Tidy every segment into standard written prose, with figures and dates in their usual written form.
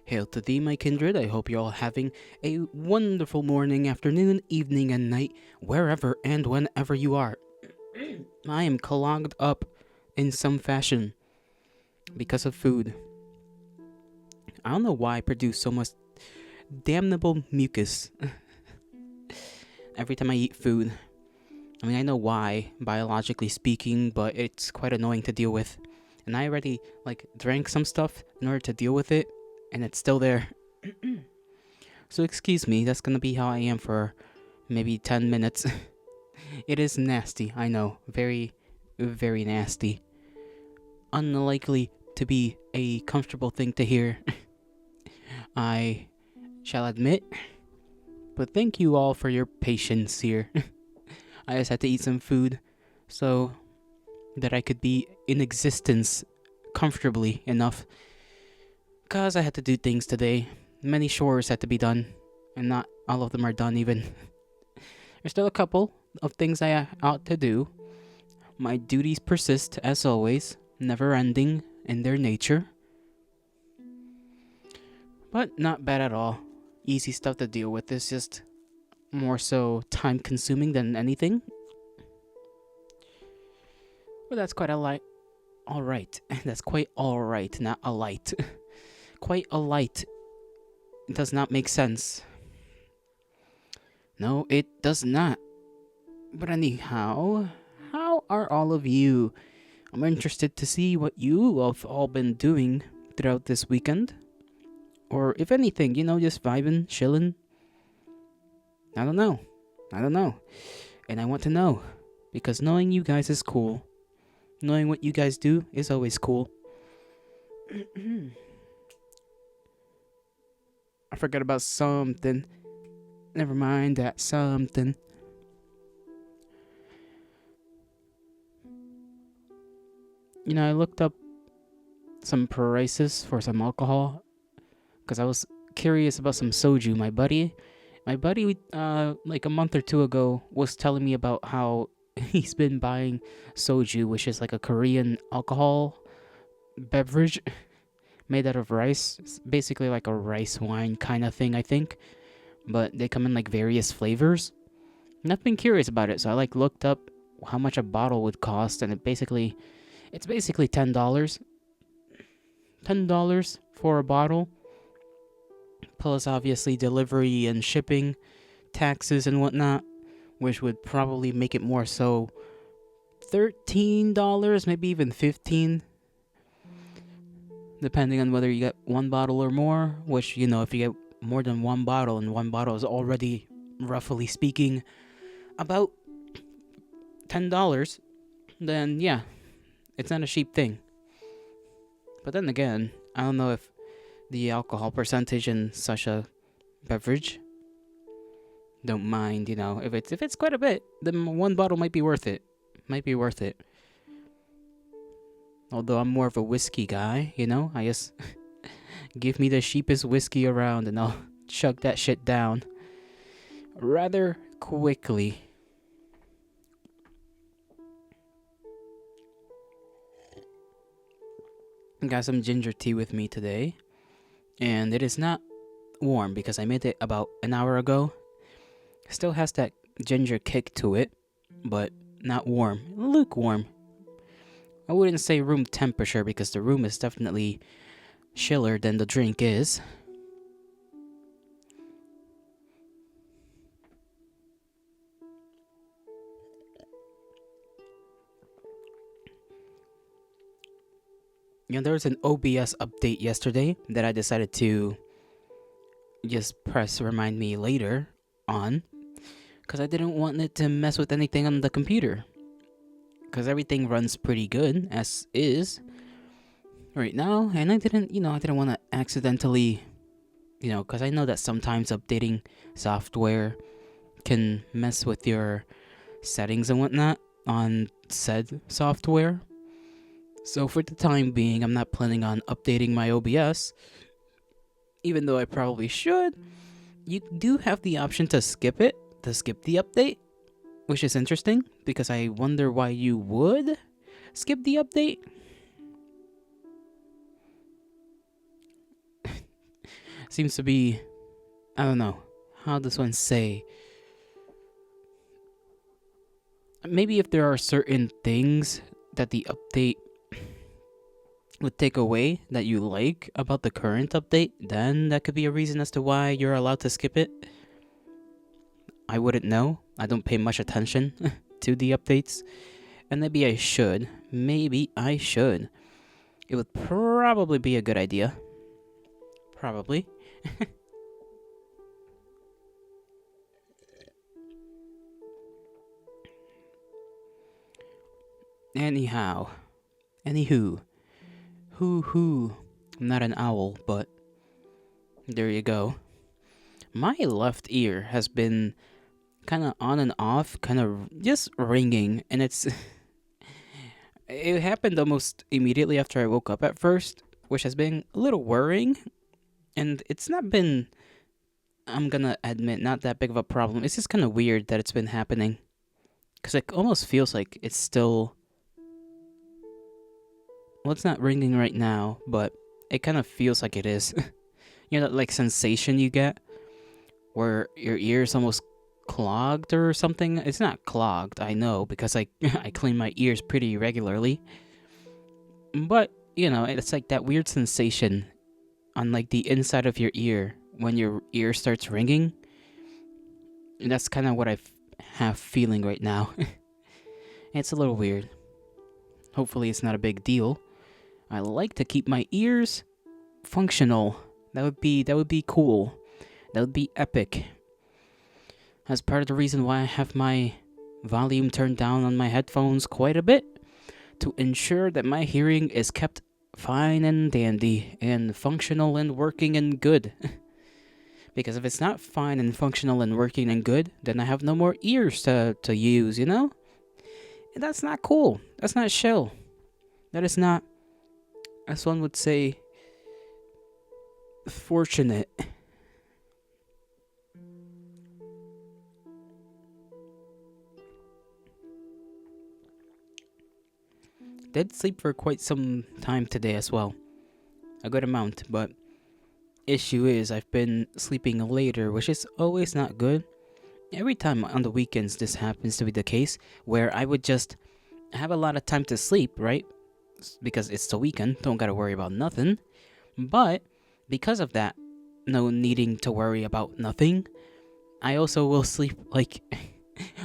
Hail to thee, my kindred. I hope you're all having a wonderful morning, afternoon, evening, and night, wherever and whenever you are. I am clogged up in some fashion because of food. I don't know why I produce so much damnable mucus every time I eat food. I mean, I know why, biologically speaking, but it's quite annoying to deal with. And I already, drank some stuff in order to deal with it, and it's still there. So excuse me, that's gonna be how I am for maybe 10 minutes. It is nasty, I know. Very, very nasty. Unlikely to be a comfortable thing to hear. I shall admit. But thank you all for your patience here. I just had to eat some food so that I could be in existence comfortably enough. Cause I had to do things today. Many chores had to be done, and not all of them are done even. There's still a couple of things I ought to do. My duties persist, as always, never ending in their nature. But not bad at all. Easy stuff to deal with. It's just more so time consuming than anything. But that's quite alright. That's quite alright, not a light. Quite a light. It does not make sense. No, it does not. But anyhow, how are all of you? I'm interested to see what you have all been doing throughout this weekend. Or if anything, just vibing, chilling. I don't know. And I want to know. Because knowing you guys is cool. Knowing what you guys do is always cool. I forgot about something. Never mind that something. I looked up some prices for some alcohol because I was curious about some soju. My buddy, like a month or two ago, was telling me about how he's been buying soju, which is like a Korean alcohol beverage made out of rice. It's basically like a rice wine kind of thing, I think. But they come in like various flavors. And I've been curious about it, so I looked up how much a bottle would cost, and it's basically $10. $10 for a bottle, plus obviously delivery and shipping, taxes and whatnot, which would probably make it more so $13, maybe even $15, depending on whether you get one bottle or more, which, if you get more than one bottle, and one bottle is already, roughly speaking, about $10, then yeah, it's not a cheap thing. But then again, I don't know if the alcohol percentage in such a beverage, don't mind, if it's quite a bit, then one bottle might be worth it. Although I'm more of a whiskey guy, I just give me the cheapest whiskey around and I'll chug that shit down rather quickly. Got some ginger tea with me today, and it is not warm because I made it about an hour ago. Still has that ginger kick to it, but not warm, lukewarm. I wouldn't say room temperature because the room is definitely chiller than the drink is. There was an OBS update yesterday that I decided to just press remind me later on, because I didn't want it to mess with anything on the computer, because everything runs pretty good as is right now, and I didn't want to accidentally, because I know that sometimes updating software can mess with your settings and whatnot on said software. So for the time being, I'm not planning on updating my OBS, even though I probably should. You do have the option to skip the update, which is interesting, because I wonder why you would skip the update. Seems to be, I don't know, how does one say? Maybe if there are certain things that the update would take away that you like about the current update, then that could be a reason as to why you're allowed to skip it. I wouldn't know. I don't pay much attention to the updates. And maybe I should. Maybe I should. It would probably be a good idea. Probably. Anyhow. Anywho. Hoo. I'm not an owl, but there you go. My left ear has been kind of on and off, kind of just ringing, and it's it happened almost immediately after I woke up at first, which has been a little worrying, and it's not been, I'm gonna admit, not that big of a problem. It's just kind of weird that it's been happening, because it almost feels like it's still, well, it's not ringing right now, but it kind of feels like it is. You know that like sensation you get where your ears almost clogged or something? It's not clogged, I know, because I I clean my ears pretty regularly. But, you know, it's like that weird sensation on like the inside of your ear when your ear starts ringing. And that's kind of what I have feeling right now. It's a little weird. Hopefully it's not a big deal. I like to keep my ears functional. That would be cool. That would be epic. That's part of the reason why I have my volume turned down on my headphones quite a bit, to ensure that my hearing is kept fine and dandy and functional and working and good. Because if it's not fine and functional and working and good, then I have no more ears to use, you know? And that's not cool. That's not chill. That is not, as one would say, fortunate. Did sleep for quite some time today as well. A good amount, but issue is I've been sleeping later, which is always not good. Every time on the weekends this happens to be the case, where I would just have a lot of time to sleep, right? Because it's the weekend, don't gotta worry about nothing. But because of that, no needing to worry about nothing, I also will sleep like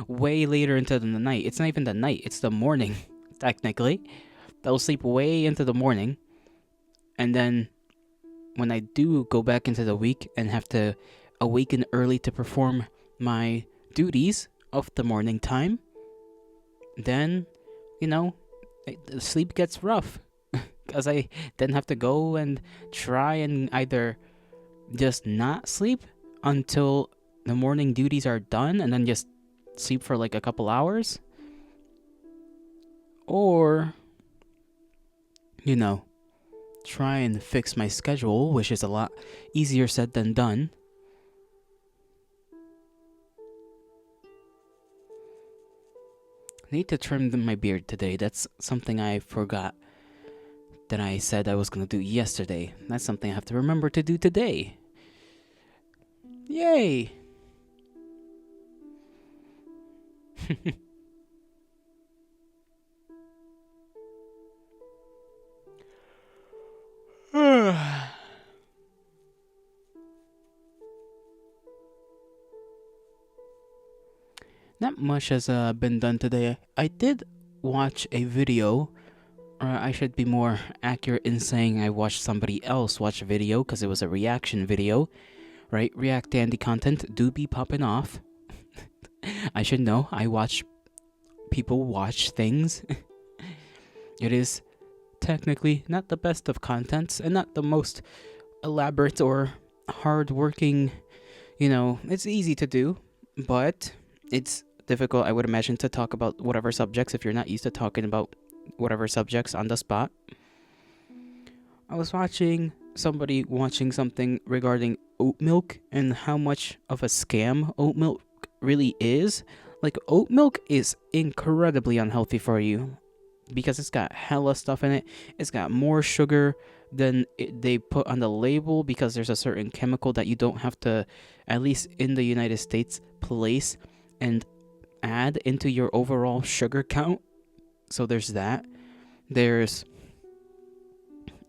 way later into the night. It's not even the night, it's the morning, technically. I'll sleep way into the morning, and then when I do go back into the week and have to awaken early to perform my duties of the morning time, then, you know, the sleep gets rough. Because I then have to go and try and either just not sleep until the morning duties are done and then just sleep for like a couple hours. Or, you know, try and fix my schedule, which is a lot easier said than done. I need to trim my beard today. That's something I forgot that I said I was going to do yesterday. That's something I have to remember to do today. Yay! Not much has been done today. I did watch a video, or I should be more accurate in saying I watched somebody else watch a video, because it was a reaction video, right? React Dandy content do be popping off. I should know. I watch people watch things. It is technically not the best of contents and not the most elaborate or hard-working, you know, it's easy to do, but it's difficult, I would imagine, to talk about whatever subjects if you're not used to talking about whatever subjects on the spot. I was watching somebody watching something regarding oat milk and how much of a scam oat milk really is. Like, oat milk is incredibly unhealthy for you because it's got hella stuff in it. It's got more sugar then they put on the label, because there's a certain chemical that you don't have to, at least in the United States, place and add into your overall sugar count. So there's that. There's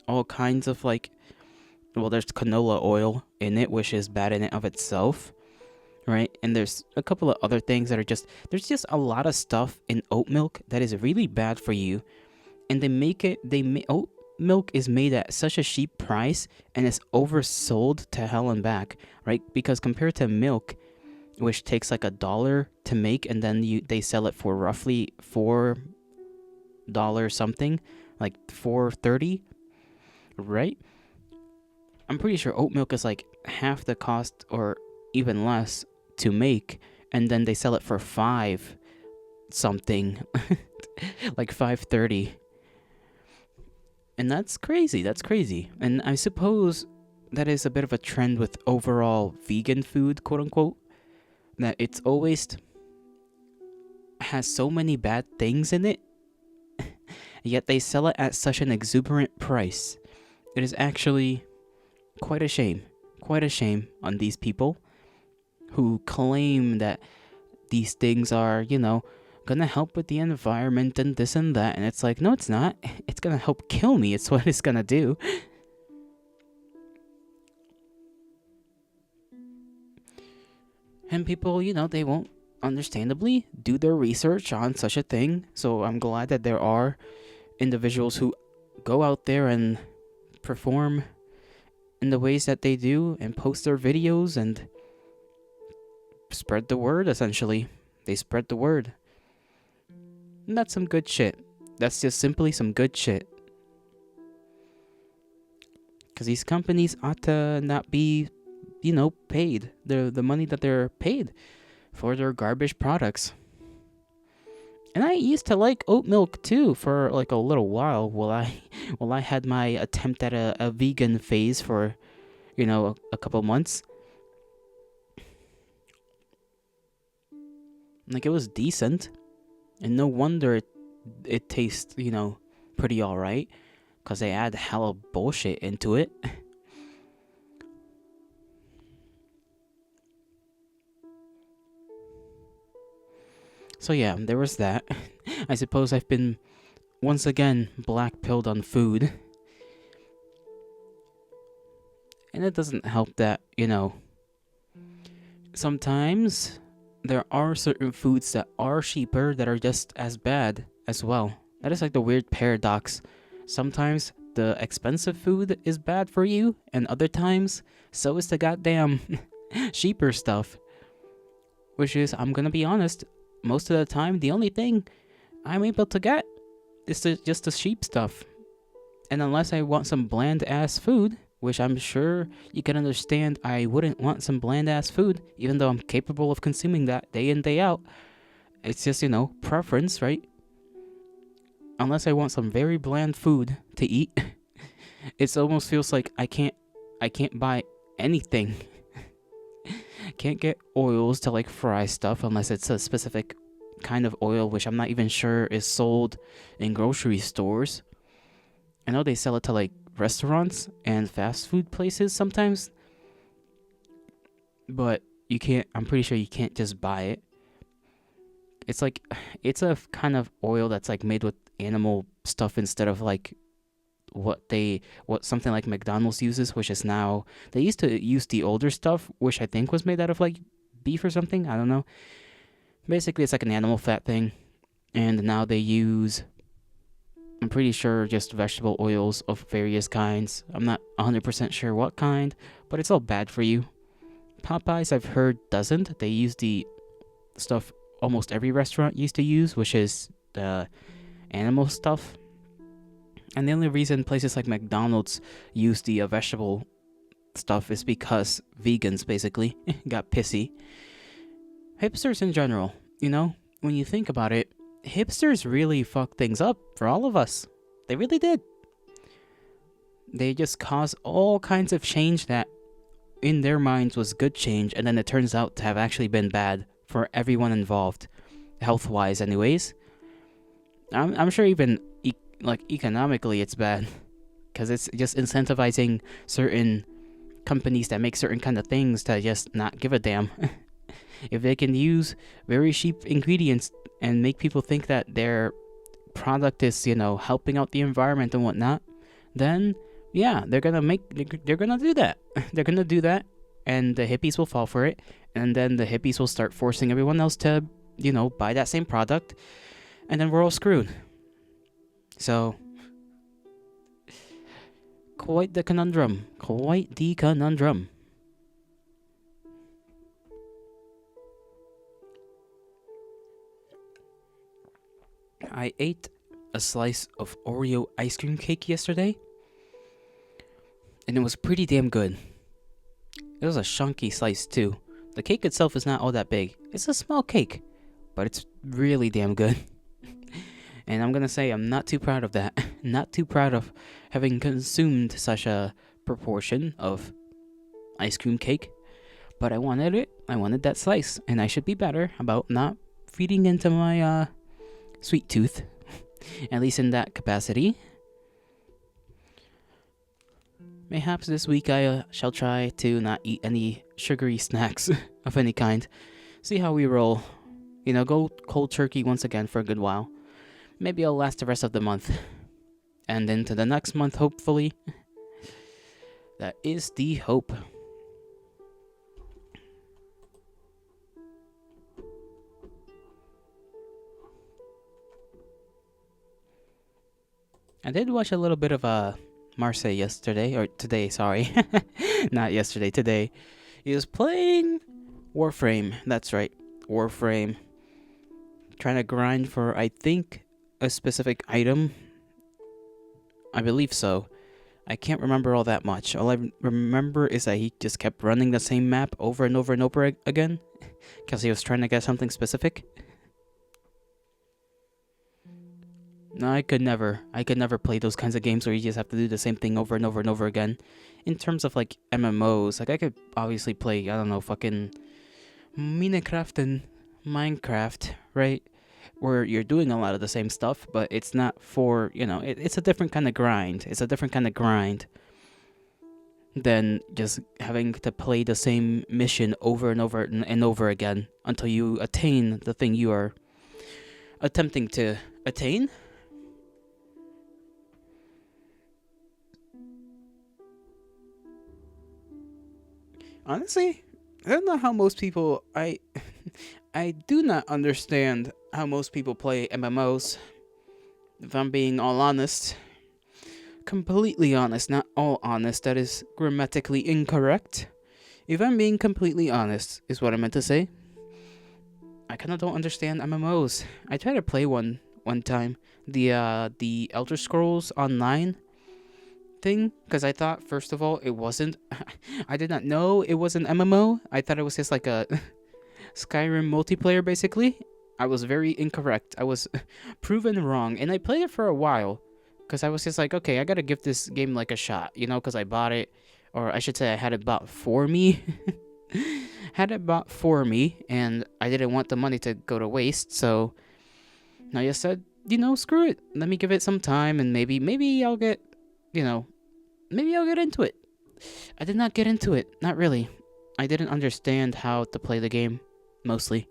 all kinds of there's canola oil in it, which is bad in and of itself, right? And there's a couple of other things that are there's just a lot of stuff in oat milk that is really bad for you. And oat milk is made at such a cheap price, and it's oversold to hell and back, right? Because compared to milk, which takes like $1 to make, and then they sell it for roughly $4 something, like $4.30, right? I'm pretty sure oat milk is like half the cost or even less to make, and then they sell it for $5 something, like $5.30. And that's crazy. And I suppose that is a bit of a trend with overall vegan food, quote unquote, that it's always has so many bad things in it, yet they sell it at such an exuberant price. It is actually quite a shame on these people who claim that these things are, gonna help with the environment and this and that, and it's like, no, it's not. It's gonna help kill me. It's what it's gonna do. And people, they won't understandably do their research on such a thing. So I'm glad that there are individuals who go out there and perform in the ways that they do and post their videos and spread the word, essentially. They spread the word. And that's some good shit. That's just simply some good shit. Because these companies ought to not be, paid the money that they're paid for their garbage products. And I used to like oat milk too for like a little while while I had my attempt at a vegan phase for, a couple months. Like, it was decent. And no wonder it tastes, pretty alright. Because they add hella bullshit into it. So yeah, there was that. I suppose I've been, once again, black-pilled on food. And it doesn't help that, sometimes there are certain foods that are cheaper that are just as bad as well. That is like the weird paradox. Sometimes the expensive food is bad for you, and other times, so is the goddamn cheaper stuff. Which is, I'm gonna be honest, most of the time, the only thing I'm able to get is just the cheap stuff. And unless I want some bland-ass food, which I'm sure you can understand I wouldn't want some bland-ass food, even though I'm capable of consuming that day in, day out. It's just, preference, right? Unless I want some very bland food to eat, it almost feels like I can't buy anything. Can't get oils to like fry stuff unless it's a specific kind of oil, which I'm not even sure is sold in grocery stores. I know they sell it to like restaurants and fast food places sometimes, but I'm pretty sure you can't just buy it. It's like, it's a kind of oil that's like made with animal stuff instead of like what something like McDonald's uses, which is now, they used to use the older stuff, which I think was made out of like beef or something, I don't know. Basically, it's like an animal fat thing, and now they use, I'm pretty sure, just vegetable oils of various kinds. I'm not 100% sure what kind, but it's all bad for you. Popeyes, I've heard, doesn't. They use the stuff almost every restaurant used to use, which is the animal stuff. And the only reason places like McDonald's use the vegetable stuff is because vegans basically got pissy. Hipsters in general, when you think about it, hipsters really fucked things up for all of us. They really did. They just caused all kinds of change that in their minds was good change, and then it turns out to have actually been bad for everyone involved, health-wise anyways. I'm sure even economically it's bad. because it's just incentivizing certain companies that make certain kind of things to just not give a damn. If they can use very cheap ingredients and make people think that their product is, helping out the environment and whatnot, then yeah, they're gonna do that. They're gonna do that, and the hippies will fall for it, and then the hippies will start forcing everyone else to, buy that same product, and then we're all screwed. So, quite the conundrum. I ate a slice of Oreo ice cream cake yesterday, and it was pretty damn good. It was a chunky slice too. The cake itself is not all that big. It's a small cake, but it's really damn good. And I'm gonna say I'm not too proud of that. Not too proud of having consumed such a proportion of ice cream cake. But I wanted it. I wanted that slice, and I should be better about not feeding into my sweet tooth, at least in that capacity. Mayhaps this week I shall try to not eat any sugary snacks of any kind. See how we roll. Go cold turkey once again for a good while. Maybe I'll last the rest of the month. And into the next month, hopefully. That is the hope. I did watch a little bit of Marseille yesterday, or today, sorry. Not yesterday, today. He was playing Warframe. That's right, Warframe. Trying to grind for, I think, a specific item. I believe so. I can't remember all that much. All I remember is that he just kept running the same map over and over and over again, because he was trying to get something specific. No, I could never play those kinds of games where you just have to do the same thing over and over and over again. In terms of like MMOs, like I could obviously play, I don't know, fucking Minecraft and Minecraft, right? Where you're doing a lot of the same stuff, but it's not for, it's a different kind of grind. It's a different kind of grind than just having to play the same mission over and over and over again until you attain the thing you are attempting to attain. Honestly, I don't know how most people... I do not understand how most people play MMOs. If I'm being all honest. Completely honest, not all honest. That is grammatically incorrect. If I'm being completely honest, is what I meant to say. I kind of don't understand MMOs. I tried to play one time. The Elder Scrolls Online thing, because I thought, first of all, it wasn't... I did not know it was an MMO. I thought it was just like a Skyrim multiplayer, basically. I was very incorrect. I was proven wrong, and I played it for a while, because I was just like, okay, I gotta give this game like a shot, because I bought it, or I should say I had it bought for me. And I didn't want the money to go to waste, so I just said, screw it. Let me give it some time, and maybe I'll get, maybe I'll get into it. I did not get into it. Not really. I didn't understand how to play the game, mostly.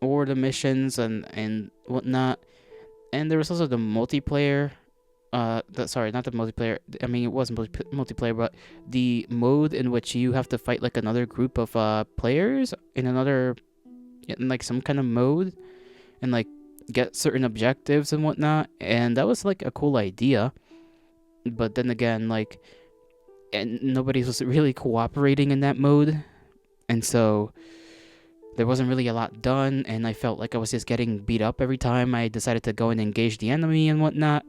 Or the missions and whatnot. And there was also the multiplayer. Sorry, not the multiplayer. I mean, it was multiplayer, but the mode in which you have to fight like another group of players in like some kind of mode, and like get certain objectives and whatnot. And that was like a cool idea. But then again, like, and nobody was really cooperating in that mode, and so there wasn't really a lot done, and I felt like I was just getting beat up every time I decided to go and engage the enemy and whatnot.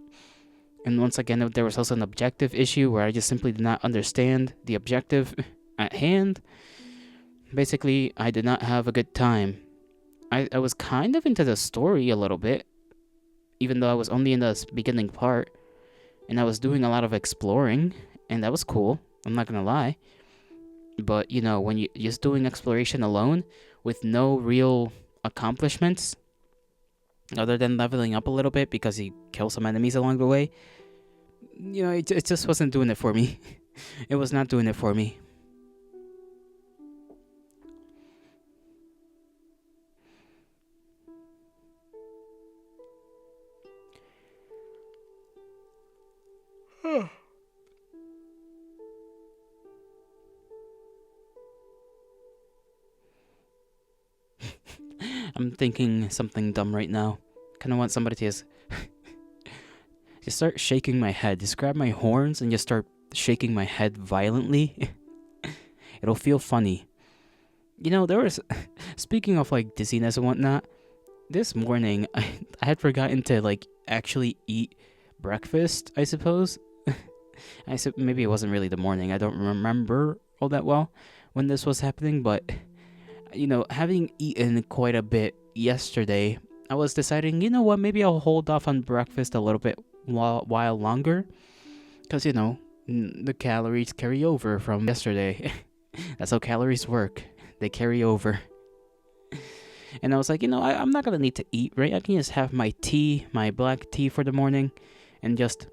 And once again, there was also an objective issue where I just simply did not understand the objective at hand. Basically, I did not have a good time. I was kind of into the story a little bit, even though I was only in the beginning part, and I was doing a lot of exploring, and that was cool, I'm not gonna lie. But, when you're just doing exploration alone with no real accomplishments, other than leveling up a little bit because you kill some enemies along the way, it just wasn't doing it for me. It was not doing it for me. I'm thinking something dumb right now. Kind of want somebody to just start shaking my head. Just grab my horns and just start shaking my head violently. It'll feel funny. There was, speaking of like dizziness and whatnot, this morning I had forgotten to like actually eat breakfast, I suppose. I said maybe it wasn't really the morning. I don't remember all that well when this was happening, but having eaten quite a bit yesterday, I was deciding, what, maybe I'll hold off on breakfast a little bit while longer, because the calories carry over from yesterday. That's how calories work. They carry over. And I was like, I'm not gonna need to eat, right? I can just have my tea, my black tea for the morning, and just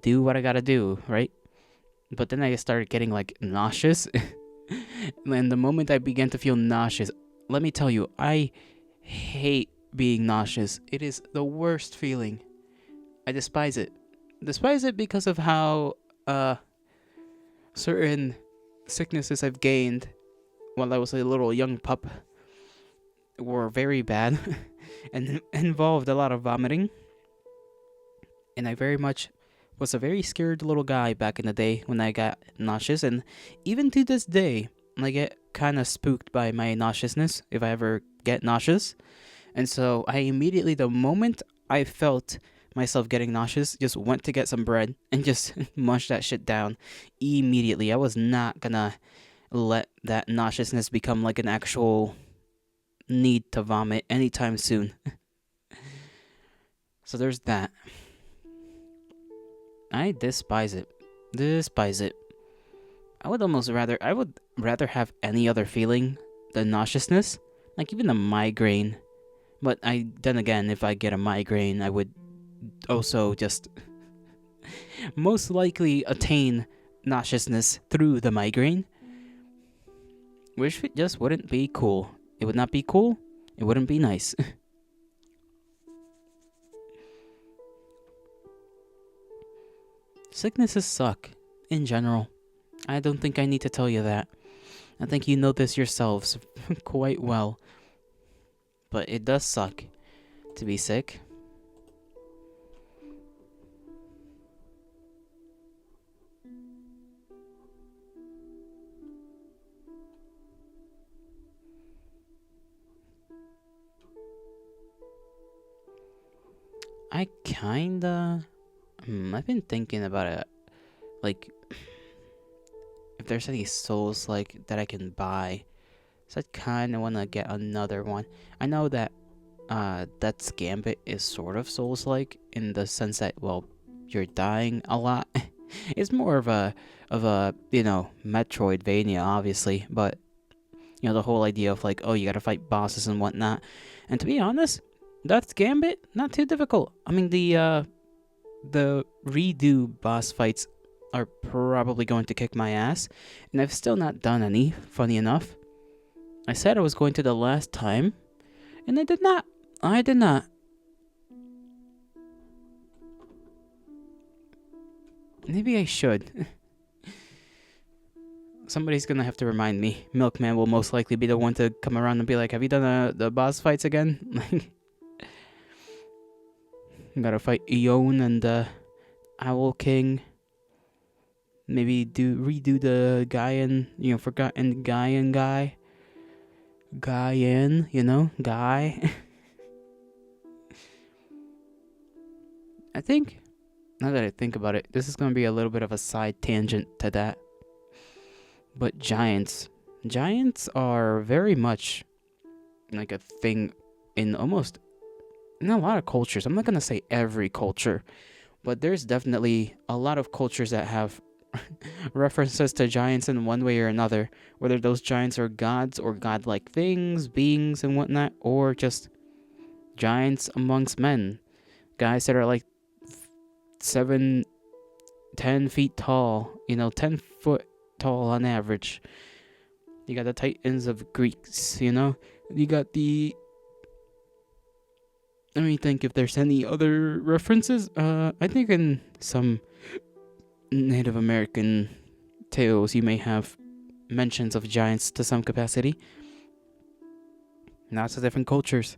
do what I gotta do, right? But then I started getting like nauseous. And the moment I began to feel nauseous, let me tell you, I hate being nauseous. It is the worst feeling. I despise it. Despise it because of how certain sicknesses I've gained while I was a little young pup were very bad and involved a lot of vomiting. And I very much was a very scared little guy back in the day when I got nauseous, and even to this day, I get kind of spooked by my nauseousness if I ever get nauseous. And so I immediately, the moment I felt myself getting nauseous, just went to get some bread and just munched that shit down immediately. I was not gonna let that nauseousness become like an actual need to vomit anytime soon. So there's that. I despise it. Despise it. I would rather have any other feeling than nauseousness, like even a migraine. But then again, if I get a migraine, I would also just most likely attain nauseousness through the migraine, which just wouldn't be cool. It would not be cool. It wouldn't be nice. Sicknesses suck, in general. I don't think I need to tell you that. I think you know this yourselves quite well. But it does suck to be sick. I kinda... I've been thinking about it. Like, if there's any souls like that I can buy. So I kinda wanna get another one. I know that that's Gambit is sort of souls-like in the sense that, well, you're dying a lot. It's more of a Metroidvania, obviously, but the whole idea of like, oh, you gotta fight bosses and whatnot. And to be honest, that's Gambit, not too difficult. I mean, the redo boss fights are probably going to kick my ass, and I've still not done any, funny enough. I said I was going to the last time, and I did not. I did not. Maybe I should. Somebody's gonna have to remind me. Milkman will most likely be the one to come around and be like, have you done the boss fights again? Like, gotta fight Eon and Owl King. Maybe redo the Gaian, forgotten Gaian guy. Gaian, guy. I think, now that I think about it, this is gonna be a little bit of a side tangent to that. But giants are very much like a thing in a lot of cultures. I'm not gonna say every culture, but there's definitely a lot of cultures that have references to giants in one way or another, whether those giants are gods or godlike things, beings and whatnot, or just giants amongst men, guys that are like 7 10 feet tall, 10 foot tall on average. You got the Titans of Greeks, You got the. Let me think if there's any other references. I think in some Native American tales you may have mentions of giants to some capacity. Lots of different cultures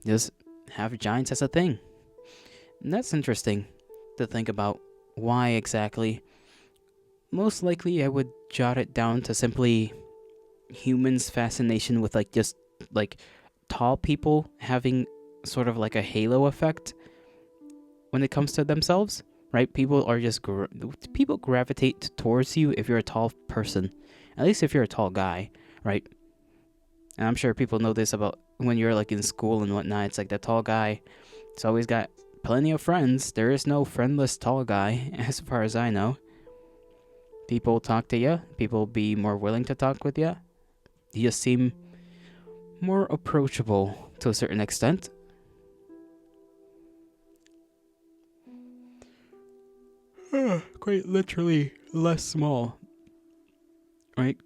just have giants as a thing. And that's interesting to think about. Why exactly? Most likely I would jot it down to simply humans' fascination with just tall people having sort of like a halo effect when it comes to themselves, right? People are just people gravitate towards you if you're a tall person, at least if you're a tall guy, right? And I'm sure people know this about when you're in school and whatnot. It's like the tall guy, it's always got plenty of friends. There is no friendless tall guy, as far as I know. People talk to you. People be more willing to talk with you. You just seem more approachable to a certain extent. Quite literally less small, right?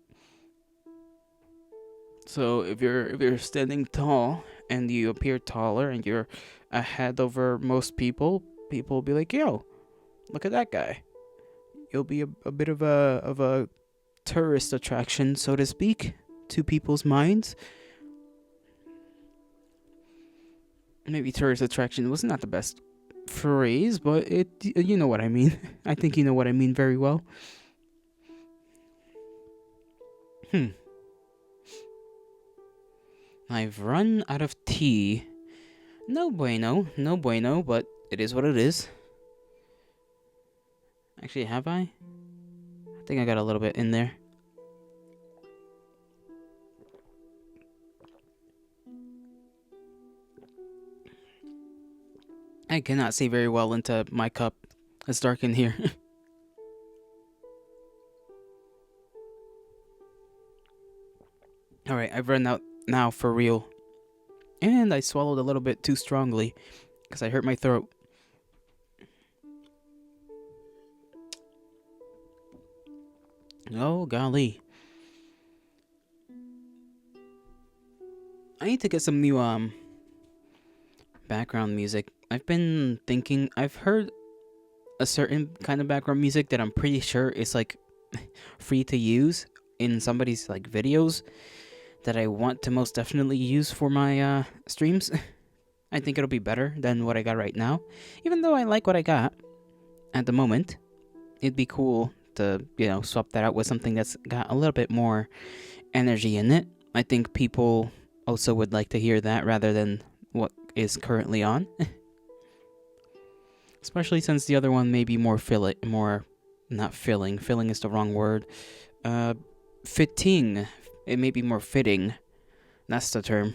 So if you're standing tall and you appear taller and you're ahead over most people, people will be like, "Yo, look at that guy." You'll be a bit of a tourist attraction, so to speak, to people's minds. Maybe tourist attraction was not the best phrase, but you know what I mean. I think you know what I mean very well. I've run out of tea. No bueno, but it is what it is. Actually, have I? I think I got a little bit in there. I cannot see very well into my cup. It's dark in here. Alright, I've run out now for real. And I swallowed a little bit too strongly because I hurt my throat. Oh, golly. I need to get some new background music. I've been thinking, I've heard a certain kind of background music that I'm pretty sure is free to use in somebody's videos that I want to most definitely use for my streams. I think it'll be better than what I got right now. Even though I like what I got at the moment, it'd be cool to, swap that out with something that's got a little bit more energy in it. I think people also would like to hear that rather than what is currently on. Especially since the other one may be more not filling. Filling is the wrong word. Fitting. It may be more fitting. That's the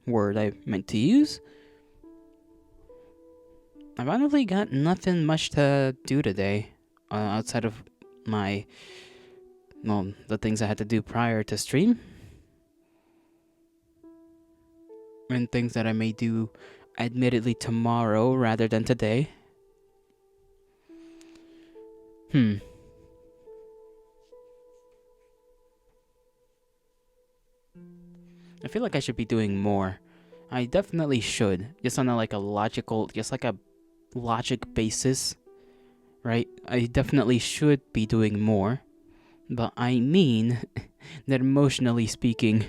word I meant to use. I've honestly got nothing much to do today, outside of the things I had to do prior to stream. And things that I may do, admittedly, tomorrow rather than today. I feel like I should be doing more. I definitely should. Just on a logic basis, right? I definitely should be doing more. But I mean that emotionally speaking,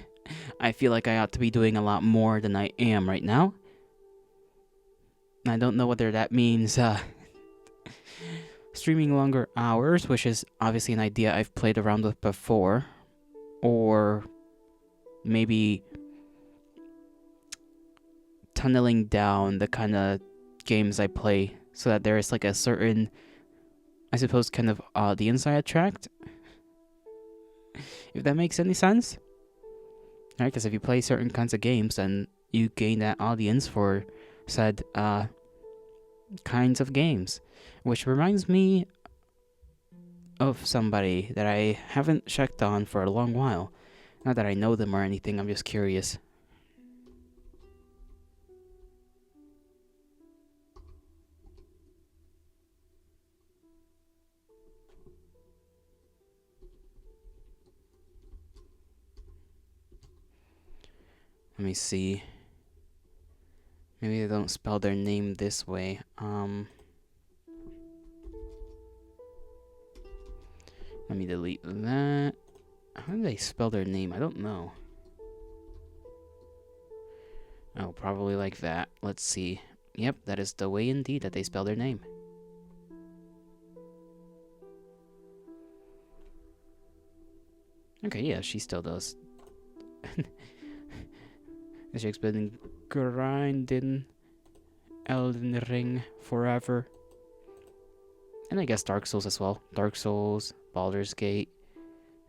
I feel like I ought to be doing a lot more than I am right now. I don't know whether that means streaming longer hours, which is obviously an idea I've played around with before, or maybe tunneling down the kind of games I play so that there is a certain, I suppose, kind of audience I attract. If that makes any sense. Right, because if you play certain kinds of games, then you gain that audience for said kinds of games. Which reminds me of somebody that I haven't checked on for a long while. Not that I know them or anything, I'm just curious. me see. Maybe they don't spell their name this way. Let me delete that. How do they spell their name? I don't know. Oh, probably like that. Let's see. Yep, that is the way indeed that they spell their name. Okay, yeah, she still does. She's been grinding Elden Ring forever. And I guess Dark Souls as well. Dark Souls, Baldur's Gate.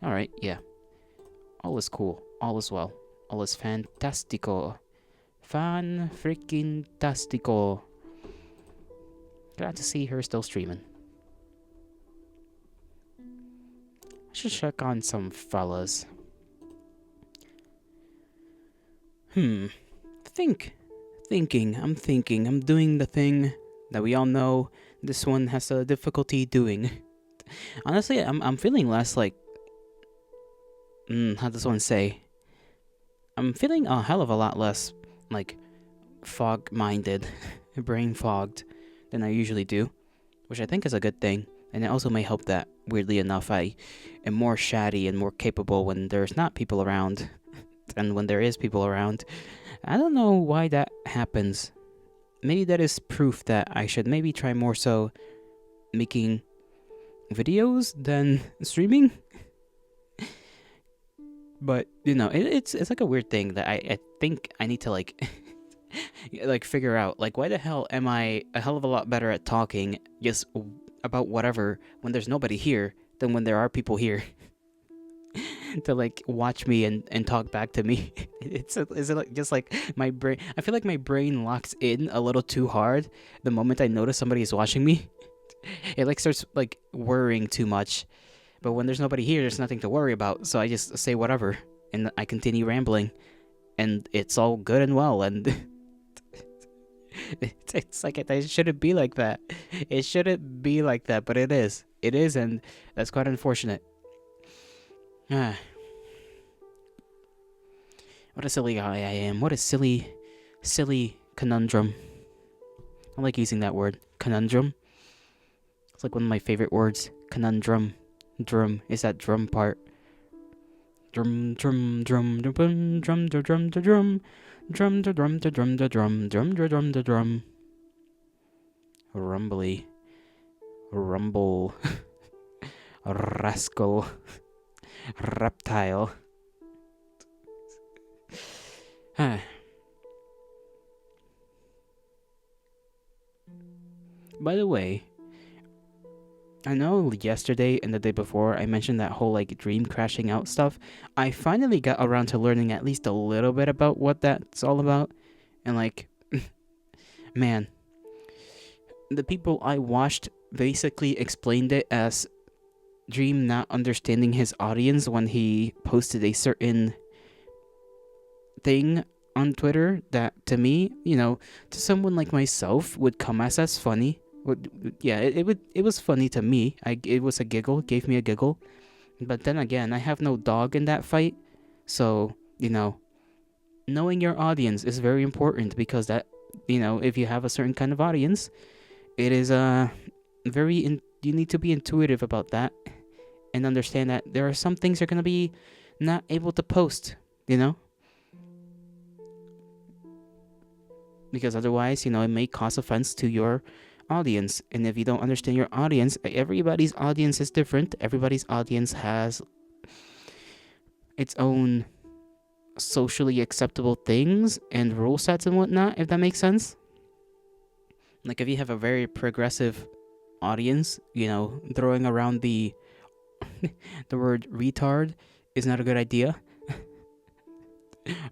Alright, yeah. All is cool. All is well. All is fantastico. Fan freaking tastico. Glad to see her still streaming. I should check on some fellas. I'm thinking. I'm doing the thing that we all know this one has a difficulty doing. Honestly, I'm feeling less like... how does one say? I'm feeling a hell of a lot less, like, fog-minded, brain-fogged than I usually do, which I think is a good thing. And it also may help that, weirdly enough, I am more chatty and more capable when there's not people around than when there is people around. I don't know why that happens. Maybe that is proof that I should maybe try more so making videos than streaming. But, you know, it's like a weird thing that I think I need to, like, like, figure out. Like, why the hell am I a hell of a lot better at talking just about whatever when there's nobody here than when there are people here to, like, watch me and talk back to me? Is it like, just like my brain? I feel like my brain locks in a little too hard the moment I notice somebody is watching me. It, like, starts, like, worrying too much. But when there's nobody here, there's nothing to worry about, so I just say whatever, and I continue rambling, and it's all good and well, and it's like it shouldn't be like that. It shouldn't be like that, but it is. It is, and that's quite unfortunate. What a silly guy I am. What a silly conundrum. I like using that word, conundrum. It's like one of my favorite words, conundrum. Drum is that drum part. Drum drum drum drum drum drum drum drum drum drum drum drum drum drum drum drum. Rumbly, rumble, rascal, reptile. By the way, I know yesterday and the day before I mentioned that whole, like, dream crashing out stuff. I finally got around to learning at least a little bit about what that's all about. And, like, man, the people I watched basically explained it as Dream not understanding his audience when he posted a certain thing on Twitter that, to me, you know, to someone like myself would come as funny. Yeah, it was funny to me. It was a giggle, gave me a giggle. But then again, I have no dog in that fight. So, you know, knowing your audience is very important, because that, you know, if you have a certain kind of audience, it is you need to be intuitive about that and understand that there are some things you're going to be not able to post, you know? Because otherwise, you know, it may cause offense to your audience. And if you don't understand your audience, everybody's audience is different. Everybody's audience has its own socially acceptable things and rule sets and whatnot, if that makes sense. Like, if you have a very progressive audience, you know, throwing around the the word retard is not a good idea.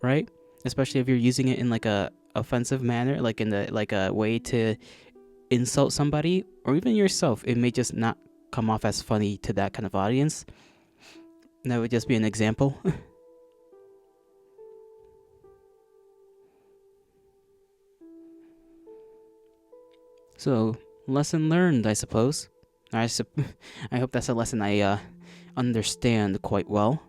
Right? Especially if you're using it in, like, a offensive manner, like in the, like, a way to insult somebody or even yourself. It may just not come off as funny to that kind of audience. That would just be an example. So, lesson learned, I suppose. I hope that's a lesson I understand quite well.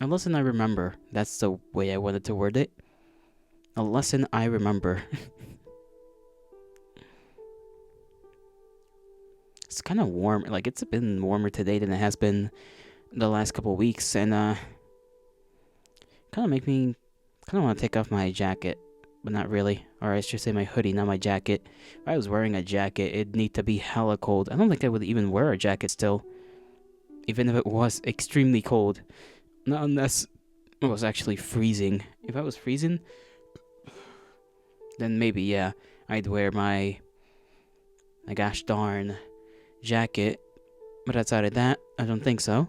A lesson I remember. That's the way I wanted to word it. A lesson I remember. It's kind of warm. Like, it's been warmer today than it has been the last couple of weeks. And, kind of make me kind of want to take off my jacket. But not really. Or I should say my hoodie, not my jacket. If I was wearing a jacket, it'd need to be hella cold. I don't think I would even wear a jacket still. Even if it was extremely cold. Not unless it was actually freezing. If I was freezing, then maybe, yeah, I'd wear my gosh darn jacket. But outside of that, I don't think so.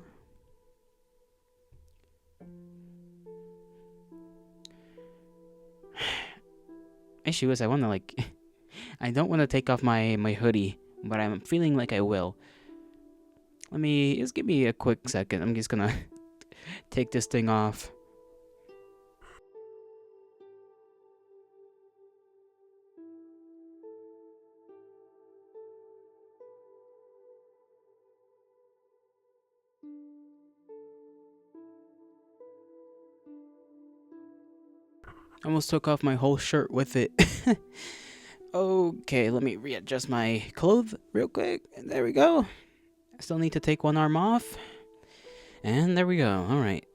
Issue is, I want to, like, I don't want to take off my hoodie, but I'm feeling like I will. Just give me a quick second. I'm just gonna take this thing off. I almost took off my whole shirt with it. Okay, let me readjust my clothes real quick. There we go. I still need to take one arm off. And there we go. Alright.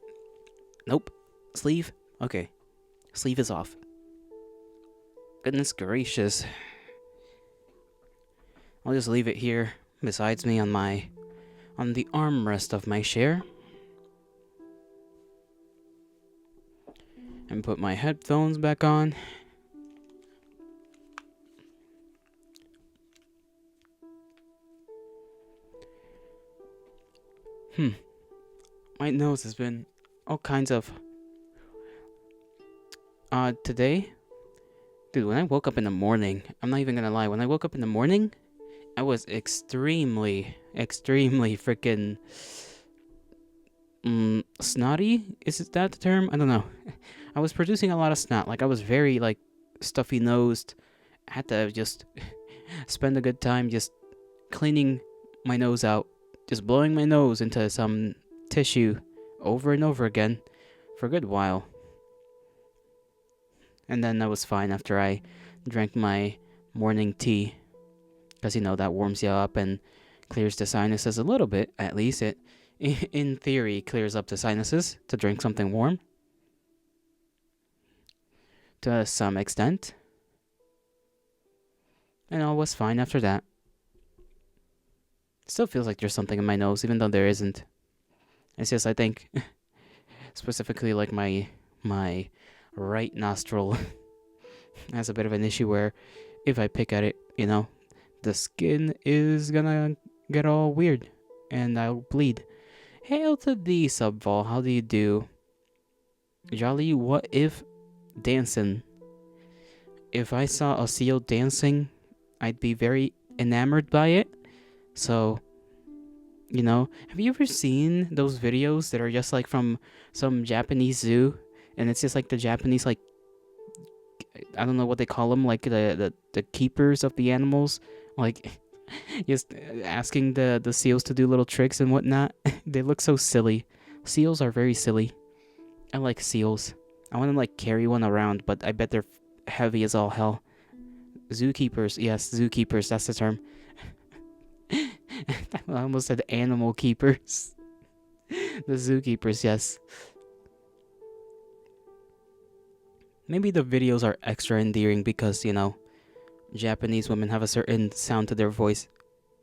Nope. Sleeve. Okay. Sleeve is off. Goodness gracious. I'll just leave it here besides me on the armrest of my chair. And put my headphones back on. My nose has been all kinds of today. Dude, when I woke up in the morning, I'm not even gonna lie, when I woke up in the morning, I was extremely freaking snotty? Is that the term? I don't know. I was producing a lot of snot. Like, I was very, like, stuffy-nosed. I had to just spend a good time just cleaning my nose out. Just blowing my nose into some tissue over and over again for a good while. And then I was fine after I drank my morning tea. Because, that warms you up and clears the sinuses a little bit. At least it, in theory, clears up the sinuses to drink something warm. To some extent. And all was fine after that. Still feels like there's something in my nose, even though there isn't. It's just, I think, specifically like my right nostril has a bit of an issue where if I pick at it, the skin is gonna get all weird and I'll bleed. Hail to thee, Subvol. How do you do? Jolly, what if dancing? If I saw a seal dancing, I'd be very enamored by it. So, have you ever seen those videos that are just like from some Japanese zoo, and it's just like the Japanese, like, I don't know what they call them, like the keepers of the animals, like just asking the seals to do little tricks and whatnot. They look so silly. Seals are very silly. I like seals. I want to like carry one around, but I bet they're heavy as all hell. Zookeepers, yes, zookeepers, that's the term. I almost said animal keepers. The zookeepers, yes. Maybe the videos are extra endearing because, Japanese women have a certain sound to their voice.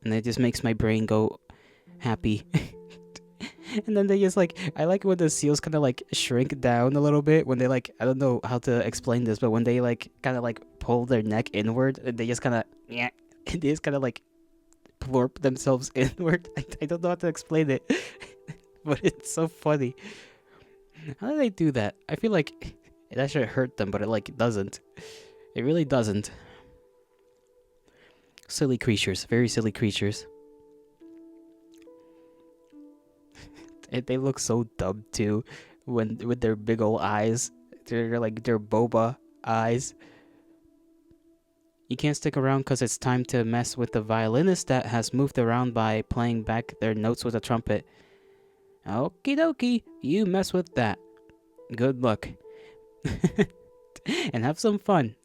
And it just makes my brain go happy. And then they just like, I like when the seals kind of like shrink down a little bit. When they like, I don't know how to explain this, but when they like kind of like pull their neck inward, they just kind of, yeah, they just kind of like plorp themselves inward. I don't know how to explain it, but it's so funny. How do they do that? I feel like it actually hurt them, but it like doesn't. It really doesn't. Silly creatures, very silly creatures. They look so dumb too, when with their big old eyes. They're like their boba eyes. You can't stick around because it's time to mess with the violinist that has moved around by playing back their notes with a trumpet. Okie dokie, you mess with that. Good luck. And have some fun.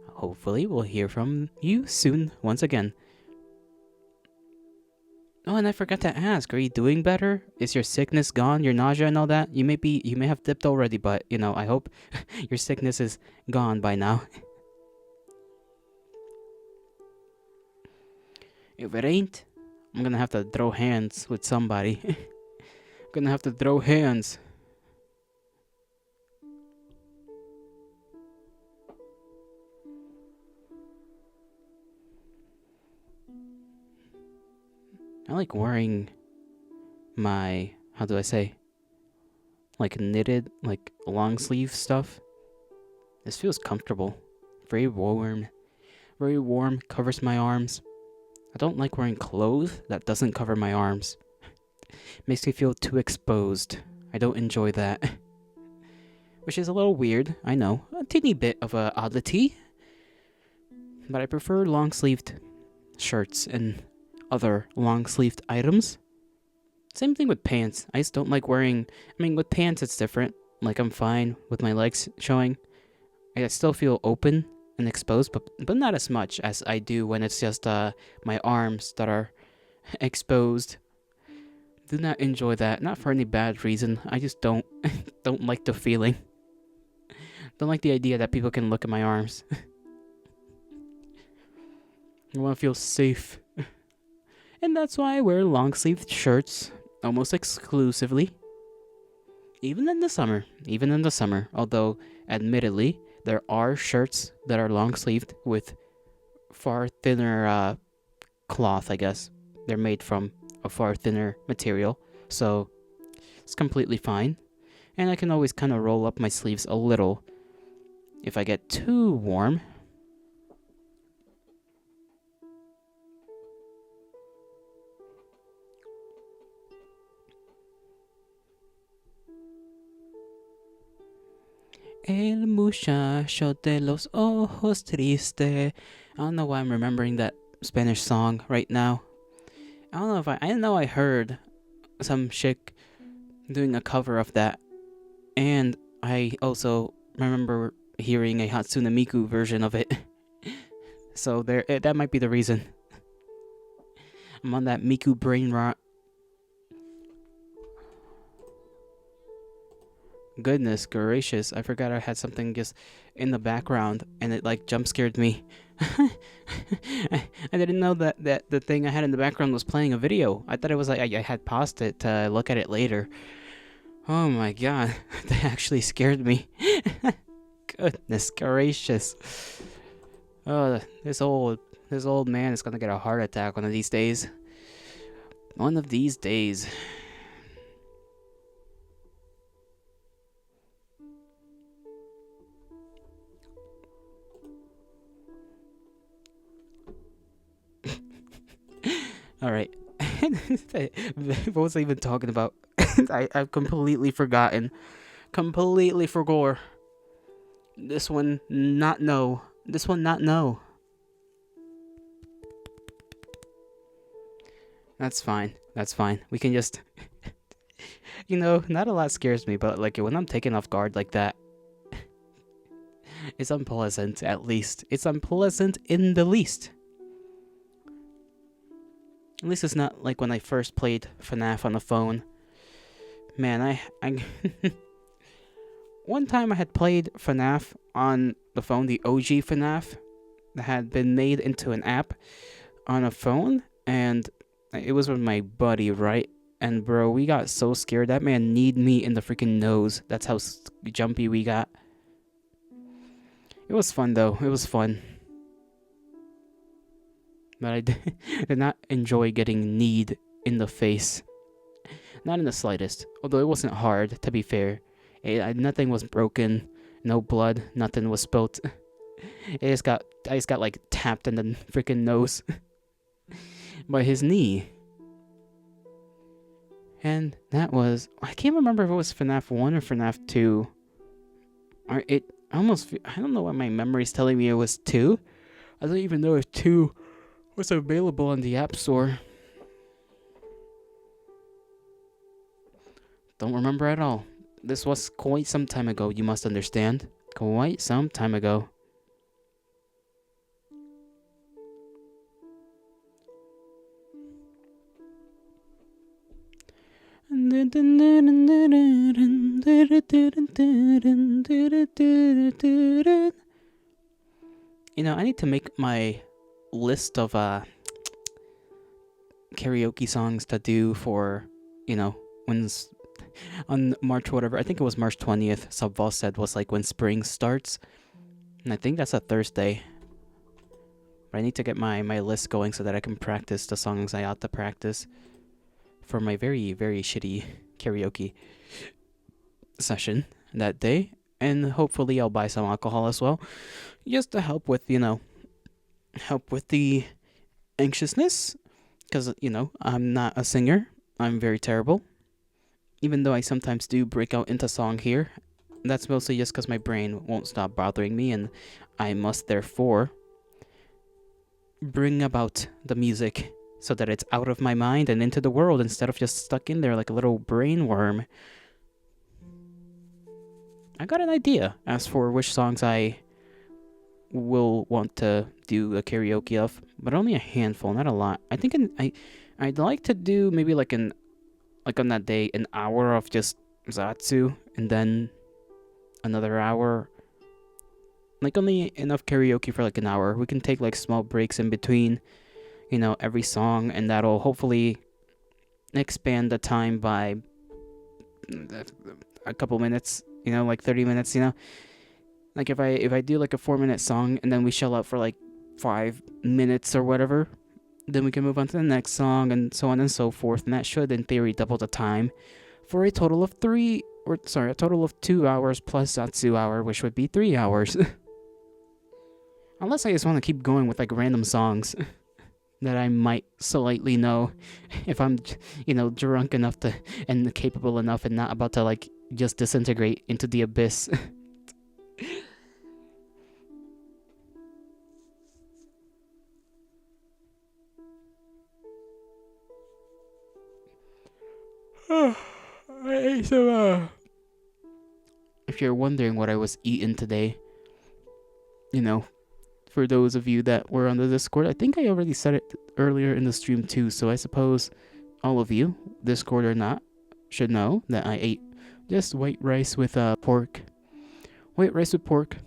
Hopefully, we'll hear from you soon once again. Oh, and I forgot to ask, are you doing better? Is your sickness gone? Your nausea and all that? You may have dipped already, but I hope your sickness is gone by now. If it ain't, I'm gonna have to throw hands with somebody. I'm gonna have to throw hands. I like wearing my, how do I say, like knitted, like long sleeve stuff. This feels comfortable. Very warm. Very warm, covers my arms. I don't like wearing clothes that doesn't cover my arms. Makes me feel too exposed. I don't enjoy that. Which is a little weird, I know. A teeny bit of a oddity. But I prefer long-sleeved shirts and other long-sleeved items. Same thing with pants. I just don't like wearing... with pants it's different. Like, I'm fine with my legs showing. I still feel open and exposed, but not as much as I do when it's just my arms that are exposed. Do not enjoy that. Not for any bad reason. I just don't like the feeling. Don't like the idea that people can look at my arms. I want to feel safe. And that's why I wear long-sleeved shirts almost exclusively. Even in the summer. Although, admittedly, there are shirts that are long-sleeved with far thinner cloth, I guess. They're made from a far thinner material. So, it's completely fine. And I can always kind of roll up my sleeves a little if I get too warm. El muchacho de los ojos triste. I don't know why I'm remembering that Spanish song right now. I don't know I know I heard some chick doing a cover of that. And I also remember hearing a Hatsune Miku version of it. So that might be the reason. I'm on that Miku brain rot. Goodness gracious, I forgot I had something just in the background and it like jump scared me. I didn't know that the thing I had in the background was playing a video. I thought it was like I had paused it to look at it later. Oh my god, that actually scared me. Goodness gracious. Oh, this old man is gonna get a heart attack one of these days. One of these days. Alright. What was I even talking about? I've completely forgotten. Completely forgot. This one not know. That's fine. We can just... not a lot scares me, but like when I'm taken off guard like that, it's unpleasant at least. It's unpleasant in the least. At least it's not like when I first played FNAF on the phone. Man, I one time I had played FNAF on the phone, the OG FNAF, that had been made into an app on a phone, and it was with my buddy, right? And bro, we got so scared. That man kneed me in the freaking nose. That's how jumpy we got. It was fun though. It was fun. But I did not enjoy getting kneed in the face. Not in the slightest. Although it wasn't hard, to be fair. Nothing was broken. No blood. Nothing was spilt. I just got like tapped in the freaking nose by his knee. And that was... I can't remember if it was FNAF 1 or FNAF 2. Or I don't know why my memory's telling me it was 2. I don't even know if 2 was available on the App Store. Don't remember at all. This was quite some time ago, you must understand. Quite some time ago. You know, I need to make my list of karaoke songs to do for, you know, when's on March whatever. I think it was March 20th. Subval said was like when spring starts, and I think that's a Thursday. But I need to get my list going so that I can practice the songs I ought to practice for my very, very shitty karaoke session that day. And hopefully I'll buy some alcohol as well, just to help with, you know, help with the anxiousness. Because, you know, I'm not a singer. I'm very terrible. Even though I sometimes do break out into song here, that's mostly just because my brain won't stop bothering me, and I must therefore bring about the music so that it's out of my mind and into the world instead of just stuck in there like a little brain worm. I got an idea as for which songs I will want to do a karaoke of, but only a handful, not a lot. I think I'd like to do maybe like on that day an hour of just Zatsu, and then another hour, like only enough karaoke for like an hour. We can take like small breaks in between, you know, every song, and that'll hopefully expand the time by a couple minutes, you know, like 30 minutes, you know. Like if I do like a 4-minute song and then we shell out for like 5 minutes or whatever, then we can move on to the next song and so on and so forth, and that should in theory double the time for a total of 2 hours plus Zatsu hour, which would be 3 hours. Unless I just want to keep going with like random songs that I might slightly know if I'm, you know, drunk enough to and capable enough and not about to like just disintegrate into the abyss. If you're wondering what I was eating today, you know, for those of you that were on the Discord, I think I already said it earlier in the stream too, so I suppose all of you, Discord or not, should know that I ate just white rice with pork. White rice with pork.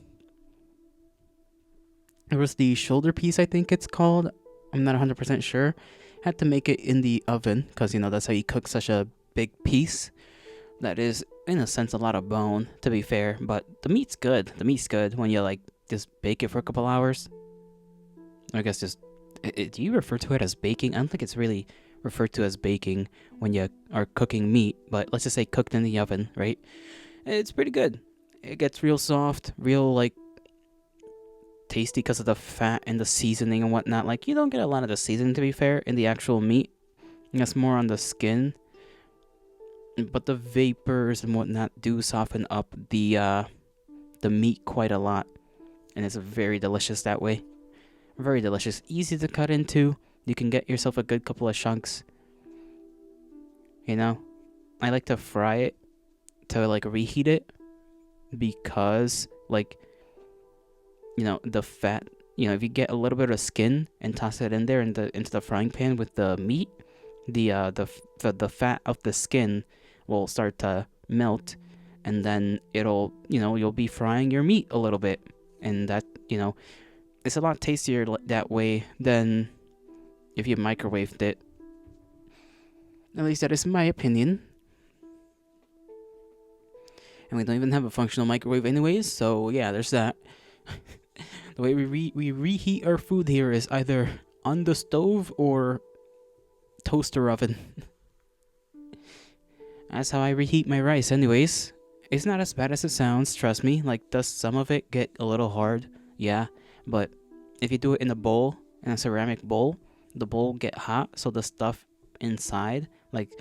It was the shoulder piece, I think it's called. I'm not 100% sure. Had to make it in the oven, because, you know, that's how you cook such a big piece. That is, in a sense, a lot of bone, to be fair. But the meat's good. The meat's good when you, like, just bake it for a couple hours. I guess just... do you refer to it as baking? I don't think it's really referred to as baking when you are cooking meat. But let's just say cooked in the oven, right? It's pretty good. It gets real soft, real, like, tasty because of the fat and the seasoning and whatnot. Like, you don't get a lot of the seasoning, to be fair, in the actual meat. That's more on the skin. But the vapors and whatnot do soften up the meat quite a lot. And it's very delicious that way. Very delicious. Easy to cut into. You can get yourself a good couple of chunks. You know? I like to fry it to, like, reheat it. Because, like, you know, the fat, you know, if you get a little bit of skin and toss it in there into the frying pan with the meat, the fat of the skin will start to melt, and then it'll, you know, you'll be frying your meat a little bit, and that, you know, it's a lot tastier that way than if you microwaved it. At least that is my opinion. And we don't even have a functional microwave anyways, so yeah, there's that. The way we reheat our food here is either on the stove or toaster oven. That's how I reheat my rice anyways. It's not as bad as it sounds, trust me. Like, does some of it get a little hard? Yeah, but if you do it in a bowl, in a ceramic bowl, the bowl get hot, so the stuff inside, like,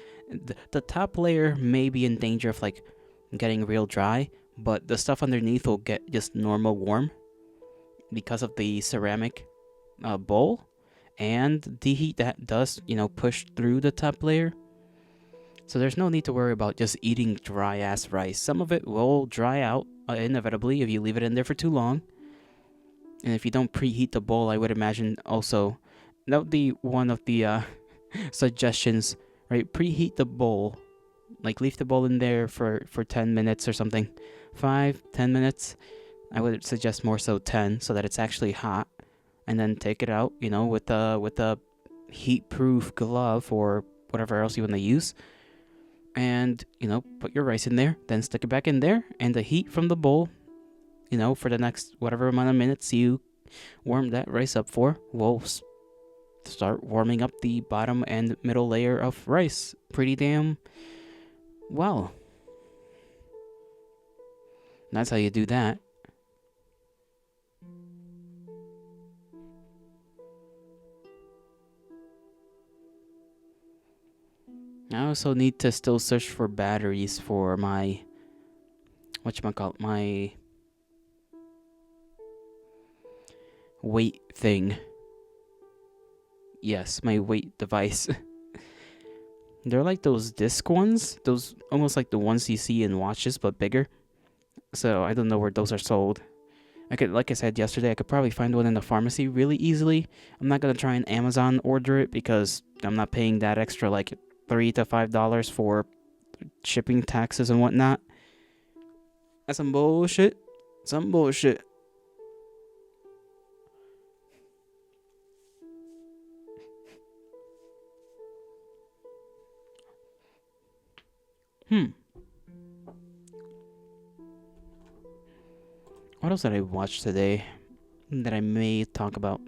the top layer may be in danger of, like, getting real dry, but the stuff underneath will get just normal warm because of the ceramic bowl and the heat that does, you know, push through the top layer. So there's no need to worry about just eating dry ass rice. Some of it will dry out inevitably if you leave it in there for too long. And if you don't preheat the bowl, I would imagine also that would be one of the suggestions, right? Preheat the bowl. Like leave the bowl in there for 10 minutes or something. 5-10 minutes. I would suggest more so 10 so that it's actually hot. And then take it out, with a heat-proof glove or whatever else you want to use. And, put your rice in there, then stick it back in there, and the heat from the bowl, for the next whatever amount of minutes you warm that rice up for, will start warming up the bottom and middle layer of rice pretty damn well. That's how you do that. I also need to still search for batteries for my my weight thing. Yes, my weight device. They're like those disc ones, those almost like the ones you see in watches but bigger. So I don't know where those are sold. Like I said yesterday, I could probably find one in the pharmacy really easily. I'm not gonna try and Amazon order it because I'm not paying that extra like $3 to $5 for shipping taxes and whatnot. That's some bullshit. Some bullshit. What else did I watch today that I may talk about?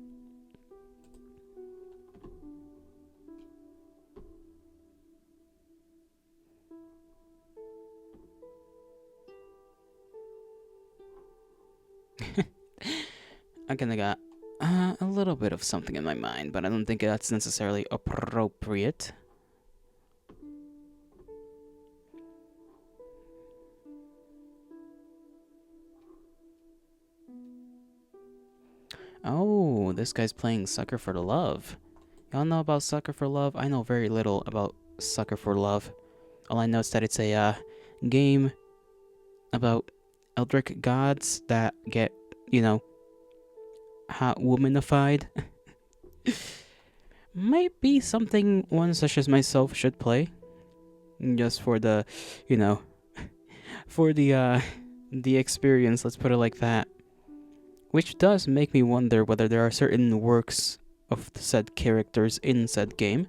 I kinda got a little bit of something in my mind, but I don't think that's necessarily appropriate. Oh, this guy's playing Sucker for Love. Y'all know about Sucker for Love? I know very little about Sucker for Love. All I know is that it's a game about eldritch gods that get, hot womanified. Might be something one such as myself should play. Just for the, for the experience, let's put it like that. Which does make me wonder whether there are certain works of said characters in said game.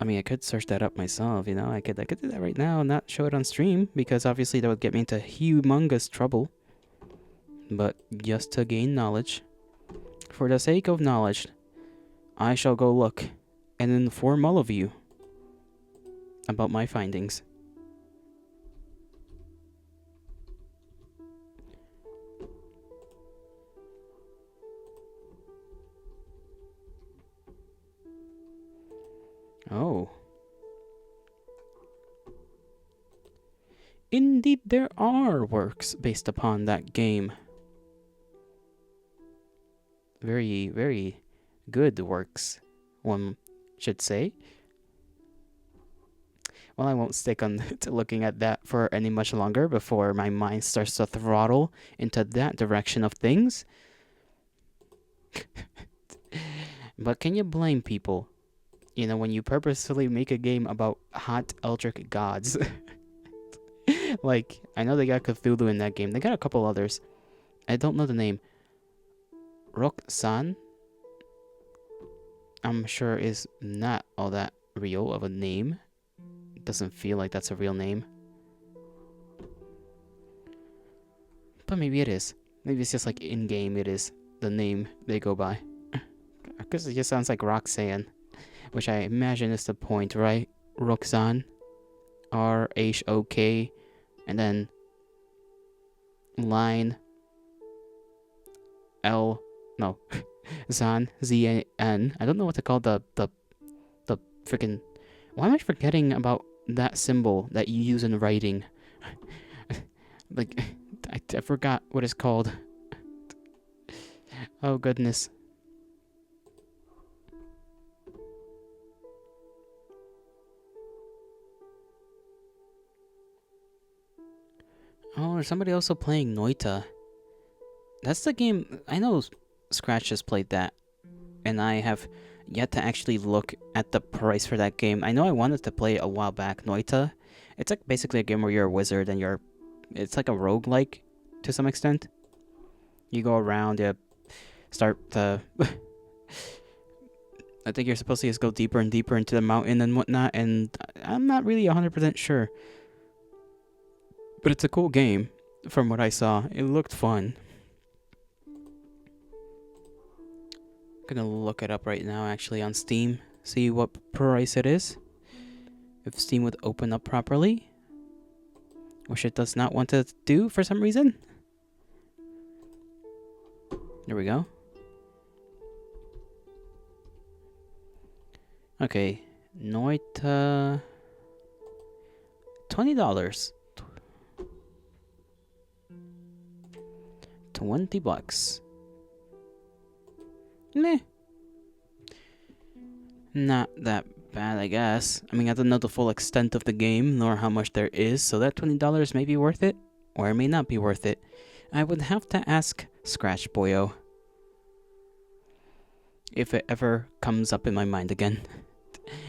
I mean, I could search that up myself, I could do that right now and not show it on stream, because obviously that would get me into humongous trouble. But just to gain knowledge, for the sake of knowledge, I shall go look and inform all of you about my findings. Oh. Indeed, there are works based upon that game. Very, very good works, one should say. Well, I won't stick on to looking at that for any much longer before my mind starts to throttle into that direction of things. But can you blame people? When you purposefully make a game about hot eldritch gods. Like, I know they got Cthulhu in that game. They got a couple others. I don't know the name. Roxanne, I'm sure is not all that real of a name. It doesn't feel like that's a real name. But maybe it is. Maybe it's just like in-game it is the name they go by. Because it just sounds like Roxanne, which I imagine is the point, right? Roxanne. R-H-O-K. And then line L, no, Zan, Z-A-N. I don't know what to call the freaking. Why am I forgetting about that symbol that you use in writing? Like, I forgot what it's called. Oh goodness. Oh, there's somebody also playing Noita. That's the game. I know Scratch has played that, and I have yet to actually look at the price for that game. I know I wanted to play it a while back, Noita. It's like basically a game where you're a wizard and it's like a roguelike to some extent. You go around, you start to I think you're supposed to just go deeper and deeper into the mountain and whatnot, and I'm not really 100% sure. But it's a cool game from what I saw. It looked fun. Gonna look it up right now actually on Steam, see what price it is. If Steam would open up properly, which it does not want to do for some reason. There we go. Okay, Noita, $20. $20. Meh. Not that bad, I guess. I mean, I don't know the full extent of the game, nor how much there is, so that $20 may be worth it, or it may not be worth it. I would have to ask Scratch Boyo if it ever comes up in my mind again.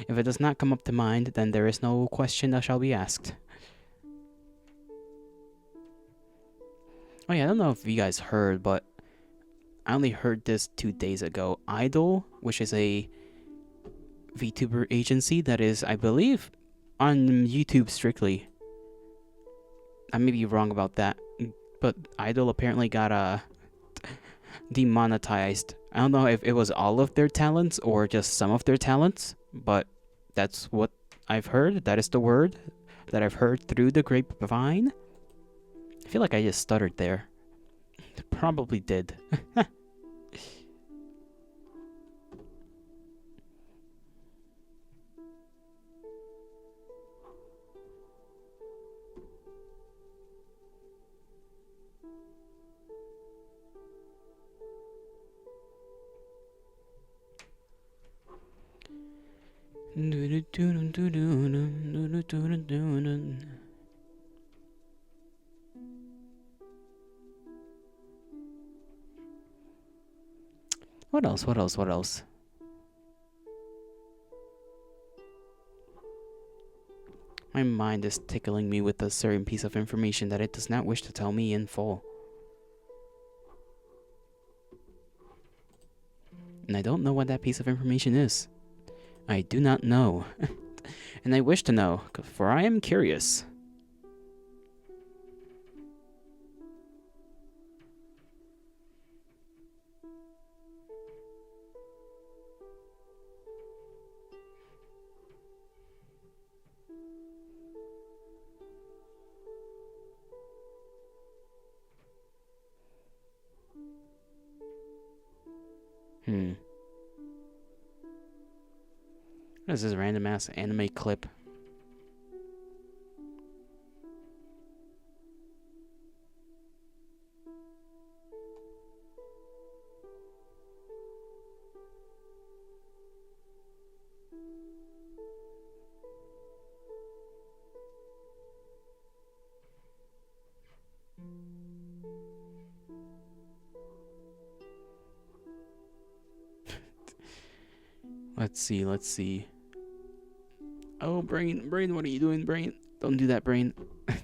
If it does not come up to mind, then there is no question that shall be asked. Oh yeah, I don't know if you guys heard, but I only heard this 2 days ago. Idol, which is a VTuber agency that is, I believe, on YouTube strictly. I may be wrong about that, but Idol apparently got demonetized. I don't know if it was all of their talents or just some of their talents, but that's what I've heard. That is the word that I've heard through the grapevine. I feel like I just stuttered there. Probably did. What else? What else? What else? My mind is tickling me with a certain piece of information that it does not wish to tell me in full. And I don't know what that piece of information is. I do not know. And I wish to know, for I am curious. What is this random ass anime clip? Let's see. Oh, brain, what are you doing, brain? Don't do that, brain.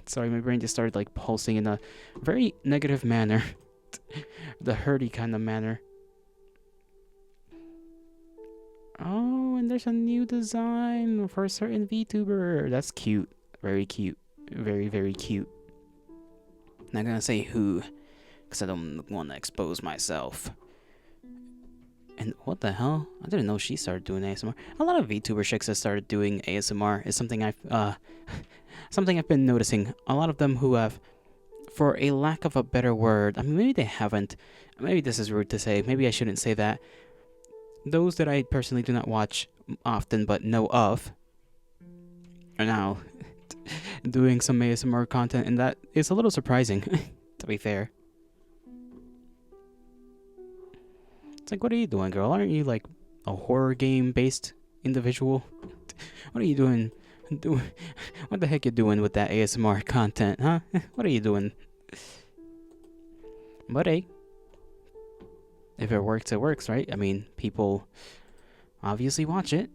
Sorry, my brain just started like pulsing in a very negative manner. The hurty kind of manner. Oh, and there's a new design for a certain VTuber. That's cute. Very cute. Very, very cute. Not gonna say who, because I don't want to expose myself. And what the hell? I didn't know she started doing ASMR. A lot of VTuber chicks have started doing ASMR. Is something I've been noticing. A lot of them who have, for a lack of a better word, I mean, maybe they haven't. Maybe this is rude to say. Maybe I shouldn't say that. Those that I personally do not watch often but know of are now doing some ASMR content, and that is a little surprising, to be fair. It's like, what are you doing, girl? Aren't you like a horror game based individual? What are you doing Do what the heck you doing with that ASMR content, huh? What are you doing? But hey, if it works, it works, right? I mean, people obviously watch it,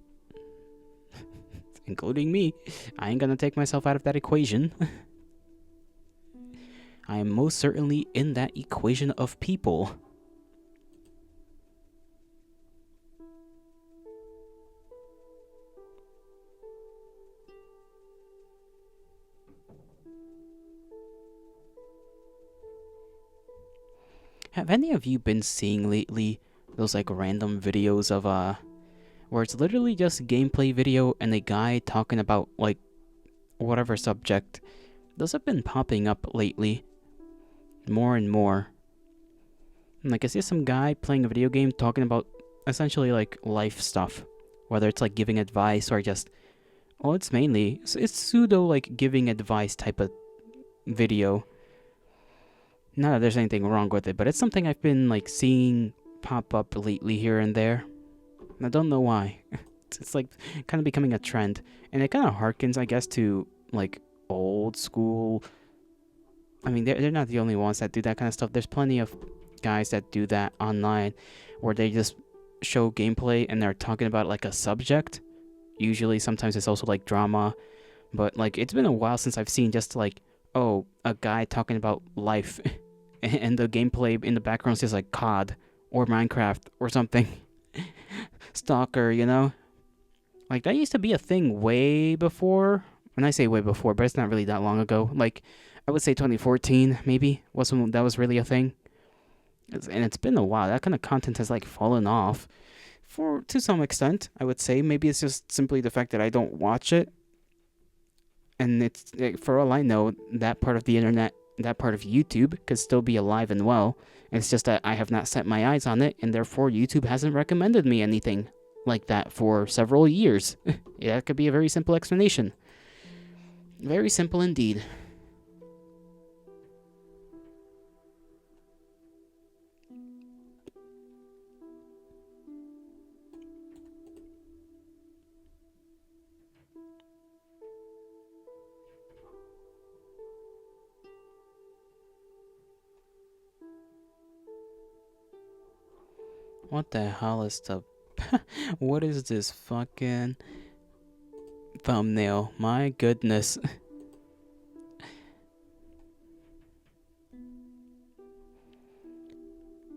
including me. I ain't gonna take myself out of that equation. I am most certainly in that equation of people. Have any of you been seeing lately those like random videos of where it's literally just gameplay video and a guy talking about like whatever subject? Those have been popping up lately more and more. Like I see some guy playing a video game talking about essentially like life stuff, whether it's like giving advice or just it's mainly it's pseudo like giving advice type of video. Not that there's anything wrong with it, but it's something I've been like seeing pop up lately here and there. I don't know why. It's like kind of becoming a trend, and it kind of harkens, I guess, to like old school. I mean, they're not the only ones that do that kind of stuff. There's plenty of guys that do that online, where they just show gameplay and they're talking about like a subject. Usually, sometimes it's also like drama, but like it's been a while since I've seen just like a guy talking about life, and the gameplay in the background is just like COD or Minecraft or something. Stalker, you know? Like, that used to be a thing way before. When I say way before, but it's not really that long ago. Like, I would say 2014, maybe, was when that was really a thing. And it's been a while. That kind of content has, like, fallen off. To some extent, I would say. Maybe it's just simply the fact that I don't watch it. And it's, for all I know, that part of the internet, that part of YouTube could still be alive and well. It's just that I have not set my eyes on it, and therefore YouTube hasn't recommended me anything like that for several years. Yeah, that could be a very simple explanation. Very simple indeed. What the hell is the... What is this fucking thumbnail? My goodness.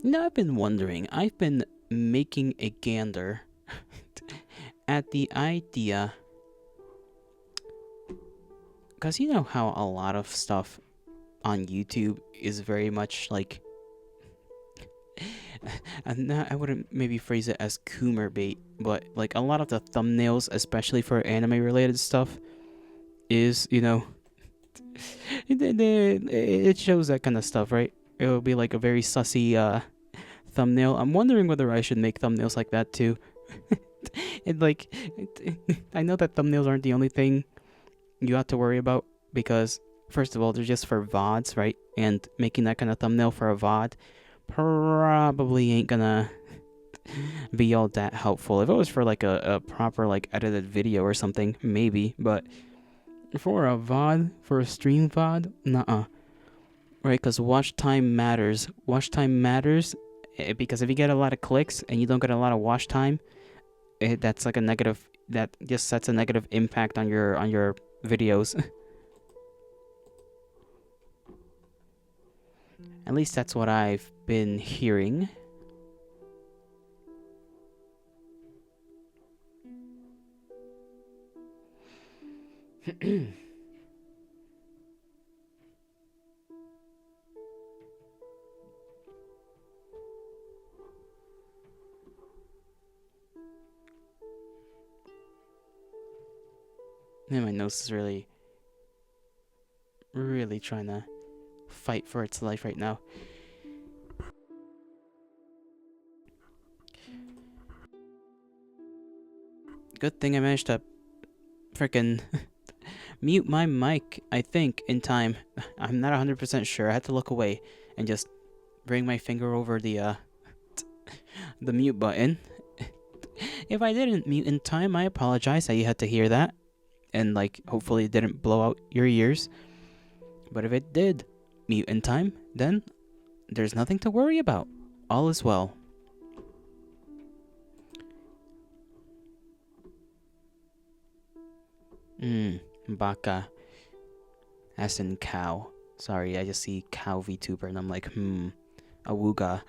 I've been wondering. I've been making a gander at the idea... Because you know how a lot of stuff on YouTube is very much like... I wouldn't maybe phrase it as Coomer bait, but like a lot of the thumbnails, especially for anime related stuff, is, you know, it shows that kind of stuff, right? It will be like a very sussy thumbnail. I'm wondering whether I should make thumbnails like that too. I know that thumbnails aren't the only thing you have to worry about, because first of all, they're just for VODs, right? And making that kind of thumbnail for a VOD probably ain't gonna be all that helpful. If it was for like a proper like edited video or something, maybe, but for a VOD, for a stream VOD, nuh-uh. Right, because watch time matters. Watch time matters, because if you get a lot of clicks and you don't get a lot of watch time, that's like a negative, that just sets a negative impact on your videos. At least that's what I've been hearing. And my nose is really trying to fight for its life right now. Good thing I managed to frickin' mute my mic, I think, in time. I'm not 100% sure. I had to look away and just bring my finger over the mute button. If I didn't mute in time, I apologize that you had to hear that. and like hopefully it didn't blow out your ears. But if it did mute in time, then there's nothing to worry about. All is well. Baka. As in cow. Sorry, I just see cow VTuber and I'm like, awooga.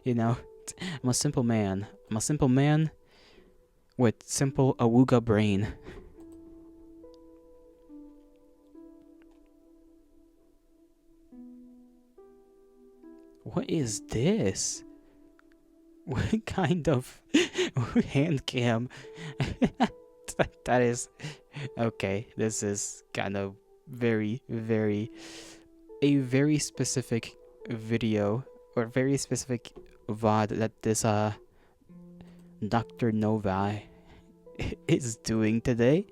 You know, I'm a simple man. I'm a simple man with simple awooga brain. What is this? What kind of hand cam? That is okay. This is kind of very, a very specific video or very specific VOD that this Dr. Novi is doing today.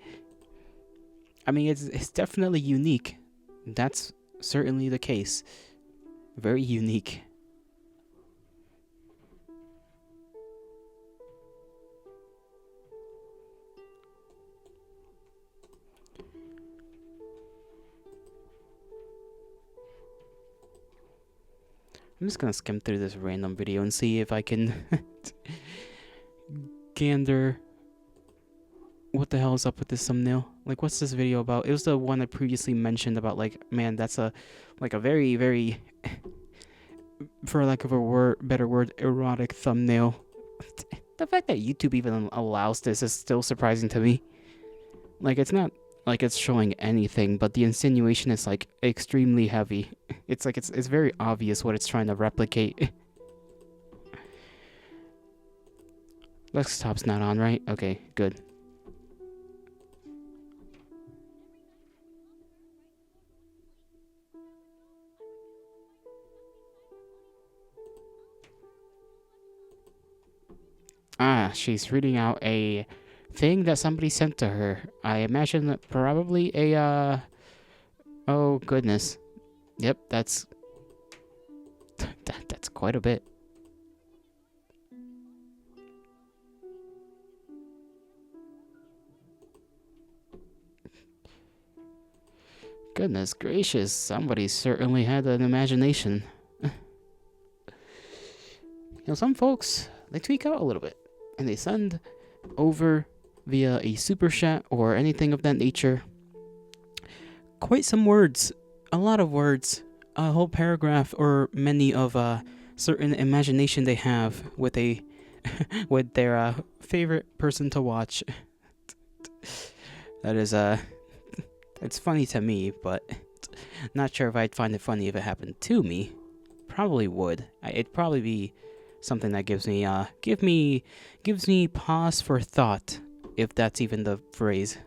I mean, it's definitely unique. That's certainly the case. Very unique. I'm just gonna skim through this random video and see if I can gander what the hell is up with this thumbnail. Like, what's this video about? It was the one I previously mentioned about, like, man, that's a very for lack of a better word, erotic thumbnail. The fact that YouTube even allows this is still surprising to me. Like, it's not like it's showing anything, but the insinuation is like extremely heavy. It's like it's very obvious what it's trying to replicate. Desktop's not on, right? Okay, good. Ah, she's reading out a thing that somebody sent to her. I imagine that probably a, oh goodness. Yep, that's quite a bit. Goodness gracious, somebody certainly had an imagination. You know, some folks, they tweak out a little bit, and they send over via a super chat or anything of that nature quite some words, a lot of words, a whole paragraph or many of certain imagination they have with a with their favorite person to watch. That is it's funny to me, but not sure if I'd find it funny if it happened to me. Probably would. It'd probably be something that gives me pause for thought, if that's even the phrase.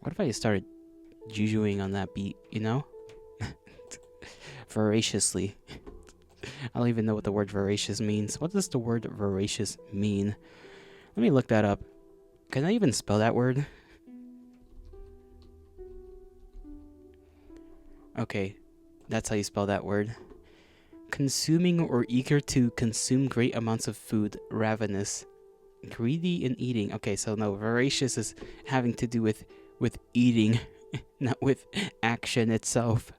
What if I started jujuing on that beat, you know? Voraciously. I don't even know what the word voracious means. What does the word voracious mean? Let me look that up. Can I even spell that word? Okay, that's how you spell that word. Consuming or eager to consume great amounts of food, ravenous, greedy in eating. Okay, so no, voracious is having to do with eating, not with action itself.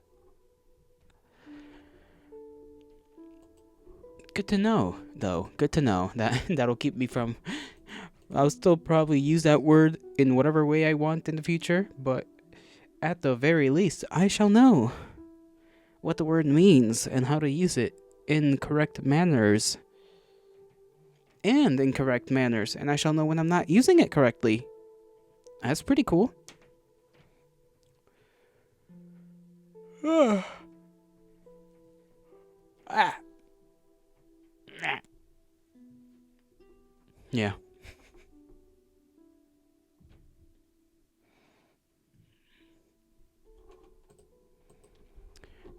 Good to know, though. Good to know. That'll keep me from... I'll still probably use that word in whatever way I want in the future, but at the very least, I shall know what the word means and how to use it in correct manners. And in correct manners, and I shall know when I'm not using it correctly. That's pretty cool. Yeah.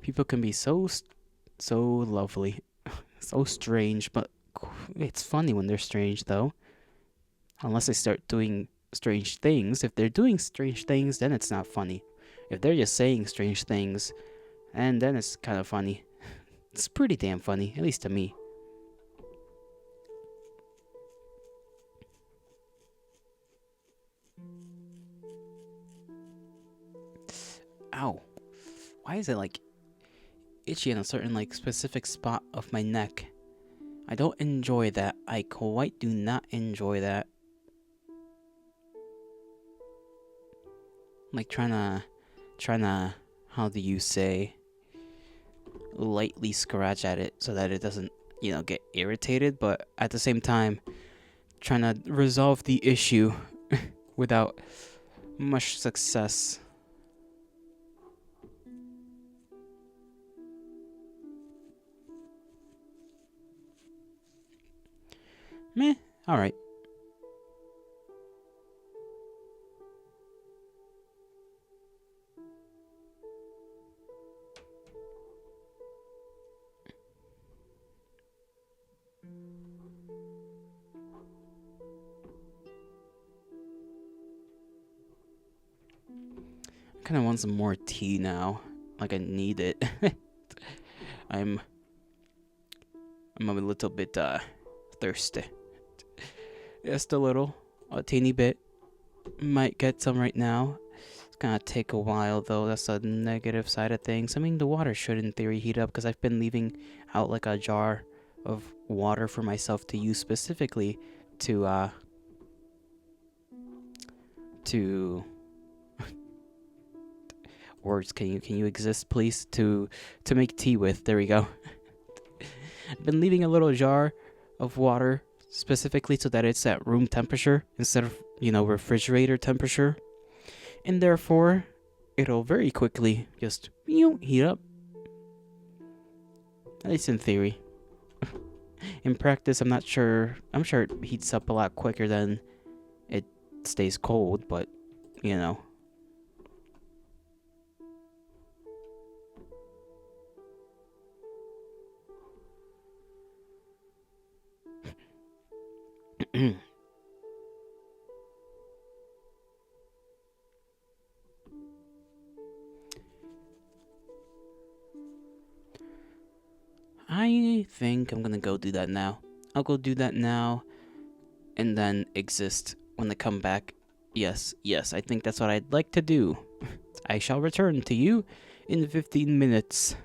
People can be so lovely, so strange, but it's funny when they're strange, though. Unless they start doing strange things. If they're doing strange things, then it's not funny. If they're just saying strange things, and then it's kind of funny. It's pretty damn funny, at least to me. Ow. Why is it like itchy in a certain like specific spot of my neck? I don't enjoy that. I quite do not enjoy that. Like trying to, how do you say, lightly scratch at it so that it doesn't, get irritated, but at the same time, trying to resolve the issue without much success. Meh, alright. I kind of want some more tea now. Like I need it. I'm a little bit thirsty. Just a little, a teeny bit. Might get some right now. It's gonna take a while though. That's the negative side of things. I mean, the water should in theory heat up because I've been leaving out like a jar of water for myself to use specifically to words. Can you exist, please? To make tea with. There we go. I've been leaving a little jar of water specifically so that it's at room temperature instead of refrigerator temperature, and therefore it'll very quickly just heat up. At least in theory. In practice, I'm not sure. I'm sure it heats up a lot quicker than it stays cold, but I think I'm gonna go do that now. I'll go do that now and then exist when they come back. Yes, I think that's what I'd like to do. I shall return to you in 15 minutes.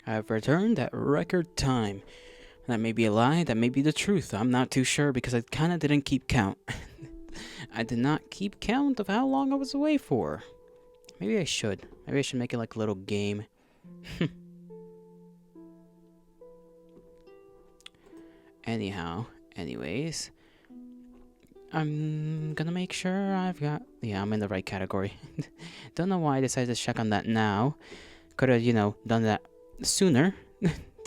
I've returned at record time. That may be a lie, that may be the truth. I'm not too sure because I kinda didn't keep count. I did not keep count of how long I was away for. Maybe I should. Maybe I should make it like a little game. Anyways, I'm gonna make sure I've got... Yeah, I'm in the right category. Don't know why I decided to check on that now. Could've, done that sooner.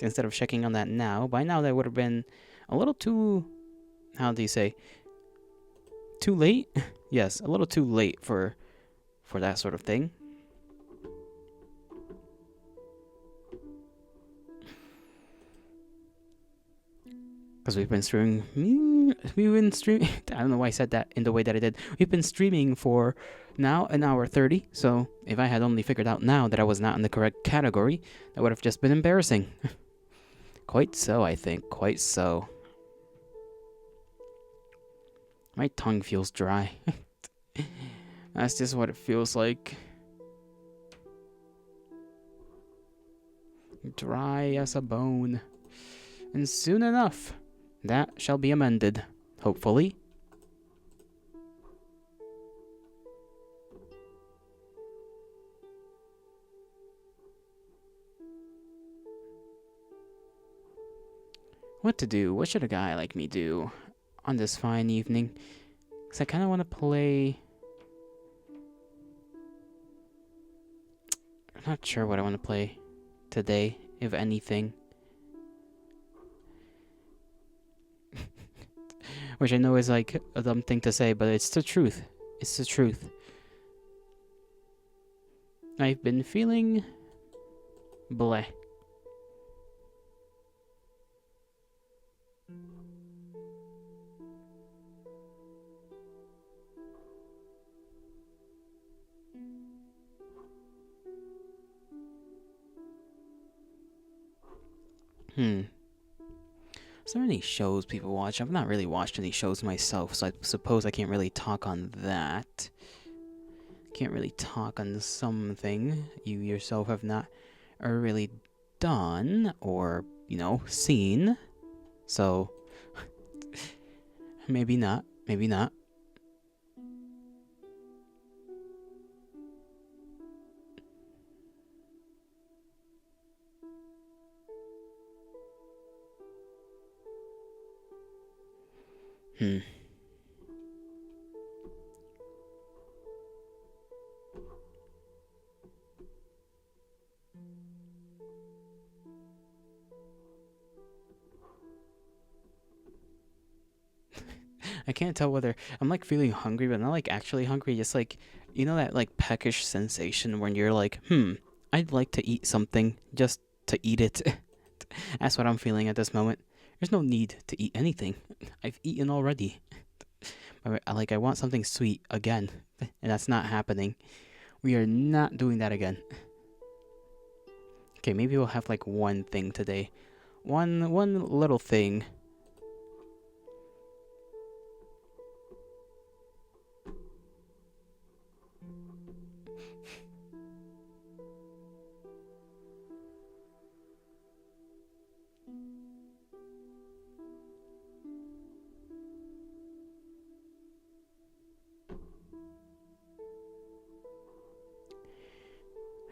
Instead of checking on that now. By now that would have been a little too... How do you say? Too late? Yes, a little too late for that sort of thing. Because we've been streaming... I don't know why I said that in the way that I did. We've been streaming for now an hour 30. So if I had only figured out now that I was not in the correct category, that would have just been embarrassing. Quite so, I think. Quite so. My tongue feels dry. That's just what it feels like. Dry as a bone. And soon enough, that shall be amended. Hopefully. What to do? What should a guy like me do on this fine evening? Because I kind of want to play... I'm not sure what I want to play today, if anything. Which I know is like a dumb thing to say, but it's the truth. It's the truth. I've been feeling... bleh. Is there any shows people watch? I've not really watched any shows myself, so I suppose I can't really talk on that. Can't really talk on something you yourself have not are really done or, seen. So, maybe not. Maybe not. Hmm. I can't tell whether I'm like feeling hungry, but not like actually hungry. Just like, that like peckish sensation when you're like, I'd like to eat something just to eat it. That's what I'm feeling at this moment. There's no need to eat anything. I've eaten already. I want something sweet again, and that's not happening. We are not doing that again. Okay, maybe we'll have like one thing today. One little thing.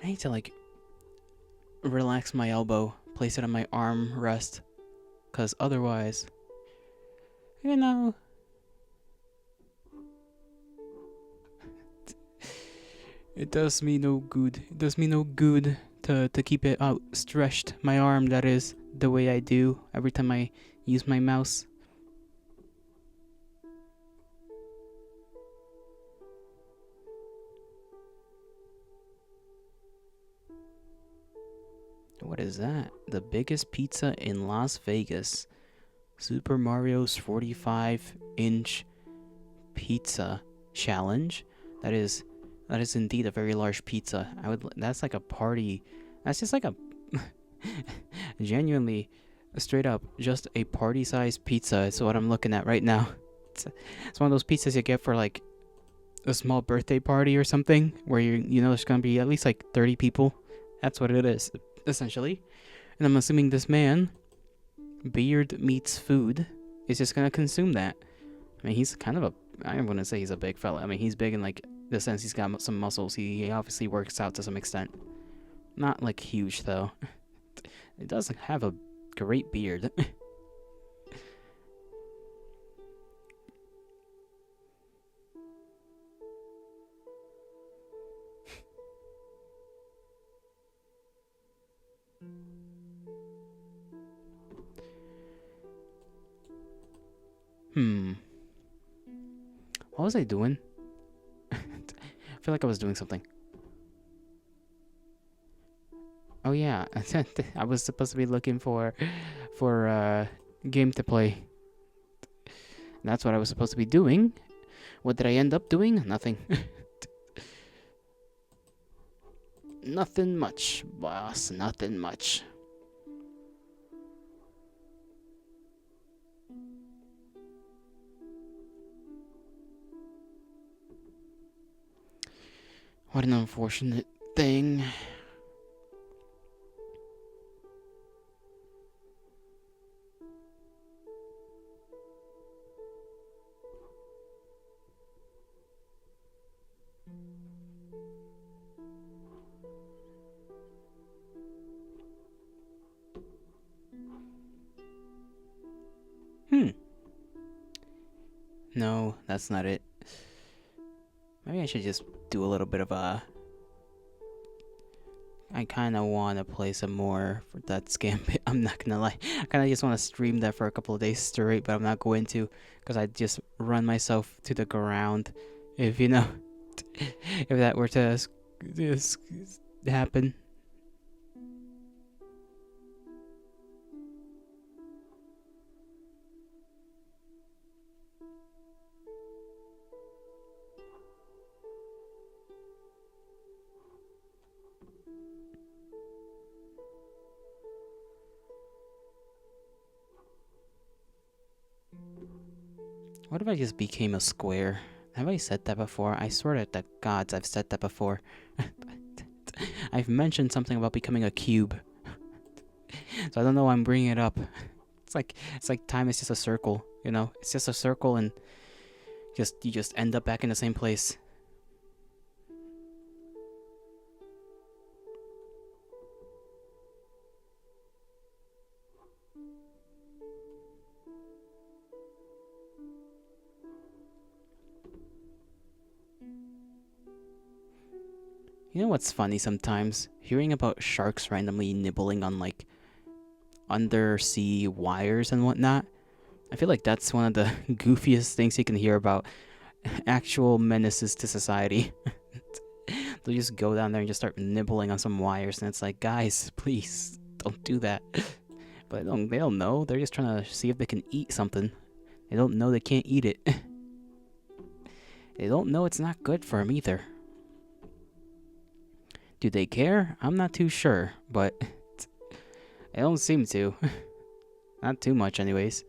I need to like relax my elbow, place it on my arm rest, cause otherwise, it does me no good. It does me no good to keep it out stretched, my arm, that is, the way I do every time I use my mouse. What is that? The biggest pizza in Las Vegas. Super Mario's 45-inch pizza challenge. That is indeed a very large pizza. That's like a party. That's just like a genuinely, straight up, just a party-sized pizza is what I'm looking at right now. It's one of those pizzas you get for like a small birthday party or something, where there's gonna be at least like 30 people. That's what it is, essentially. And I'm assuming this man, beard meets food, is just gonna consume that. I mean, he's kind of I wouldn't say he's a big fella. I mean, he's big in like the sense he's got some muscles. He obviously works out to some extent. Not like huge though. He does have a great beard. What was I doing? I feel like I was doing something. Oh yeah, I was supposed to be looking for game to play. That's what I was supposed to be doing. What did I end up doing? Nothing. Nothing much, boss. Nothing much. What an unfortunate thing. No, that's not it. Maybe I should just do a little bit of a... I kind of want to play some more for that Gambit. I'm not gonna lie. I kind of just want to stream that for a couple of days straight, but I'm not going to, because I'd just run myself to the ground if, if that were to happen. What if I just became a square? Have I said that before? I swear to the gods I've said that before. I've mentioned something about becoming a cube. So I don't know why I'm bringing it up. It's like time is just a circle, you know? It's just a circle and you just end up back in the same place. You know what's funny sometimes? Hearing about sharks randomly nibbling on like undersea wires and whatnot. I feel like that's one of the goofiest things you can hear about actual menaces to society. They'll just go down there and just start nibbling on some wires, and it's like, guys, please don't do that. But they don't know. They're just trying to see if they can eat something. They don't know they can't eat it. They don't know it's not good for them either. Do they care? I'm not too sure, but they don't seem to. Not too much, anyways.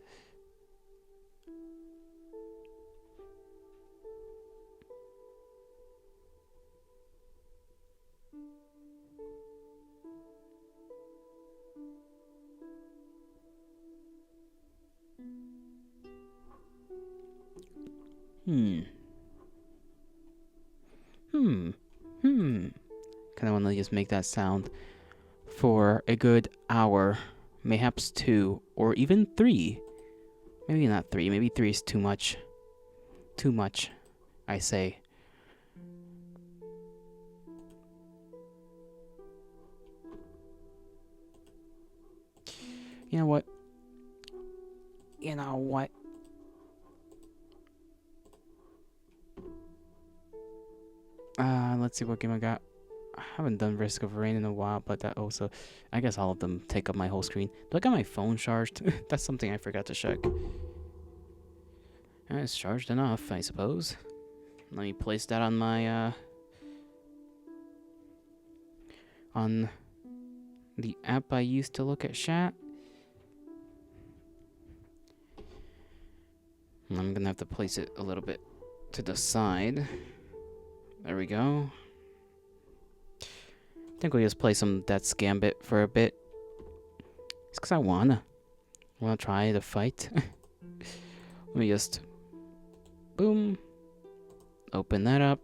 Kind of want to just make that sound for a good hour. Mayhaps 2, or even 3. Maybe not 3. Maybe 3 is too much. Too much, I say. You know what? Let's see what game I got. I haven't done Risk of Rain in a while, but that also, I guess all of them take up my whole screen. Do I got my phone charged? That's something I forgot to check. It's charged enough, I suppose. Let me place that on my, on the app I used to look at chat. I'm gonna have to place it a little bit to the side. There we go. I think we'll just play some Death's Gambit for a bit. It's because I wanna try to fight. Let me just boom, open that up.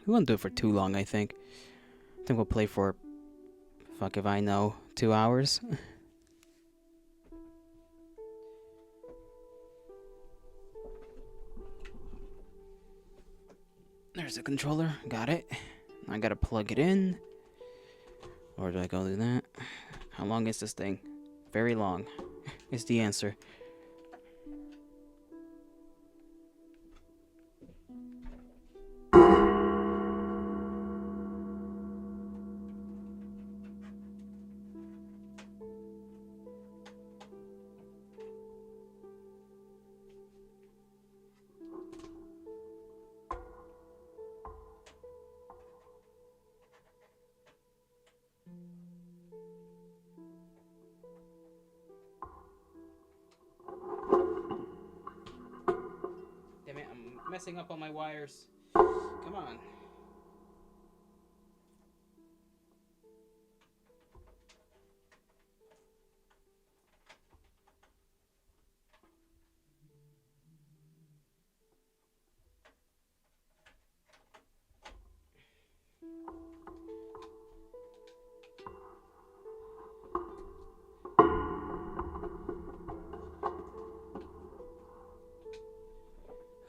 We won't do it for too long, I think. I think we'll play for, fuck if I know, 2 hours. There's the controller, got it. I gotta plug it in. Or do I go do that? How long is this thing? Very long is the answer. Damn it, I'm messing up on my wires. Come on.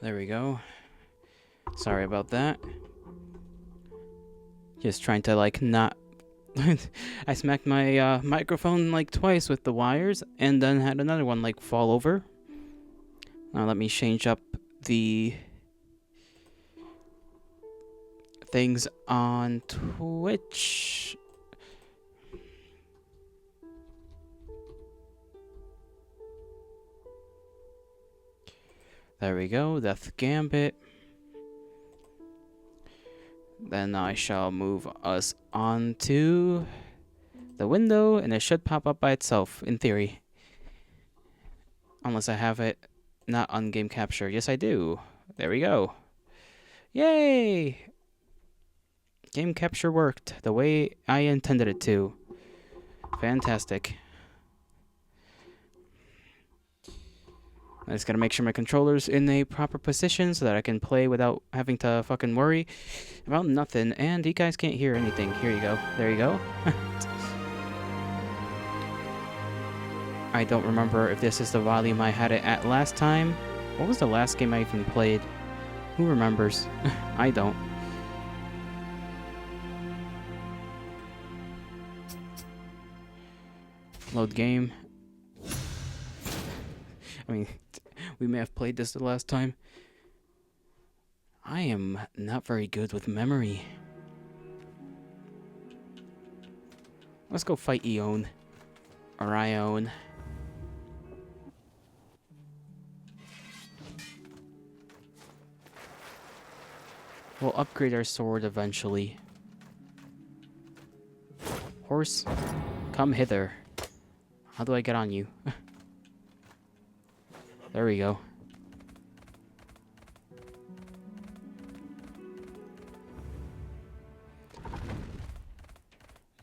There we go. Sorry about that. Just trying to like not I smacked my microphone like twice with the wires and then had another one like fall over. Now let me change up the things on Twitch. There we go, Death Gambit. Then I shall move us onto the window, and it should pop up by itself, in theory. Unless I have it not on game capture. Yes, I do. There we go. Yay! Game capture worked the way I intended it to. Fantastic. I just gotta make sure my controller's in a proper position so that I can play without having to fucking worry about nothing. And you guys can't hear anything. Here you go. There you go. I don't remember if this is the volume I had it at last time. What was the last game I even played? Who remembers? I don't. Load game. I mean, we may have played this the last time. I am not very good with memory. Let's go fight Eon. Or Ione. We'll upgrade our sword eventually. Horse, come hither. How do I get on you? There we go.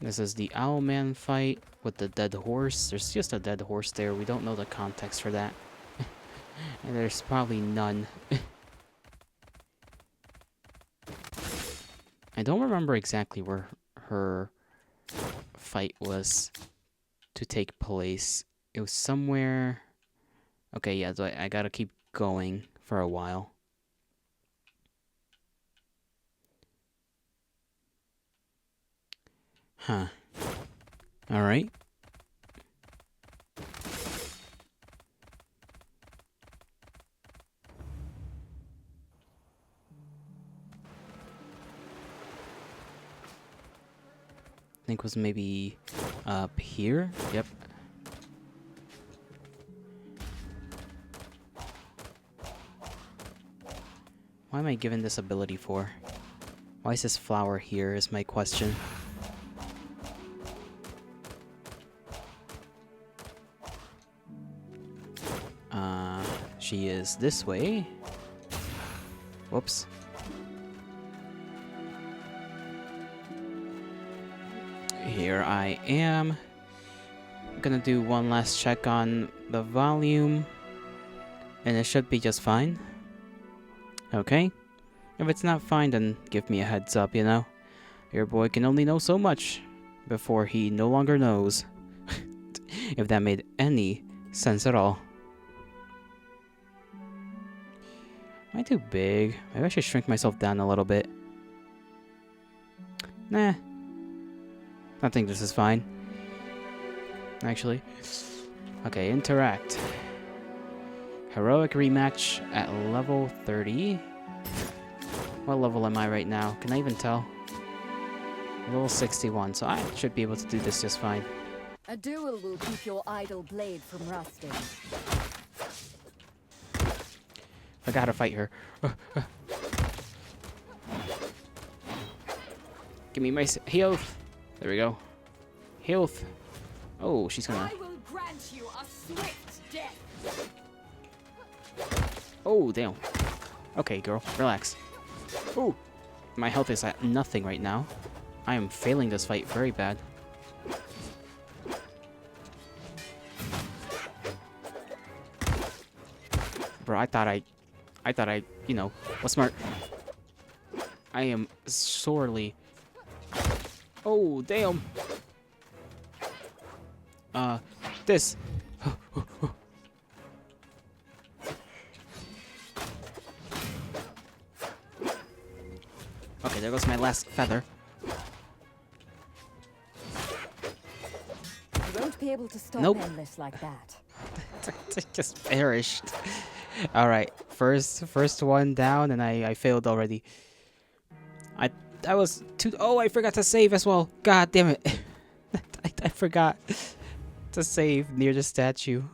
This is the Owlman fight with the dead horse. There's just a dead horse there. We don't know the context for that. And there's probably none. I don't remember exactly where her fight was to take place. It was somewhere... Okay, yeah, so I gotta keep going for a while. Huh. Alright. I think it was maybe up here. Yep. Why am I given this ability for? Why is this flower here is my question. She is this way. Whoops. Here I am. I'm gonna do one last check on the volume. And it should be just fine. Okay. If it's not fine, then give me a heads up, you know? Your boy can only know so much before he no longer knows. If that made any sense at all. Am I too big? Maybe I should shrink myself down a little bit. Nah. I think this is fine. Actually. Okay, interact. Heroic rematch at level 30. What level am I right now? Can I even tell? Level 61, so I should be able to do this just fine. A duel will keep your idle blade from rusting. I gotta fight her. Give me my health. There we go. Health. Oh, she's gonna... I will grant you a swift death. Oh, damn. Okay, girl, relax. Oh, my health is at nothing right now. I am failing this fight very bad. Bro, I thought I, you know, was smart. I am sorely... Oh, damn. This. Okay, there goes my last feather. You won't be able to stop Nope. endless like that. Just perished. All right, first one down, and I failed already. I was too. Oh, I forgot to save as well. God damn it! I forgot to save near the statue.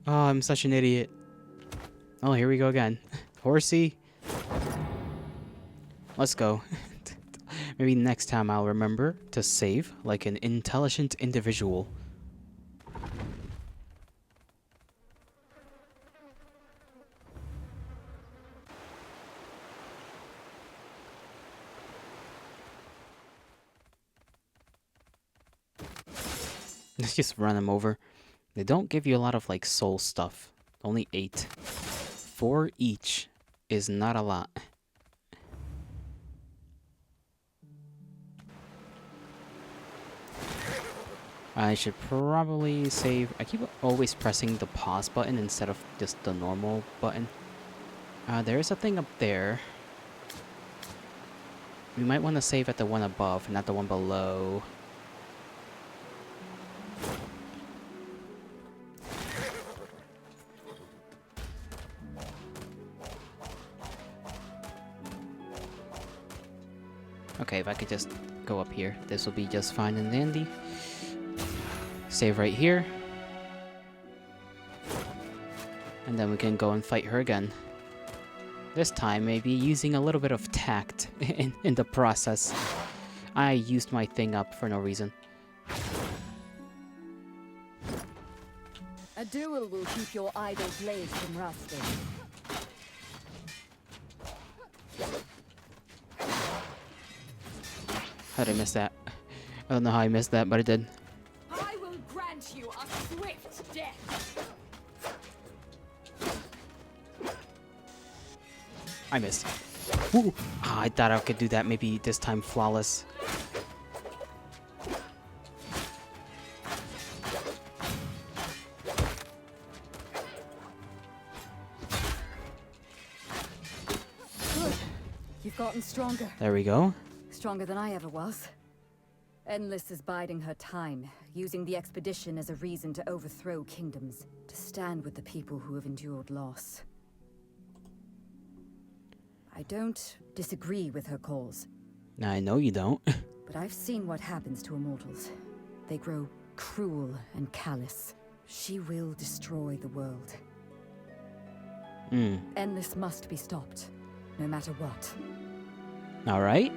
Oh, I'm such an idiot. Oh, here we go again. Horsey. Let's go. Maybe next time I'll remember to save like an intelligent individual. Let's just run them over. They don't give you a lot of like soul stuff. Only 8. 4 each is not a lot. I should probably save. I keep always pressing the pause button instead of just the normal button. There is a thing up there. We might want to save at the one above, not the one below. Okay, if I could just go up here, this will be just fine and dandy. Save right here. And then we can go and fight her again. This time, maybe using a little bit of tact in the process. I used my thing up for no reason. A duel will keep your idle blade from rusting. How did I miss that? I don't know how I missed that, but I did. I will grant you a swift death. I missed. Ooh. Ah, I thought I could do that maybe this time flawless. Good. You've gotten stronger. There we go. Stronger than I ever was. Endless is biding her time, using the expedition as a reason to overthrow kingdoms, to stand with the people who have endured loss. I don't disagree with her cause, I know you don't. but I've seen what happens to immortals. They grow cruel and callous. She will destroy the world. Endless must be stopped, no matter what. Alright.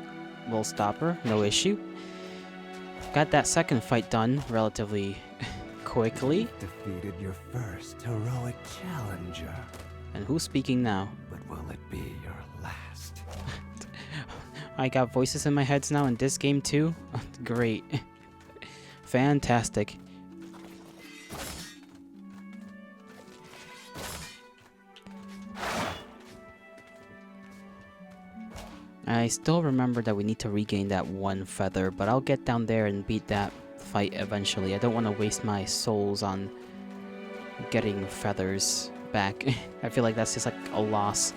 We'll stop her. No issue. Got that second fight done relatively quickly. Defeated your first heroic challenger. And who's speaking now? But will it be your last? I got voices in my heads now in this game too. Great. Fantastic. I still remember that we need to regain that one feather, but I'll get down there and beat that fight eventually. I don't want to waste my souls on getting feathers back. I feel like that's just like a loss.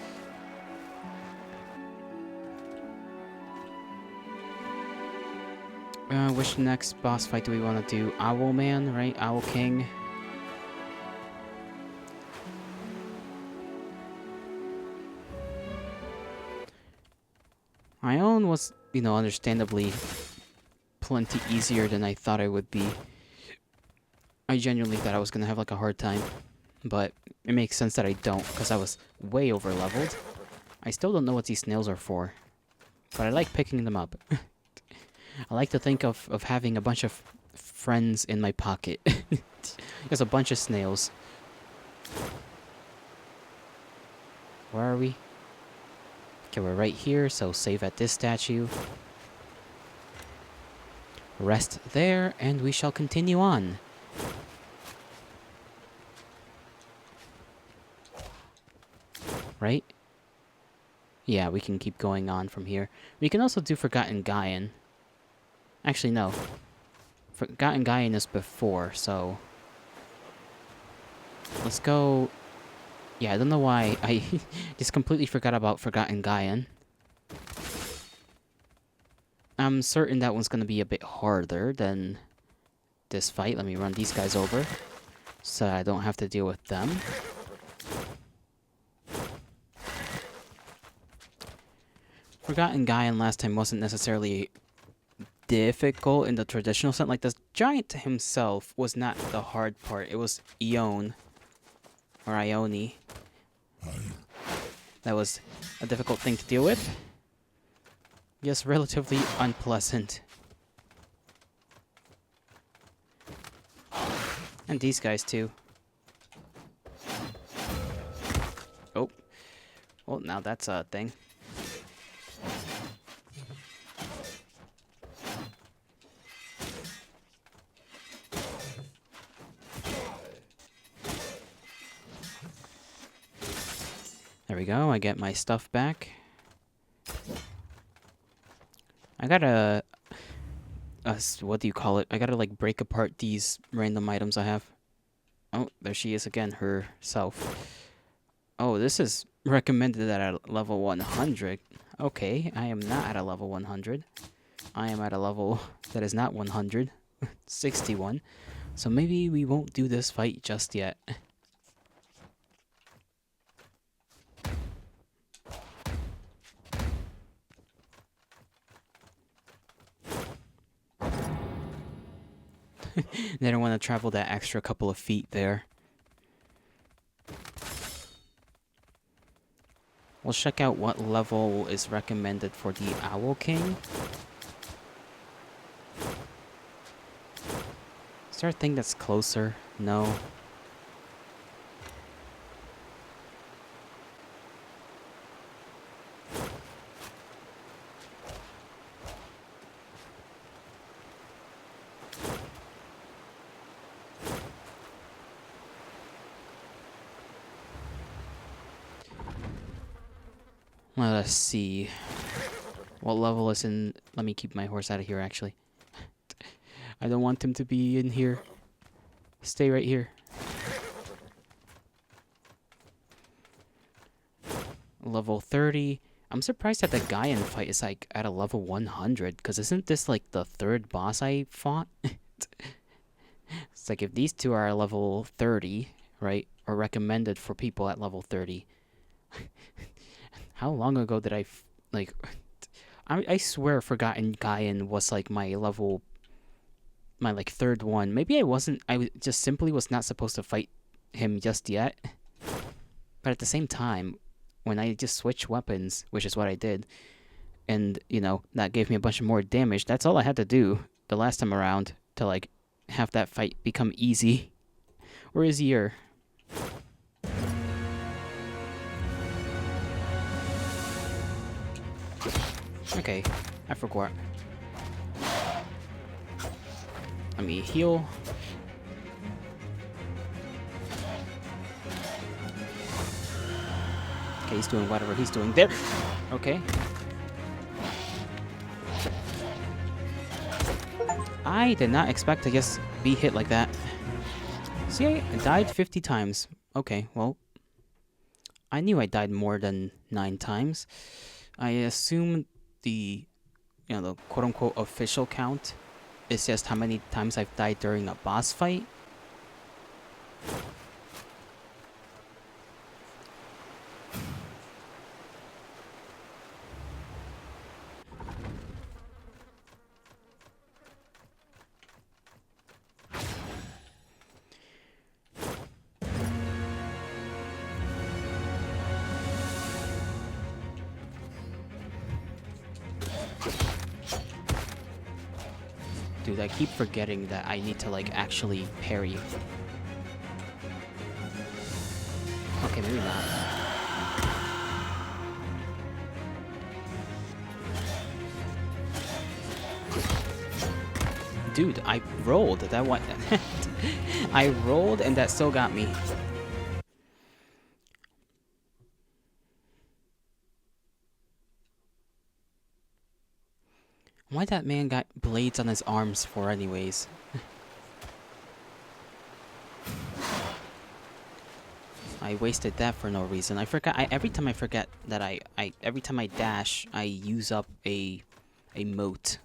Which next boss fight do we want to do? Owl Man, right? Owl King. My own was, you know, understandably plenty easier than I thought it would be. I genuinely thought I was gonna have like a hard time, but it makes sense that I don't, because I was way over leveled. I still don't know what these snails are for, but I like picking them up. I like to think of having a bunch of friends in my pocket. There's a bunch of snails. Where are we? Okay, we're right here, so save at this statue. Rest there, and we shall continue on. Right? Yeah, we can keep going on from here. We can also do Forgotten Gaian. Actually, no. Forgotten Gaian is before, so... Let's go... Yeah, I don't know why I just completely forgot about Forgotten Gaian. I'm certain that one's gonna be a bit harder than this fight. Let me run these guys over, so I don't have to deal with them. Forgotten Gaian last time wasn't necessarily difficult in the traditional sense. Like, the giant himself was not the hard part. It was Ione. Or Ione. That was a difficult thing to deal with. Just relatively unpleasant. And these guys too. Oh. Well, now that's a thing. we go. I get my stuff back. I gotta... what do you call it? I gotta, like, break apart these random items I have. Oh, there she is again, herself. Oh, this is recommended at a level 100. Okay, I am not at a level 100. I am at a level that is not 100. 61. So maybe we won't do this fight just yet. They don't want to travel that extra couple of feet there. We'll check out what level is recommended for the Owl King. Is there a thing that's closer? No. Let us see. What level is in... Let me keep my horse out of here, actually. I don't want him to be in here. Stay right here. Level 30. I'm surprised that the Gaian fight is like at a level 100. Because isn't this like the third boss I fought? It's like if these two are level 30, right? Or recommended for people at level 30. How long ago did I... I swear Forgotten Gaian was like my level... My like third one. Maybe I wasn't... just simply was not supposed to fight him just yet. But at the same time, when I just switched weapons, which is what I did, and, you know, that gave me a bunch of more damage, that's all I had to do the last time around to, like, have that fight become easy. Or easier. Okay, I forgot. Let me heal. Okay, he's doing whatever he's doing there. Okay. I did not expect to just be hit like that. See, I died 50 times. Okay, well, I knew I died more than 9 times. I assume the, you know, the quote-unquote official count is just how many times I've died during a boss fight. Dude, I keep forgetting that I need to, like, actually parry. Okay, maybe not. Dude, I rolled. That one... I rolled and that still got me. Why that man got blades on his arms for anyways? I wasted that for no reason. I forgot. Every time I forget that every time I dash, I use up a moat.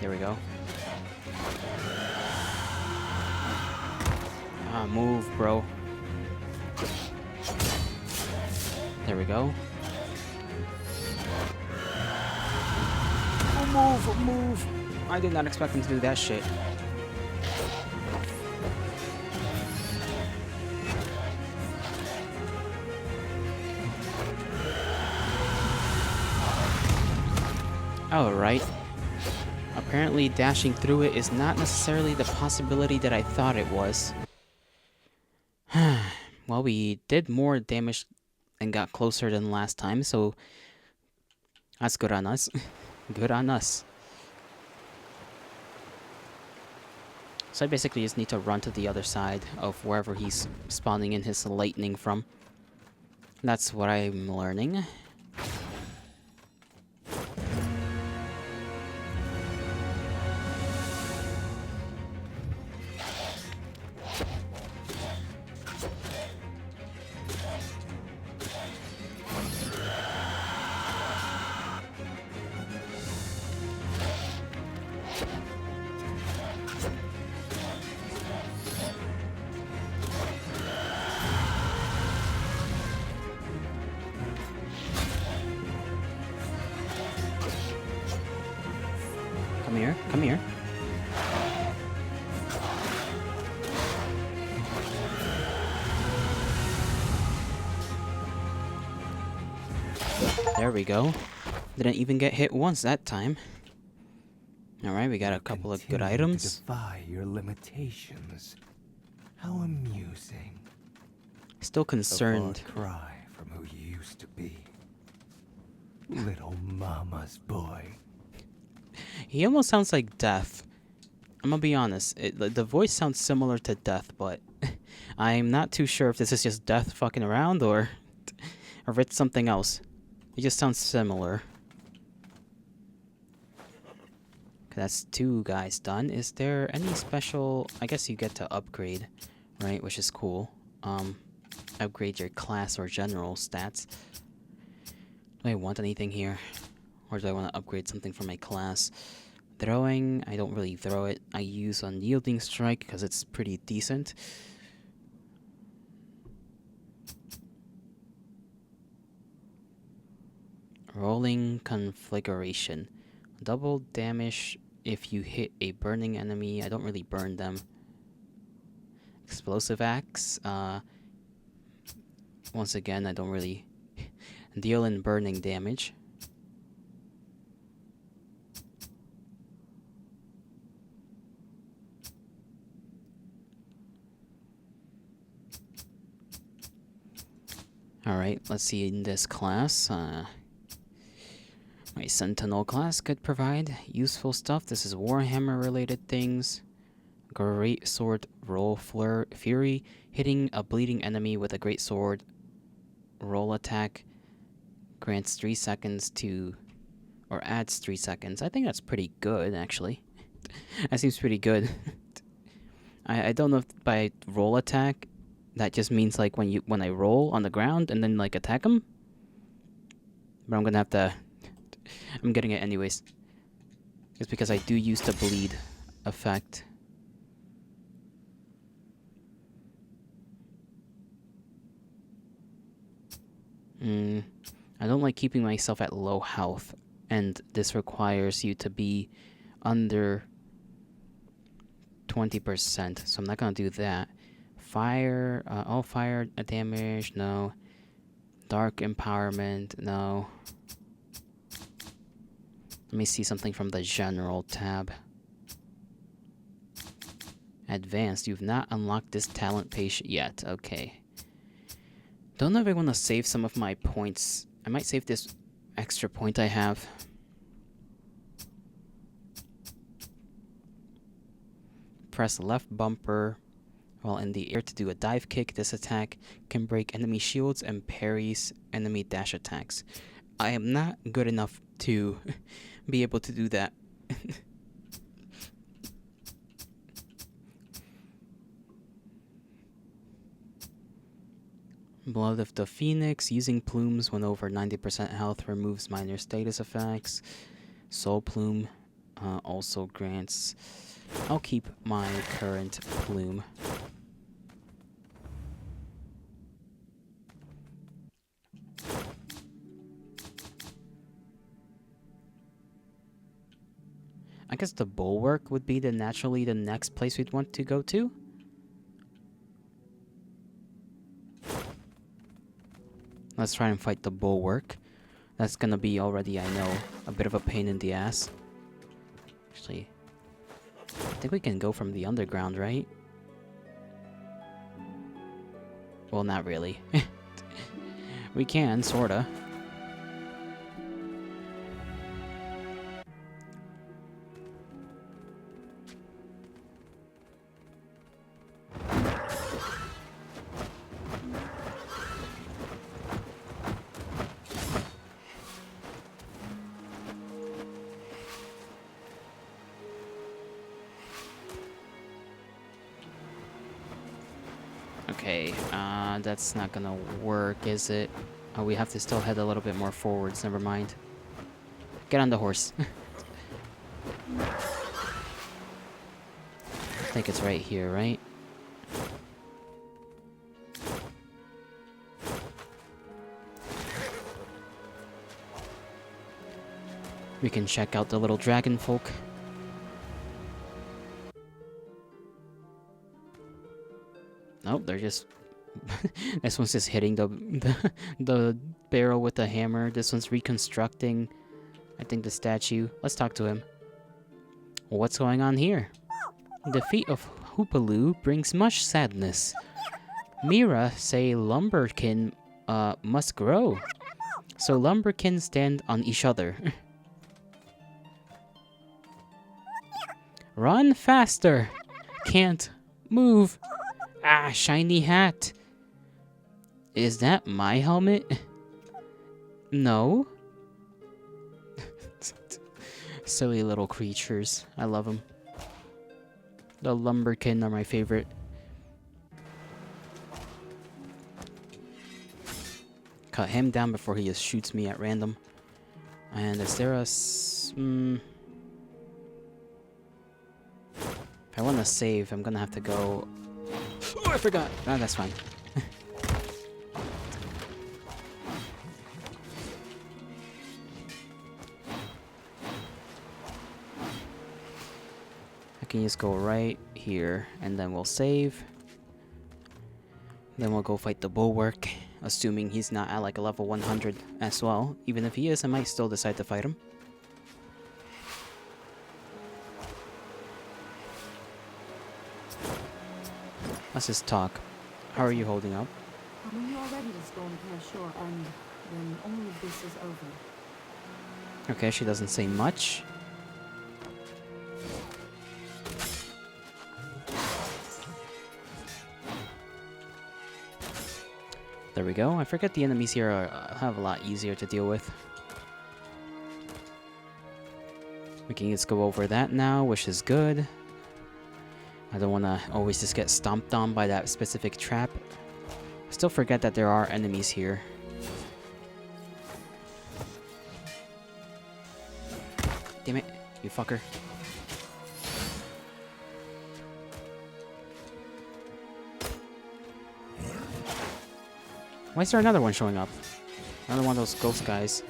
There we go. Ah, move, bro. There we go. Oh, move! I did not expect him to do that shit. Alright. Apparently dashing through it is not necessarily the possibility that I thought it was. Well, we did more damage and got closer than last time, so that's good on us. Good on us. So I basically just need to run to the other side of wherever he's spawning in his lightning from. That's what I'm learning. Come here, come here. There we go. Didn't even get hit once that time. Alright, we got a couple of good Continue items. To defy your limitations. How amusing. Still concerned. A far cry from who you used to be. Little mama's boy. He almost sounds like Death. I'm gonna be honest. The voice sounds similar to Death, but I'm not too sure if this is just Death fucking around or if it's something else. It just sounds similar. Okay, that's 2 guys done. Is there any special... I guess you get to upgrade, right? Which is cool. Upgrade your class or general stats. Do I want anything here? Or do I want to upgrade something for my class? Throwing, I don't really throw it. I use Unyielding Strike because it's pretty decent. Rolling Conflagration. Double damage if you hit a burning enemy. I don't really burn them. Explosive Axe. Once again, I don't really deal in burning damage. Alright, let's see in this class. My Sentinel class could provide useful stuff. This is Warhammer related things. Great Sword Roll Fury. Hitting a bleeding enemy with a Great Sword roll attack grants 3 seconds to... or adds 3 seconds. I think that's pretty good, actually. That seems pretty good. I don't know if by roll attack that just means like when I roll on the ground and then like attack them. But I'm gonna have to... I'm getting it anyways. Just because I do use the bleed effect. I don't like keeping myself at low health, and this requires you to be under 20%, so I'm not gonna do that. Fire, all fire damage, no. Dark empowerment, no. Let me see something from the general tab. Advanced, you've not unlocked this talent page yet, okay. Don't know if I want to save some of my points. I might save this extra point I have. Press left bumper while in the air to do a dive kick. This attack can break enemy shields and parries enemy dash attacks. I am not good enough to be able to do that. Blood of the Phoenix. Using plumes when over 90% health removes minor status effects. Soul Plume also grants... I'll keep my current plume. I guess the Bulwark would be naturally the next place we'd want to go to. Let's try and fight the Bulwark. That's gonna be already, I know, a bit of a pain in the ass. Actually, I think we can go from the underground, right? Well, not really. We can, sorta. Okay, that's not gonna work, is it? Oh, we have to still head a little bit more forwards, never mind. Get on the horse. I think it's right here, right? We can check out the little dragon folk. Nope, they're just... This one's just hitting the barrel with the hammer. This one's reconstructing, I think, the statue. Let's talk to him. What's going on here? The defeat of Hoopaloo brings much sadness. Mira say lumberkin must grow. So lumberkin stand on each other. Run faster! Can't move. Ah, shiny hat. Is that my helmet? No. Silly little creatures. I love them. The lumberkin are my favorite. Cut him down before he just shoots me at random. And is there a... If I want to save, I'm gonna have to go... Oh, I forgot! Ah, that's fine. I can just go right here, and then we'll save. Then we'll go fight the bulwark, assuming he's not at like a level 100 as well. Even if he is, I might still decide to fight him. Let's just talk. How are you holding up? When you are ready to storm Shore and when all of this is over. Okay, she doesn't say much. There we go. I forget the enemies here have a lot easier to deal with. We can just go over that now, which is good. I don't want to always just get stomped on by that specific trap. I still forget that there are enemies here. Damn it, you fucker. Why is there another one showing up? Another one of those ghost guys.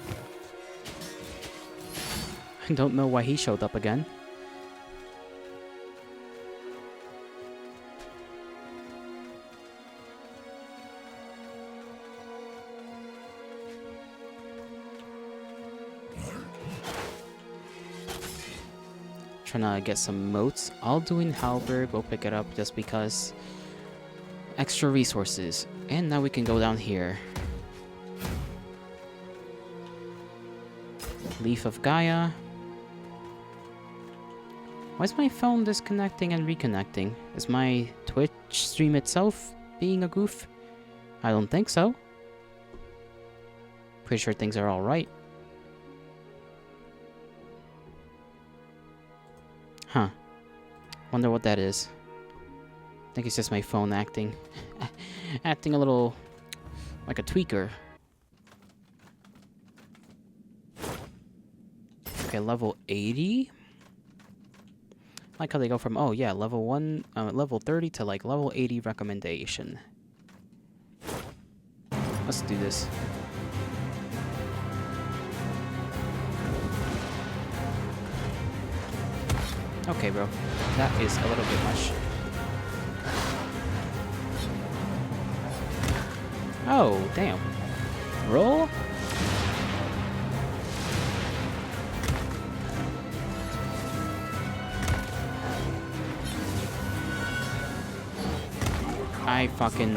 I don't know why he showed up again. Trying to get some motes. Alduin Halberd, we'll pick it up just because. Extra resources. And now we can go down here. Leaf of Gaia. Why is my phone disconnecting and reconnecting? Is my Twitch stream itself being a goof? I don't think so. Pretty sure things are alright. Huh. Wonder what that is. I think it's just my phone acting. Acting a little like a tweaker. Okay, level 80? Like how they go from, oh yeah, level 30 to like level 80 recommendation. Let's do this. Okay, bro. That is a little bit much. Oh, damn. Roll? I fucking...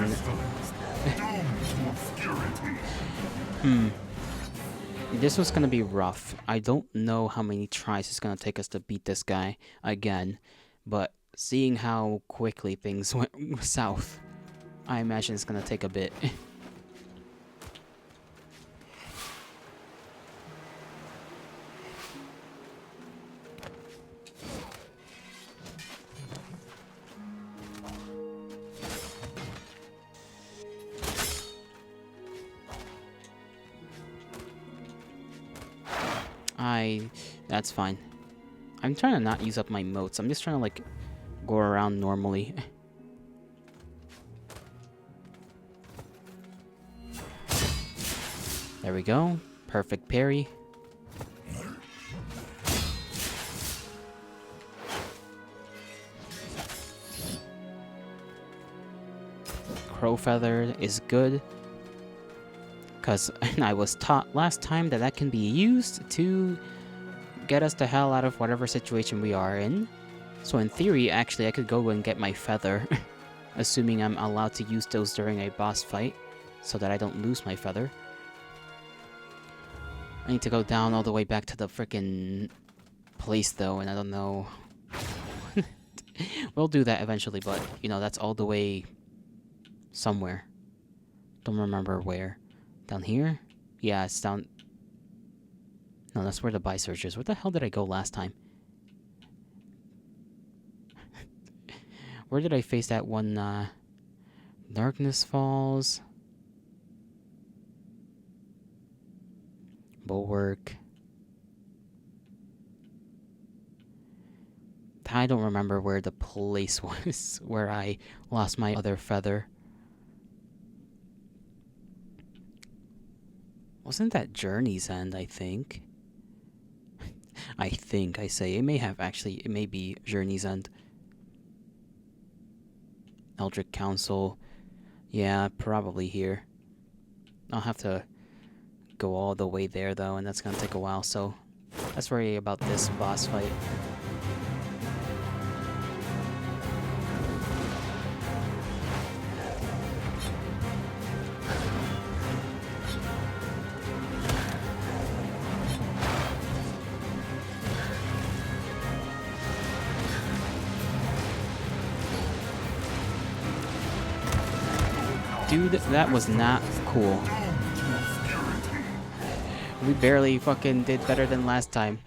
This was gonna be rough. I don't know how many tries it's gonna take us to beat this guy again, but seeing how quickly things went south, I imagine it's gonna take a bit. That's fine. I'm trying to not use up my motes. I'm just trying to, like, go around normally. There we go. Perfect parry. Crow feather is good, because I was taught last time that that can be used to get us the hell out of whatever situation we are in. So in theory, actually, I could go and get my feather, assuming I'm allowed to use those during a boss fight, so that I don't lose my feather. I need to go down all the way back to the frickin' place, though, and I don't know. We'll do that eventually, but, you know, that's all the way somewhere. Don't remember where. Down here? Yeah, it's down... No, that's where the buy search is. Where the hell did I go last time? Where did I face that one, Darkness Falls? Bulwark. I don't remember where the place was where I lost my other feather. Wasn't that Journey's End, I think? I think, I say. It may have actually, it may be Journey's End. Eldritch Council. Yeah, probably here. I'll have to go all the way there, though, and that's gonna take a while, so let's worry about this boss fight. Dude, that was not cool. We barely fucking did better than last time.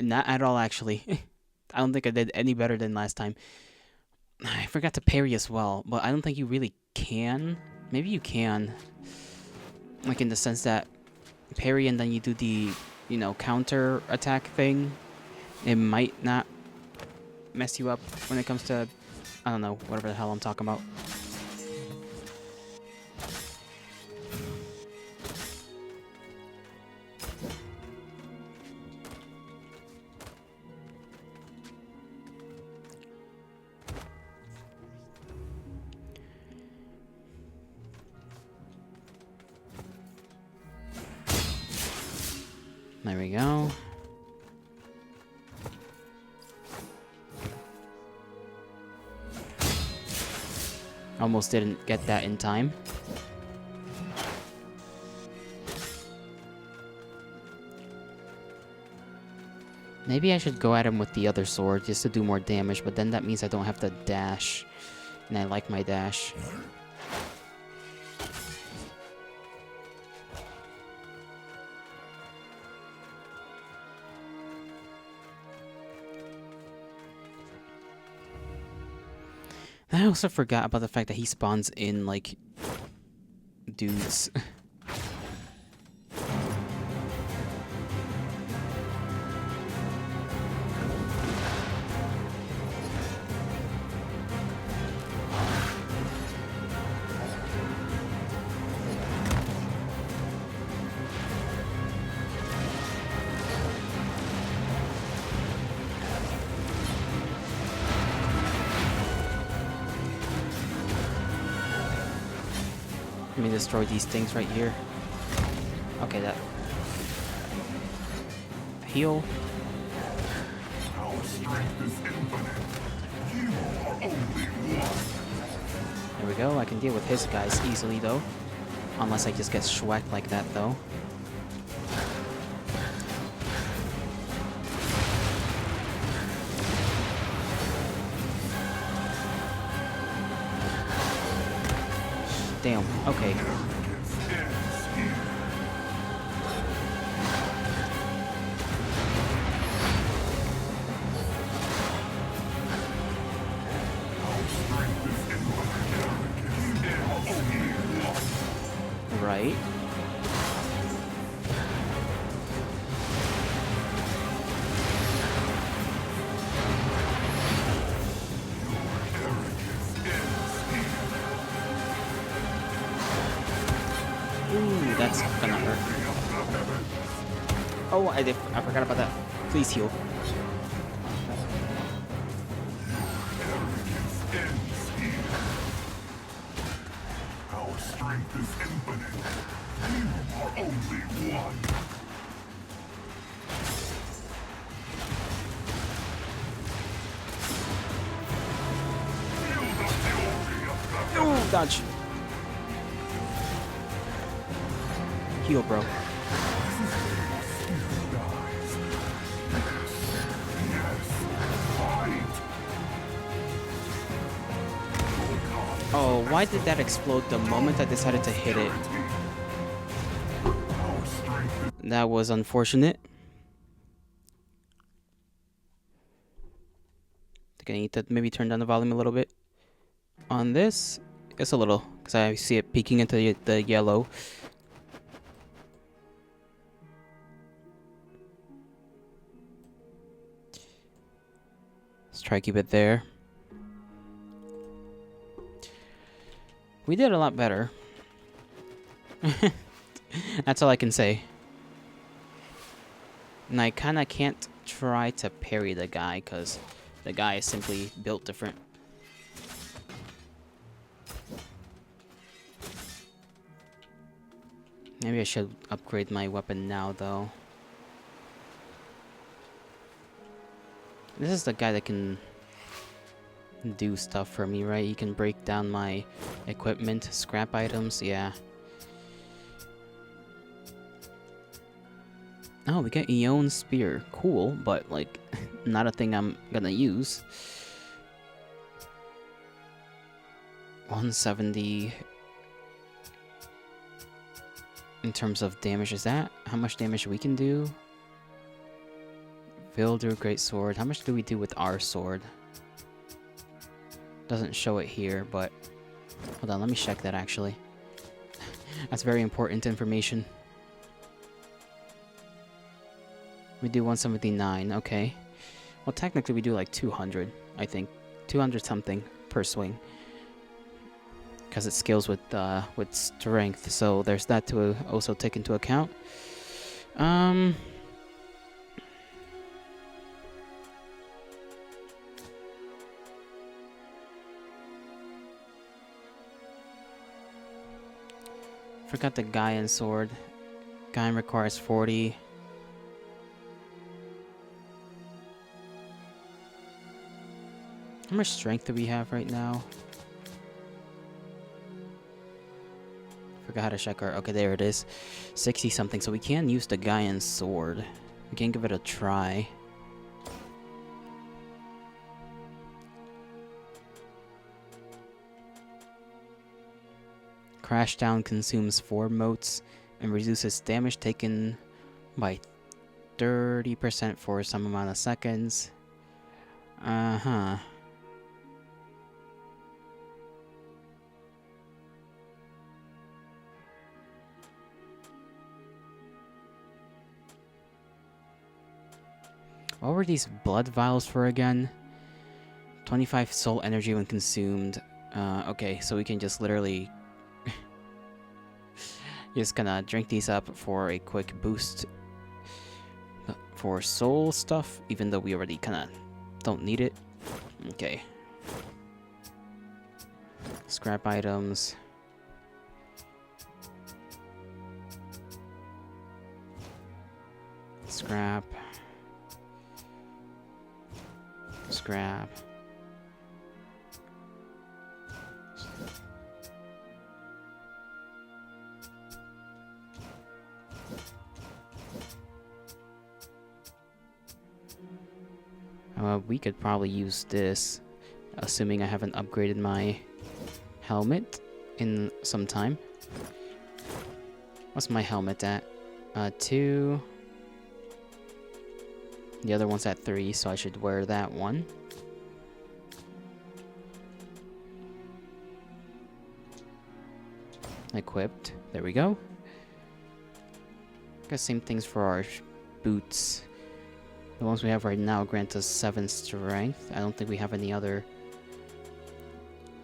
Not at all, actually. I don't think I did any better than last time. I forgot to parry as well, but I don't think you really can. Maybe you can. Like, in the sense that parry and then you do the, you know, counter attack thing. It might not mess you up when it comes to, I don't know, whatever the hell I'm talking about. There we go. Almost didn't get that in time. Maybe I should go at him with the other sword just to do more damage, but then that means I don't have to dash. And I like my dash. I also forgot about the fact that he spawns in, like, dudes. Let me destroy these things right here. Okay, that... Heal. Our strength is infinite. You are only one. There we go. I can deal with his guys easily, though. Unless I just get schwacked like that, though. Damn, okay. Right. Ooh, that's gonna hurt. Oh, I forgot about that. Please heal. Our strength is infinite. You are only one. Feel the fury of the Ooh, dodge. Heal, bro. Yes. Fight. Oh, why did that explode the moment I decided to hit it? Our strength is That was unfortunate. I think I need to maybe turn down the volume a little bit. On this, it's a little, because I see it peeking into the yellow. Let's try to keep it there. We did a lot better. That's all I can say. And I kind of can't try to parry the guy because the guy is simply built different. Maybe I should upgrade my weapon now, though. This is the guy that can do stuff for me, right? He can break down my equipment, scrap items, yeah. Oh, we got Eon Spear. Cool, but, like, not a thing I'm gonna use. 170... in terms of damage, is that how much damage we can do? Vildur Great Sword. How much do we do with our sword? Doesn't show it here, but... hold on, let me check that, actually. That's very important information. We do 179, okay. Well, technically we do like 200, I think. 200 something per swing. Because it scales with strength, so there's that to also take into account. Forgot the Gaian sword. Gaian requires 40. How much strength do we have right now? Forgot how to check our... okay, there it is. 60 something, so we can use the Gaian sword. We can give it a try. Crashdown consumes 4 motes and reduces damage taken by 30% for some amount of seconds. Uh-huh. What were these blood vials for again? 25 soul energy when consumed. Okay, so we can just literally... just gonna drink these up for a quick boost for soul stuff, even though we already kinda don't need it. Okay. Scrap items. Scrap. Scrap. We could probably use this, assuming I haven't upgraded my helmet in some time. What's my helmet at? 2. The other one's at 3, so I should wear that one. Equipped. There we go. Got same things for our boots. The ones we have right now grant us 7 strength. I don't think we have any other.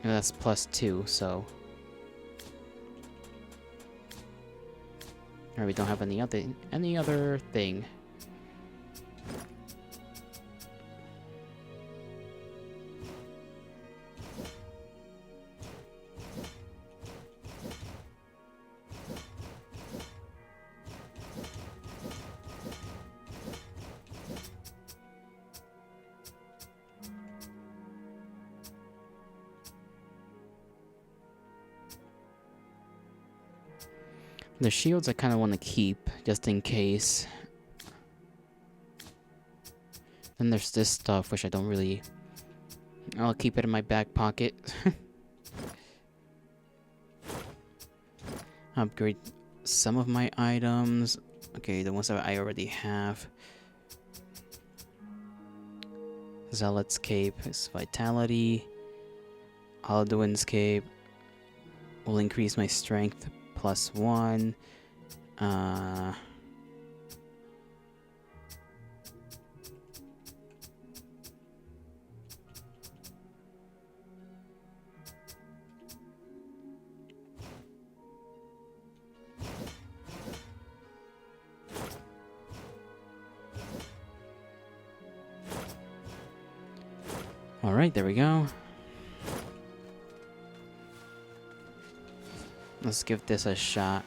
That's +2, so. Or we don't have any other thing. The shields I kind of want to keep, just in case. Then there's this stuff, which I don't really... I'll keep it in my back pocket. Upgrade some of my items. Okay, the ones that I already have. Zealot's Cape is Vitality. Alduin's Cape will increase my strength +1. Alright, there we go. Let's give this a shot.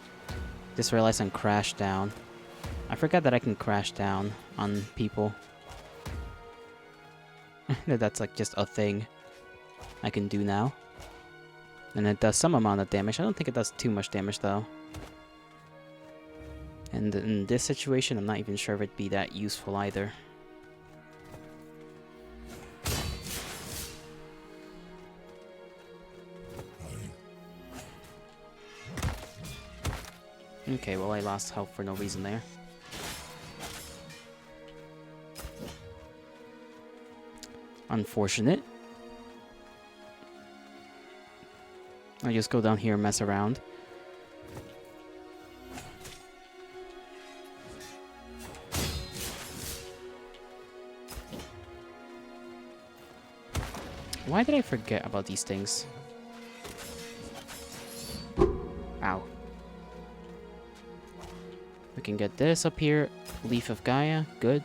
Just realized on crash down. I forgot that I can crash down on people. That's like just a thing I can do now. And it does some amount of damage. I don't think it does too much damage though. And in this situation, I'm not even sure if it'd be that useful either. Okay, well I lost health for no reason there. Unfortunate. I'll just go down here and mess around. Why did I forget about these things? Ow. We can get this up here. Leaf of Gaia. Good.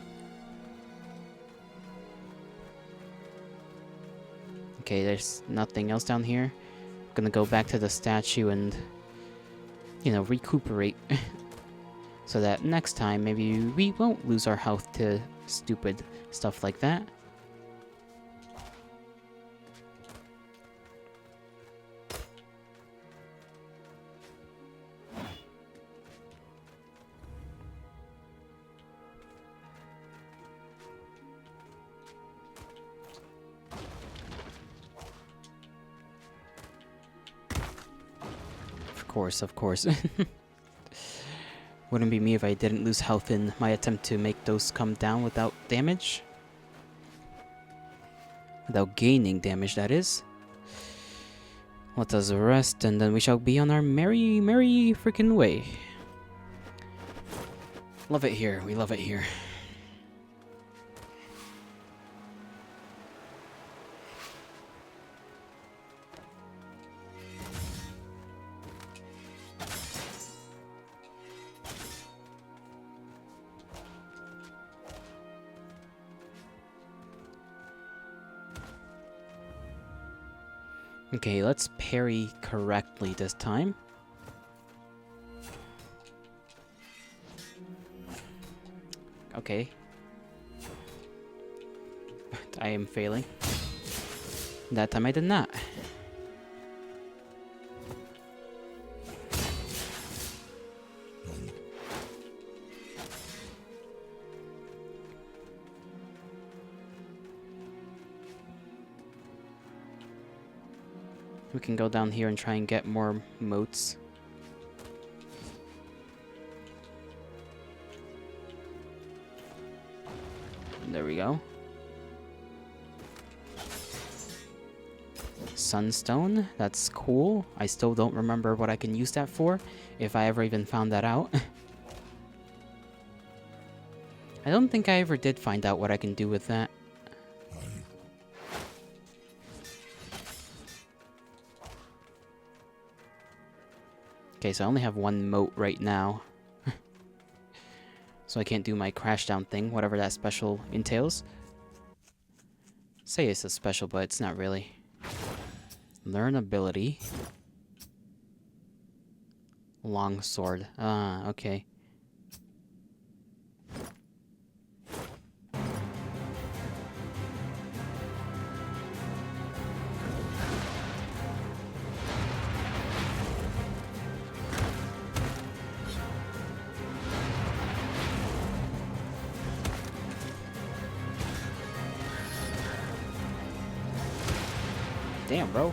Okay, there's nothing else down here. I'm gonna go back to the statue and, you know, recuperate. So that next time, maybe we won't lose our health to stupid stuff like that. Of course. Wouldn't be me if I didn't lose health in my attempt to make those come down without damage. Without gaining damage, that is. Let us rest, and then we shall be on our merry, merry freaking way. Love it here. We love it here. Okay, let's parry correctly this time. Okay. But I am failing. That time I did not. We can go down here and try and get more motes. There we go. Sunstone, that's cool. I still don't remember what I can use that for, if I ever even found that out. I don't think I ever did find out what I can do with that. Okay, so I only have one mote right now. So I can't do my crash down thing, whatever that special entails. Say it's a special, but it's not really. Learn ability. Longsword. Ah, okay. Damn, bro.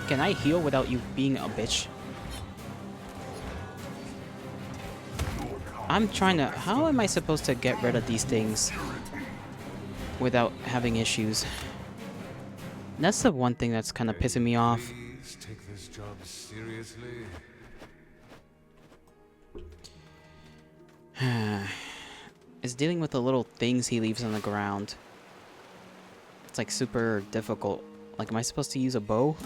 Can I heal without you being a bitch? I'm trying to... How am I supposed to get rid of these things without having issues? That's the one thing that's kind of pissing me off. Please take this job seriously. Is dealing with the little things he leaves on the ground. It's like super difficult. Like, am I supposed to use a bow?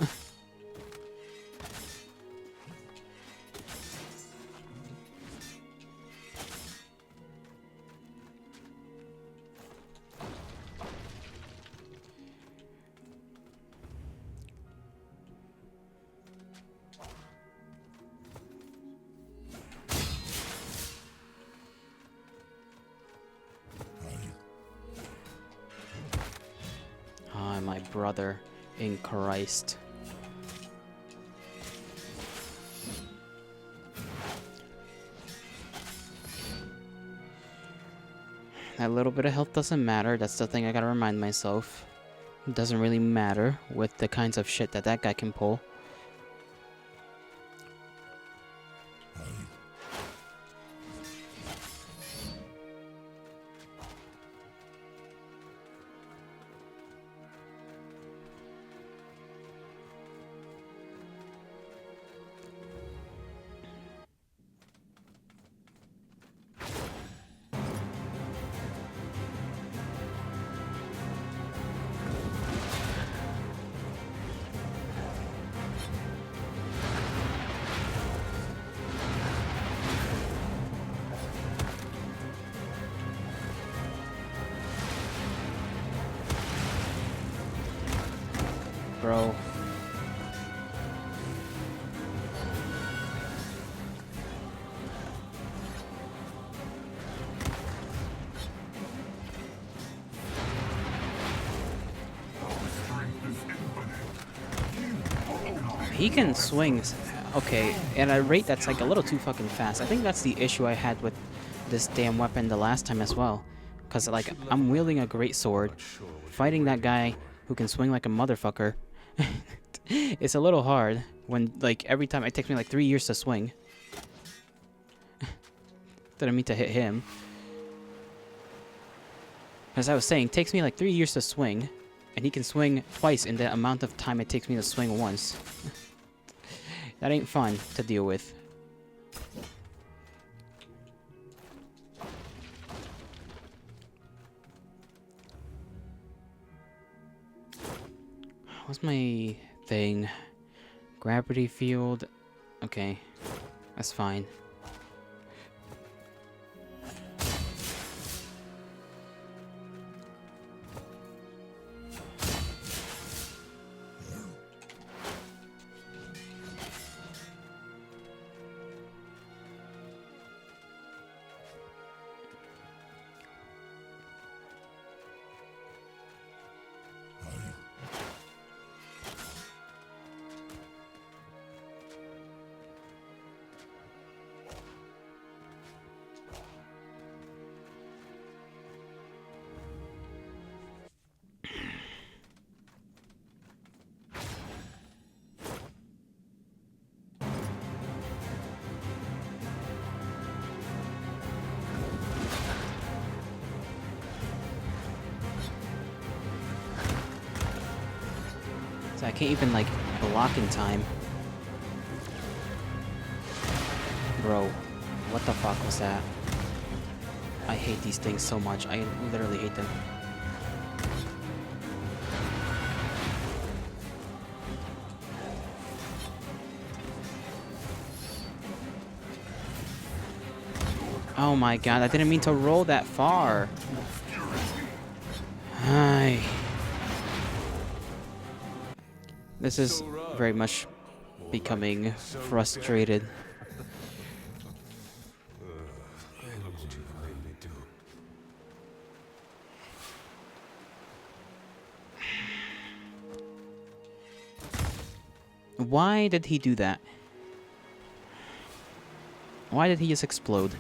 Ah, my brother in Christ. That little bit of health doesn't matter. That's the thing I gotta remind myself. It doesn't really matter with the kinds of shit that that guy can pull. Bro. He can swing. Okay, at a rate that's like a little too fucking fast. I think that's the issue I had with this damn weapon the last time as well. Because, like, I'm wielding a great sword, fighting that guy who can swing like a motherfucker. It's a little hard when, like, every time it takes me like 3 years to swing. Didn't mean to hit him. As I was saying, it takes me like 3 years to swing, and he can swing twice in the amount of time it takes me to swing once. That ain't fun to deal with. What's my thing? Gravity field. Okay, that's fine. So I can't even, like, block in time. Bro, what the fuck was that? I hate these things so much. I literally hate them. Oh my god, I didn't mean to roll that far. Hi. This is very much becoming frustrated. Why did he do that? Why did he just explode?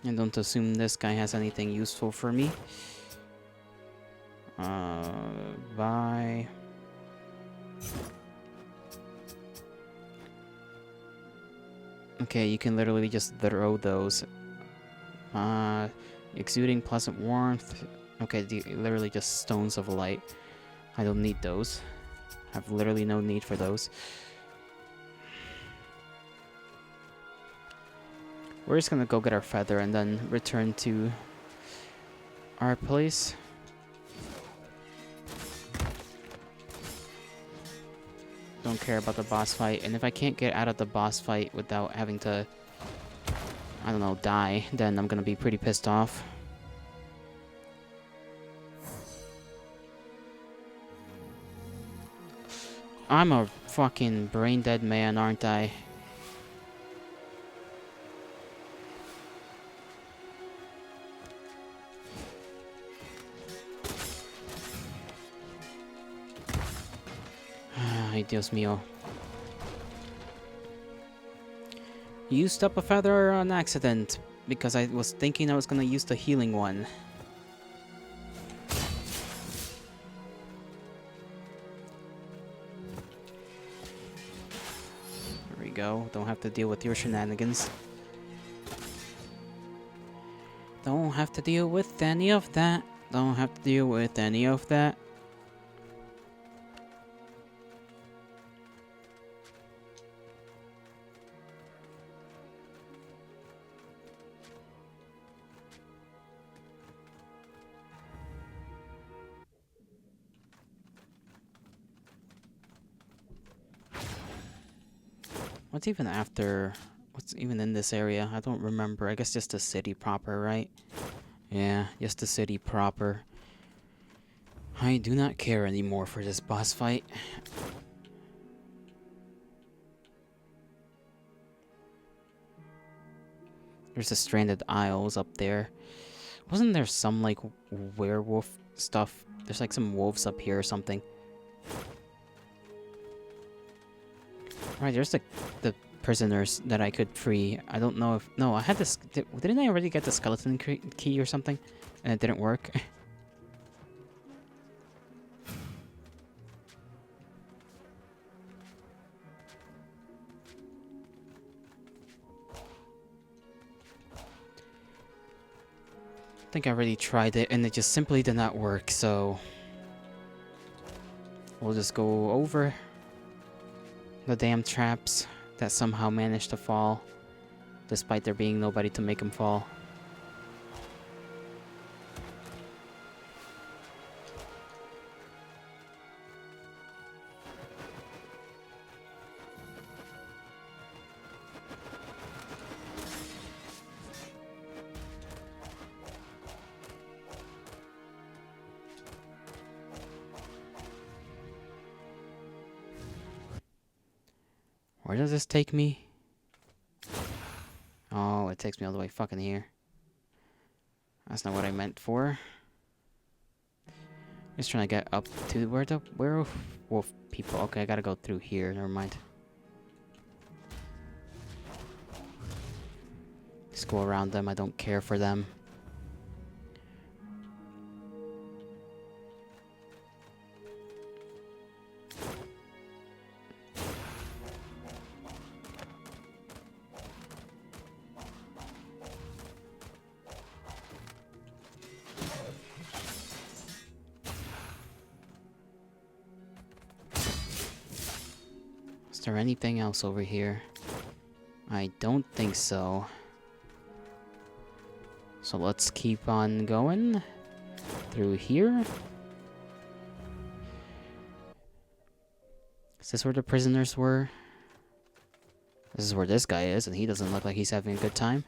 And don't assume this guy has anything useful for me. Bye. Okay, you can literally just throw those. Exuding pleasant warmth. Okay, literally just stones of light. I don't need those. I have literally no need for those. We're just gonna go get our feather and then return to our place. Don't care about the boss fight, and if I can't get out of the boss fight without having to, I don't know, die, then I'm gonna be pretty pissed off. I'm a fucking brain dead man, aren't I? Ay, Dios mío. Used up a feather on accident because I was thinking I was gonna use the healing one. There we go. Don't have to deal with your shenanigans. Don't have to deal with any of that. Don't have to deal with any of that. What's even after... What's even in this area? I don't remember. I guess just the city proper, right? Yeah, just the city proper. I do not care anymore for this boss fight. There's the Stranded Isles up there. Wasn't there some, like, werewolf stuff? There's, like, some wolves up here or something. Right, there's the prisoners that I could free. I don't know if... No, I had this... Didn't I already get the skeleton key or something? And it didn't work? I think I already tried it and it just simply did not work, so... We'll just go over the damn traps that somehow managed to fall, despite there being nobody to make them fall. Where does this take me? Oh, it takes me all the way fucking here. That's not what I meant for. Just trying to get up to where the werewolf people. Okay, I gotta go through here. Never mind. Just go around them. I don't care for them. there anything else over here? I don't think so. So let's keep on going through here. Is this where the prisoners were? This is where this guy is, and he doesn't look like he's having a good time.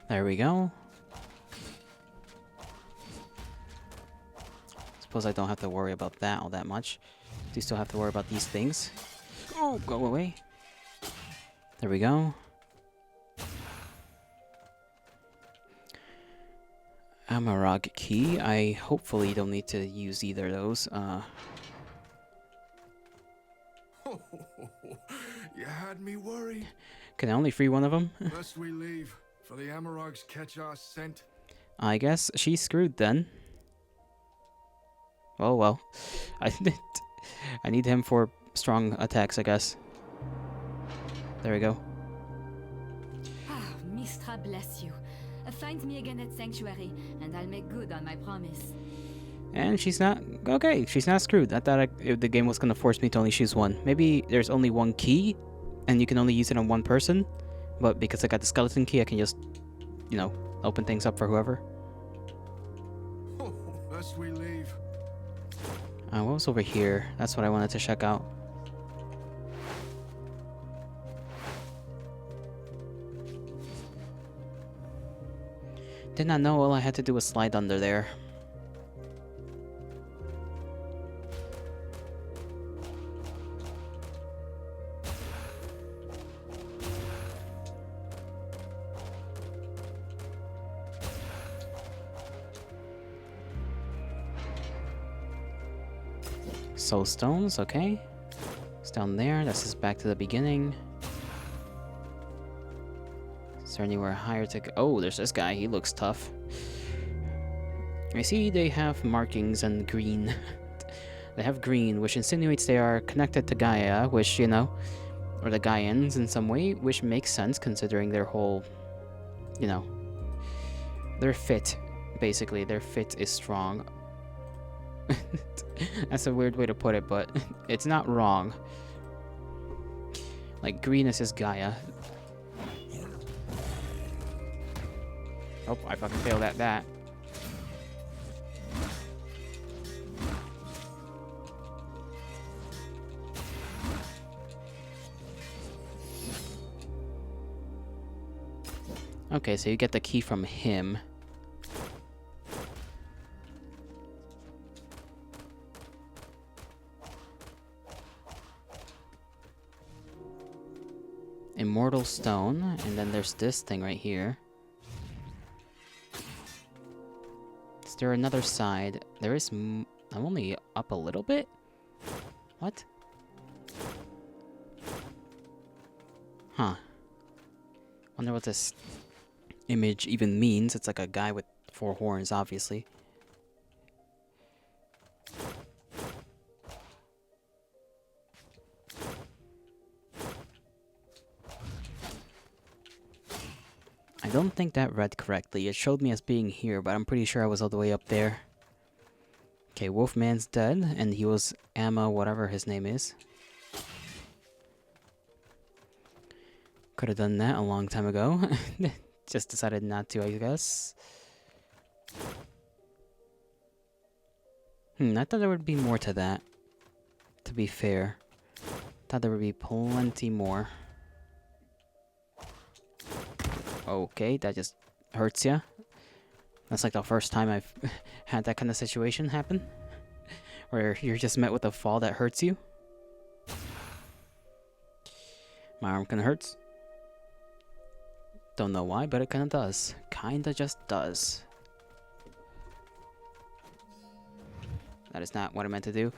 There we go. Suppose I don't have to worry about that all that much. Do still have to worry about these things. Oh, go away. There we go. Amarag key. I hopefully don't need to use either of those. You had me worried. Can I only free one of them? Must we leave? For the Amarogs catch our scent? I guess she's screwed then. Oh well. I need him for strong attacks, I guess. There we go. Ah, Mistra bless you. Find me again at Sanctuary, and I'll make good on my promise. And she's not... Okay, she's not screwed. I thought the game was gonna force me to only choose one. Maybe there's only one key, and you can only use it on one person. But because I got the skeleton key, I can just, you know, open things up for whoever. Must we leave? What was over here? That's what I wanted to check out. Did not know all I had to do was slide under there. Soul stones, okay. It's down there. This is back to the beginning. Is there anywhere higher to go? Oh, there's this guy. He looks tough. I see they have markings and green. They have green, which insinuates they are connected to Gaia, which, you know, or the Gaians in some way, which makes sense considering their whole, you know, their fit. Basically, their fit is strong. That's a weird way to put it, but it's not wrong. Like, greenest is Gaia. Oh, I fucking failed at that. Okay, so you get the key from him. Immortal stone, and then there's this thing right here. Is there another side? There is. I'm only up a little bit? What? Huh. Wonder what this image even means. It's like a guy with 4 horns, obviously. I don't think that read correctly. It showed me as being here, but I'm pretty sure I was all the way up there. Okay, Wolfman's dead, and he was Amma, whatever his name is. Could have done that a long time ago. Just decided not to, I guess. I thought there would be more to that. To be fair. Thought there would be plenty more. Okay, that just hurts ya. That's like the first time I've had that kind of situation happen. Where you're just met with a fall that hurts you. My arm kinda hurts. Don't know why, but it kinda does. Kinda just does. That is not what I meant to do.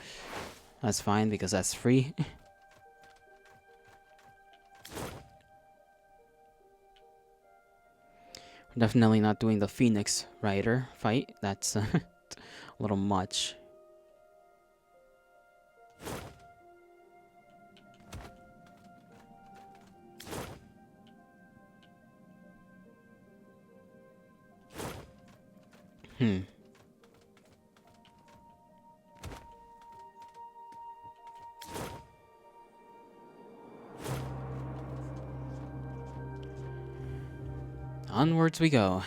That's fine because that's free. Definitely not doing the Phoenix Rider fight. That's a little much. Onwards we go.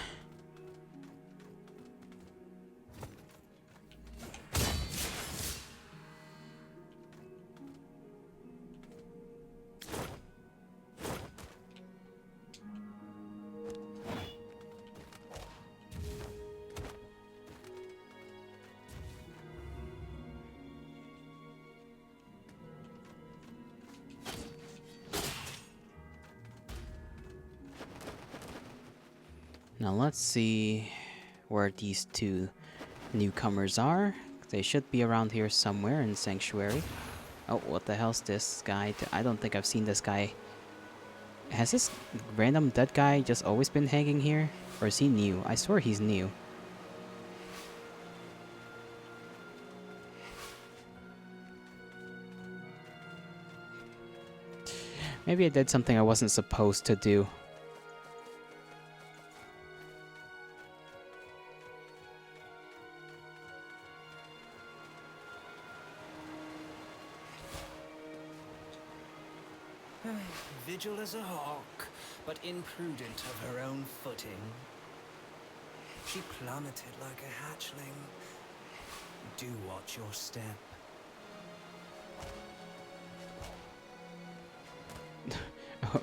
Now let's see where these two newcomers are. They should be around here somewhere in Sanctuary. Oh, what the hell's this guy? I don't think I've seen this guy. Has this random dead guy just always been hanging here? Or is he new? I swear he's new. Maybe I did something I wasn't supposed to do. Vigil as a hawk, but imprudent of her own footing. She plummeted like a hatchling. Do watch your step.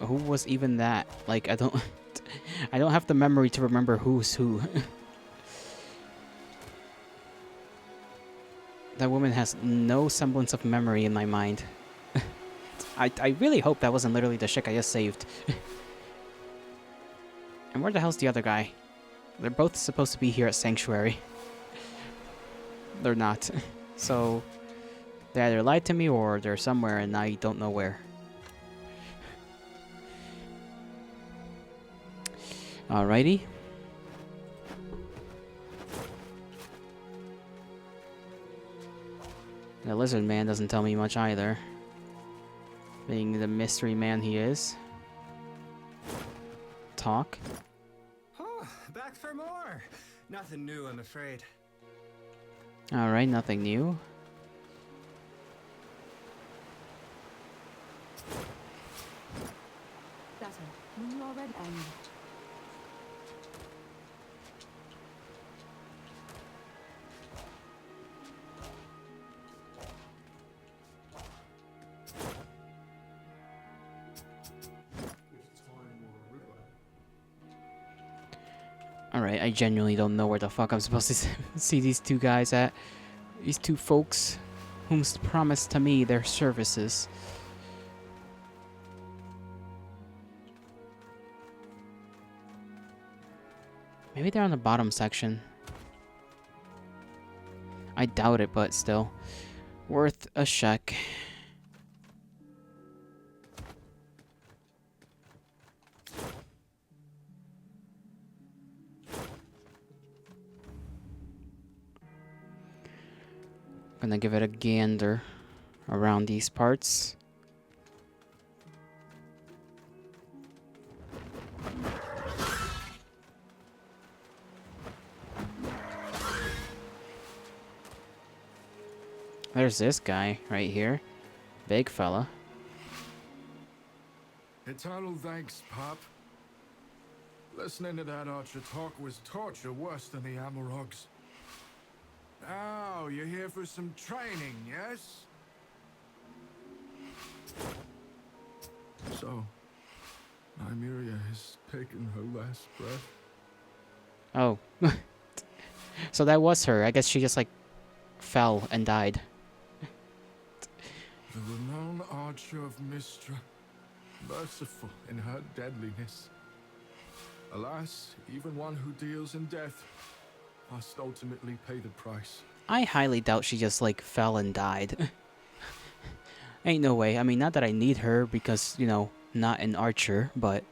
Who was even that? Like, I don't have the memory to remember who's who. That woman has no semblance of memory in my mind. I really hope that wasn't literally the chick I just saved. And where the hell's the other guy? They're both supposed to be here at Sanctuary. They're not. So, they either lied to me or they're somewhere and I don't know where. Alrighty. The lizard man doesn't tell me much either. Being the mystery man he is. Talk. Oh, back for more. Nothing new, I'm afraid. Alright, nothing new. Better. You already Alright, I genuinely don't know where the fuck I'm supposed to see these two guys at. These two folks whom promised to me their services. Maybe they're on the bottom section. I doubt it, but still. Worth a check. Gonna give it a gander around these parts. There's this guy right here. Big fella. Eternal thanks, Pop. Listening to that archer talk was torture worse than the Amarogs. Oh, you're here for some training, yes? So, Nymeria has taken her last breath. Oh. So that was her. I guess she just like fell and died. The renowned archer of Mystra, merciful in her deadliness. Alas, even one who deals in death must ultimately pay the price. I highly doubt she just like fell and died. Ain't no way. I mean, not that I need her because, you know, not an archer, but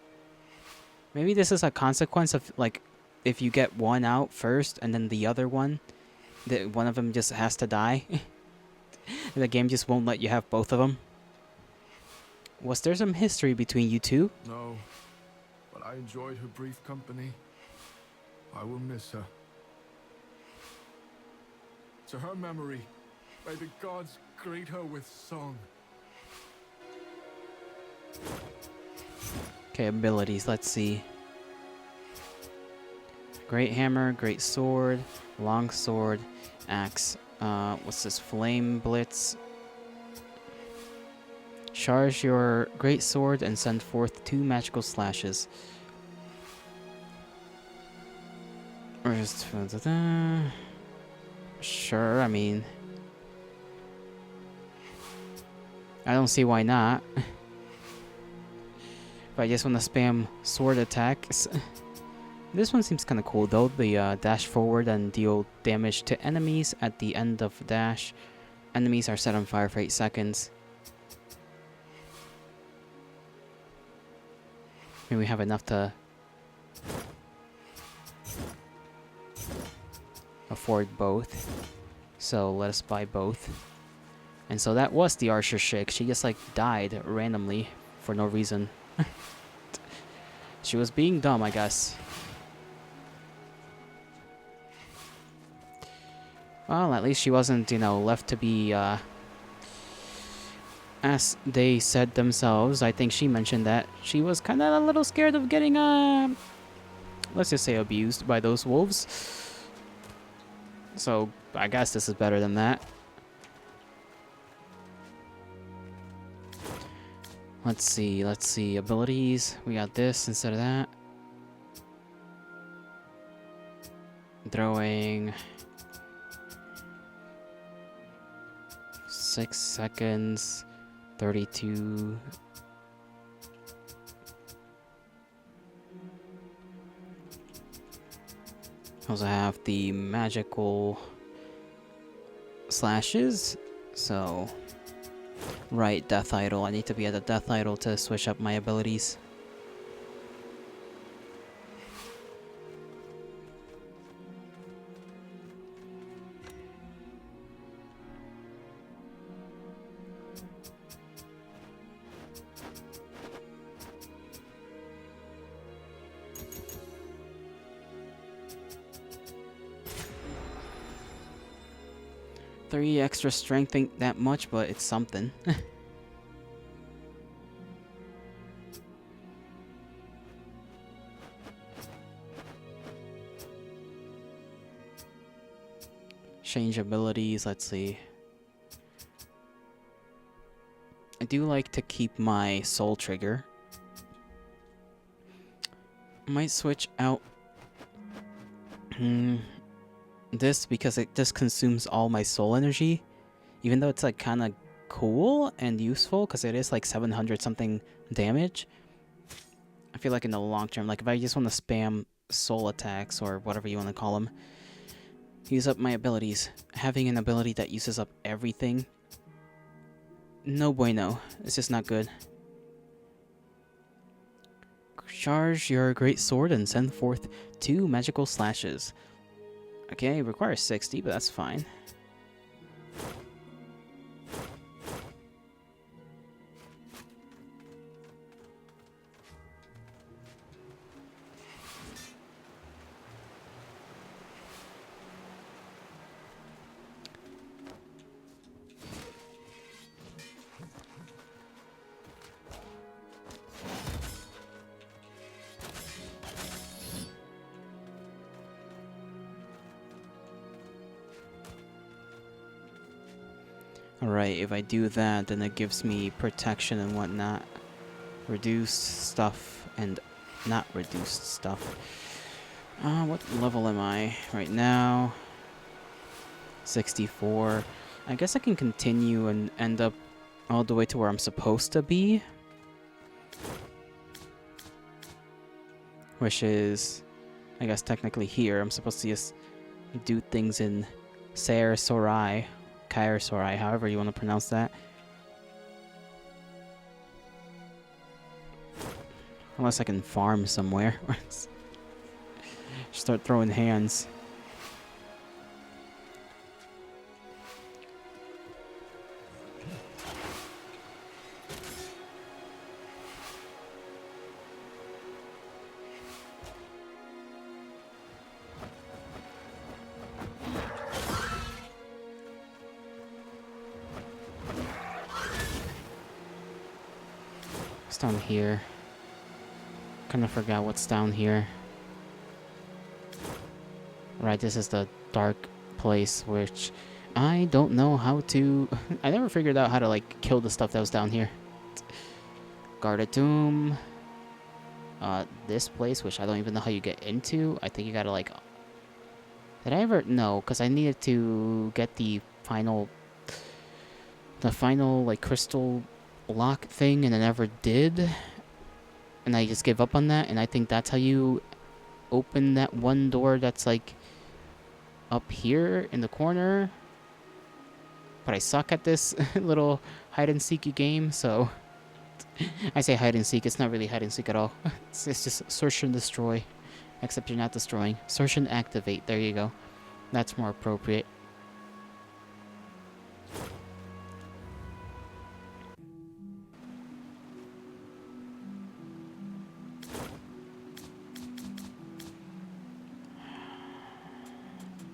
maybe this is a consequence of, like, if you get one out first and then the other one, one of them just has to die. The game just won't let you have both of them. Was there some history between you two? No, but I enjoyed her brief company. I will miss her. To her memory, may the gods greet her with song. Okay, abilities. Let's see. Great hammer, great sword, long sword, axe. What's this? Flame blitz. Charge your great sword and send forth 2 magical slashes. Sure, I mean, I don't see why not. But I just want to spam sword attacks. This one seems kind of cool though. The dash forward and deal damage to enemies at the end of dash. Enemies are set on fire for 8 seconds. Maybe we have enough to afford both. So let us buy both. And so that was the archer chick. She just like died randomly for no reason. She was being dumb, I guess. Well, at least she wasn't, you know, left to be, as they said themselves. I think she mentioned that she was kind of a little scared of getting, let's just say abused by those wolves. So, I guess this is better than that. Let's see, abilities. We got this instead of that. Throwing 6 seconds, 32. Also have the magical slashes, so right, Death Idol. I need to be at the Death Idol to switch up my abilities. Three extra strength ain't that much, but it's something. Change abilities, let's see. I do like to keep my soul trigger. Might switch out this because it just consumes all my soul energy, even though it's like kind of cool and useful because it is like 700 something damage. I feel like in the long term, like if I just want to spam soul attacks or whatever you want to call them, use up my abilities. Having an ability that uses up everything, no bueno. It's just not good. Charge your great sword and send forth 2 magical slashes. Okay, requires 60, but that's fine. Alright, if I do that, then it gives me protection and whatnot. Reduced stuff and not reduced stuff. What level am I right now? 64. I guess I can continue and end up all the way to where I'm supposed to be. Which is, I guess technically here. I'm supposed to just do things in Kaer Sorai, however you want to pronounce that. Unless I can farm somewhere. Start throwing hands. What's down here? Kinda forgot what's down here. Right, this is the dark place, which I don't know how to... I never figured out how to, like, kill the stuff that was down here. Guarded tomb. This place, which I don't even know how you get into. I think you gotta, like... Did I ever... No, because I needed to get the final... like, crystal lock thing, and I never did. And I just gave up on that, and I think that's how you open that one door that's, like... up here in the corner. But I suck at this little hide-and-seeky game, so... I say hide-and-seek, it's not really hide-and-seek at all. It's just search and destroy. Except you're not destroying. Search and activate, there you go. That's more appropriate.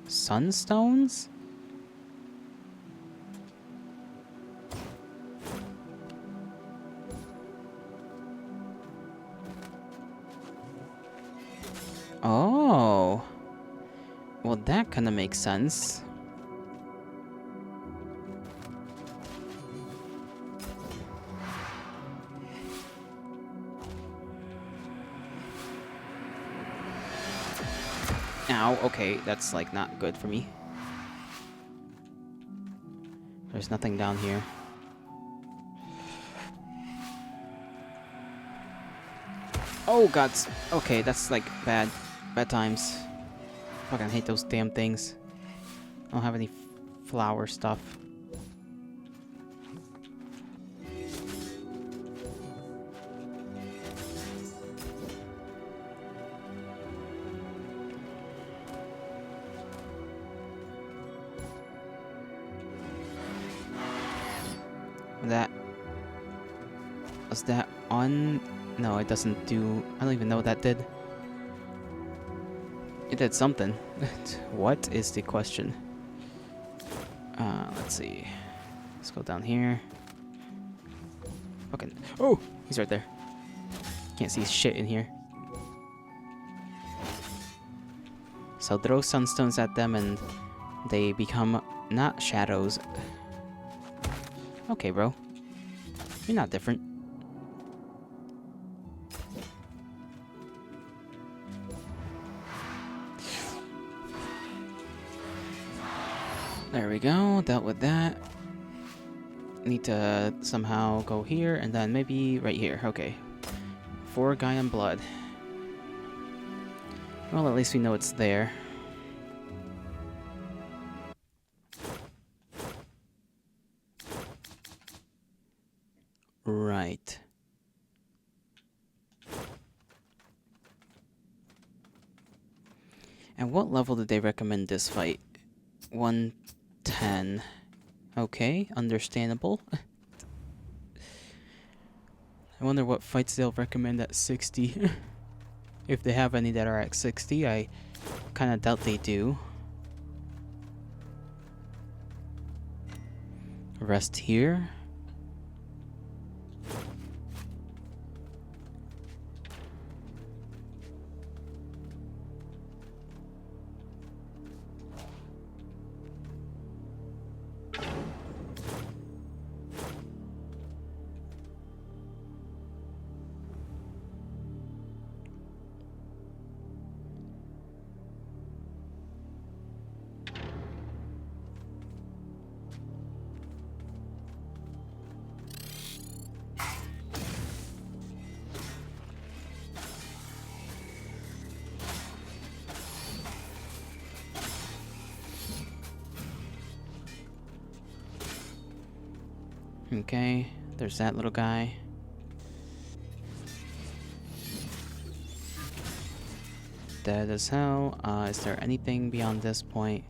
Sunstones? Oh. Well, that kind of makes sense. Ow, okay, that's like not good for me. There's nothing down here. Oh god, okay, that's like bad times. Fucking hate those damn things. I don't have any flower stuff. Was that on? No, it doesn't do... I don't even know what that did. It did something. What is the question? Let's see. Let's go down here. Fucking... Oh! He's right there. Can't see shit in here. So throw sunstones at them and they become not shadows. Okay, bro. You're not different. There we go, dealt with that. Need to somehow go here, and then maybe right here. Okay. 4 Gaia blood. Well, at least we know it's there. Right. And what level did they recommend this fight? 110. Okay, understandable. I wonder what fights they'll recommend at 60. If they have any that are at 60, I kind of doubt they do. Rest here. Okay, there's that little guy. dead as hell. Is there anything beyond this point?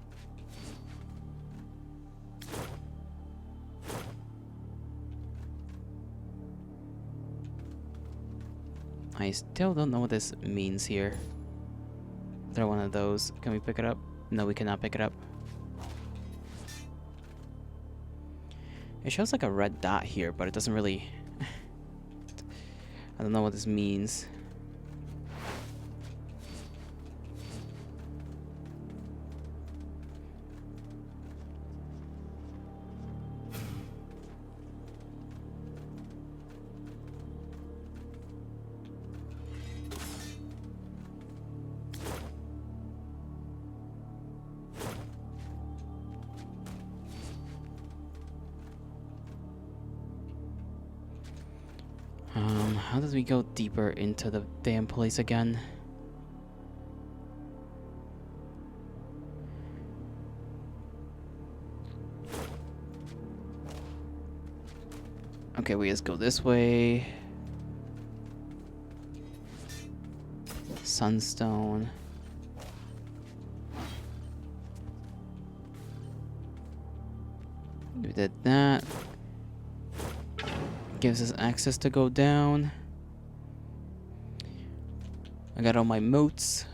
I still don't know what this means here. They're one of those. Can we pick it up? No, we cannot pick it up. It shows like a red dot here, but it doesn't really... I don't know what this means. How does we go deeper into the damn place again? Okay, we just go this way. Sunstone. We did that. Gives us access to go down. I got all my moats.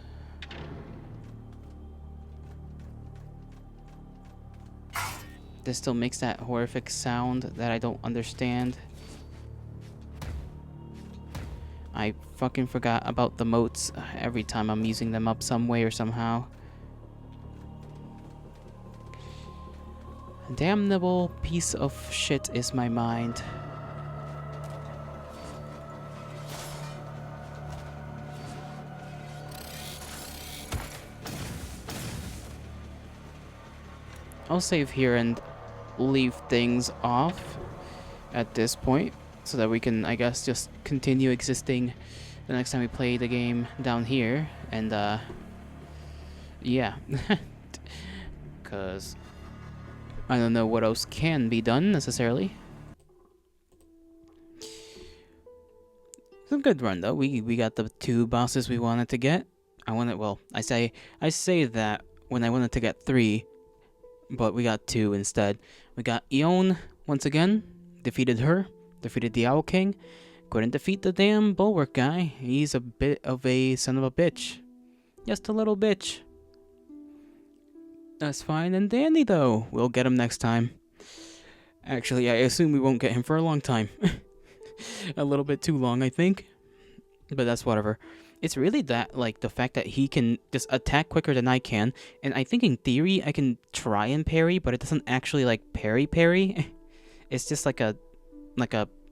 This still makes that horrific sound that I don't understand. I fucking forgot about the moats every time I'm using them up some way or somehow. Damnable piece of shit is my mind. I'll save here and leave things off at this point so that we can, I guess, just continue existing the next time we play the game down here. And, yeah. Because I don't know what else can be done necessarily. It's a good run, though. We got the 2 bosses we wanted to get. I say that when I wanted to get 3, but we got 2 instead. We got Eon once again, defeated her, defeated the Owl King, couldn't defeat the damn Bulwark guy. He's a bit of a son of a bitch. Just a little bitch. That's fine and dandy though. We'll get him next time. Actually, I assume we won't get him for a long time. A little bit too long, I think. But that's whatever. It's really that, like, the fact that he can just attack quicker than I can. And I think in theory I can try and parry, but it doesn't actually, like, parry. It's just like a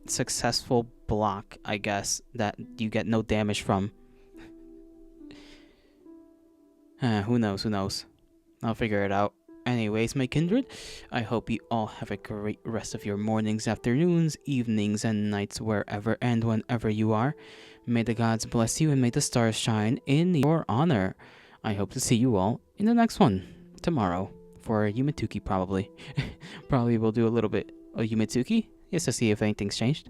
successful block, I guess, that you get no damage from. Who knows? I'll figure it out. Anyways, my kindred, I hope you all have a great rest of your mornings, afternoons, evenings, and nights wherever and whenever you are. May the gods bless you and may the stars shine in your honor. I hope to see you all in the next one tomorrow for Yumitsuki probably. Probably we'll do a little bit of Yumitsuki just to see if anything's changed.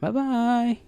Bye-bye.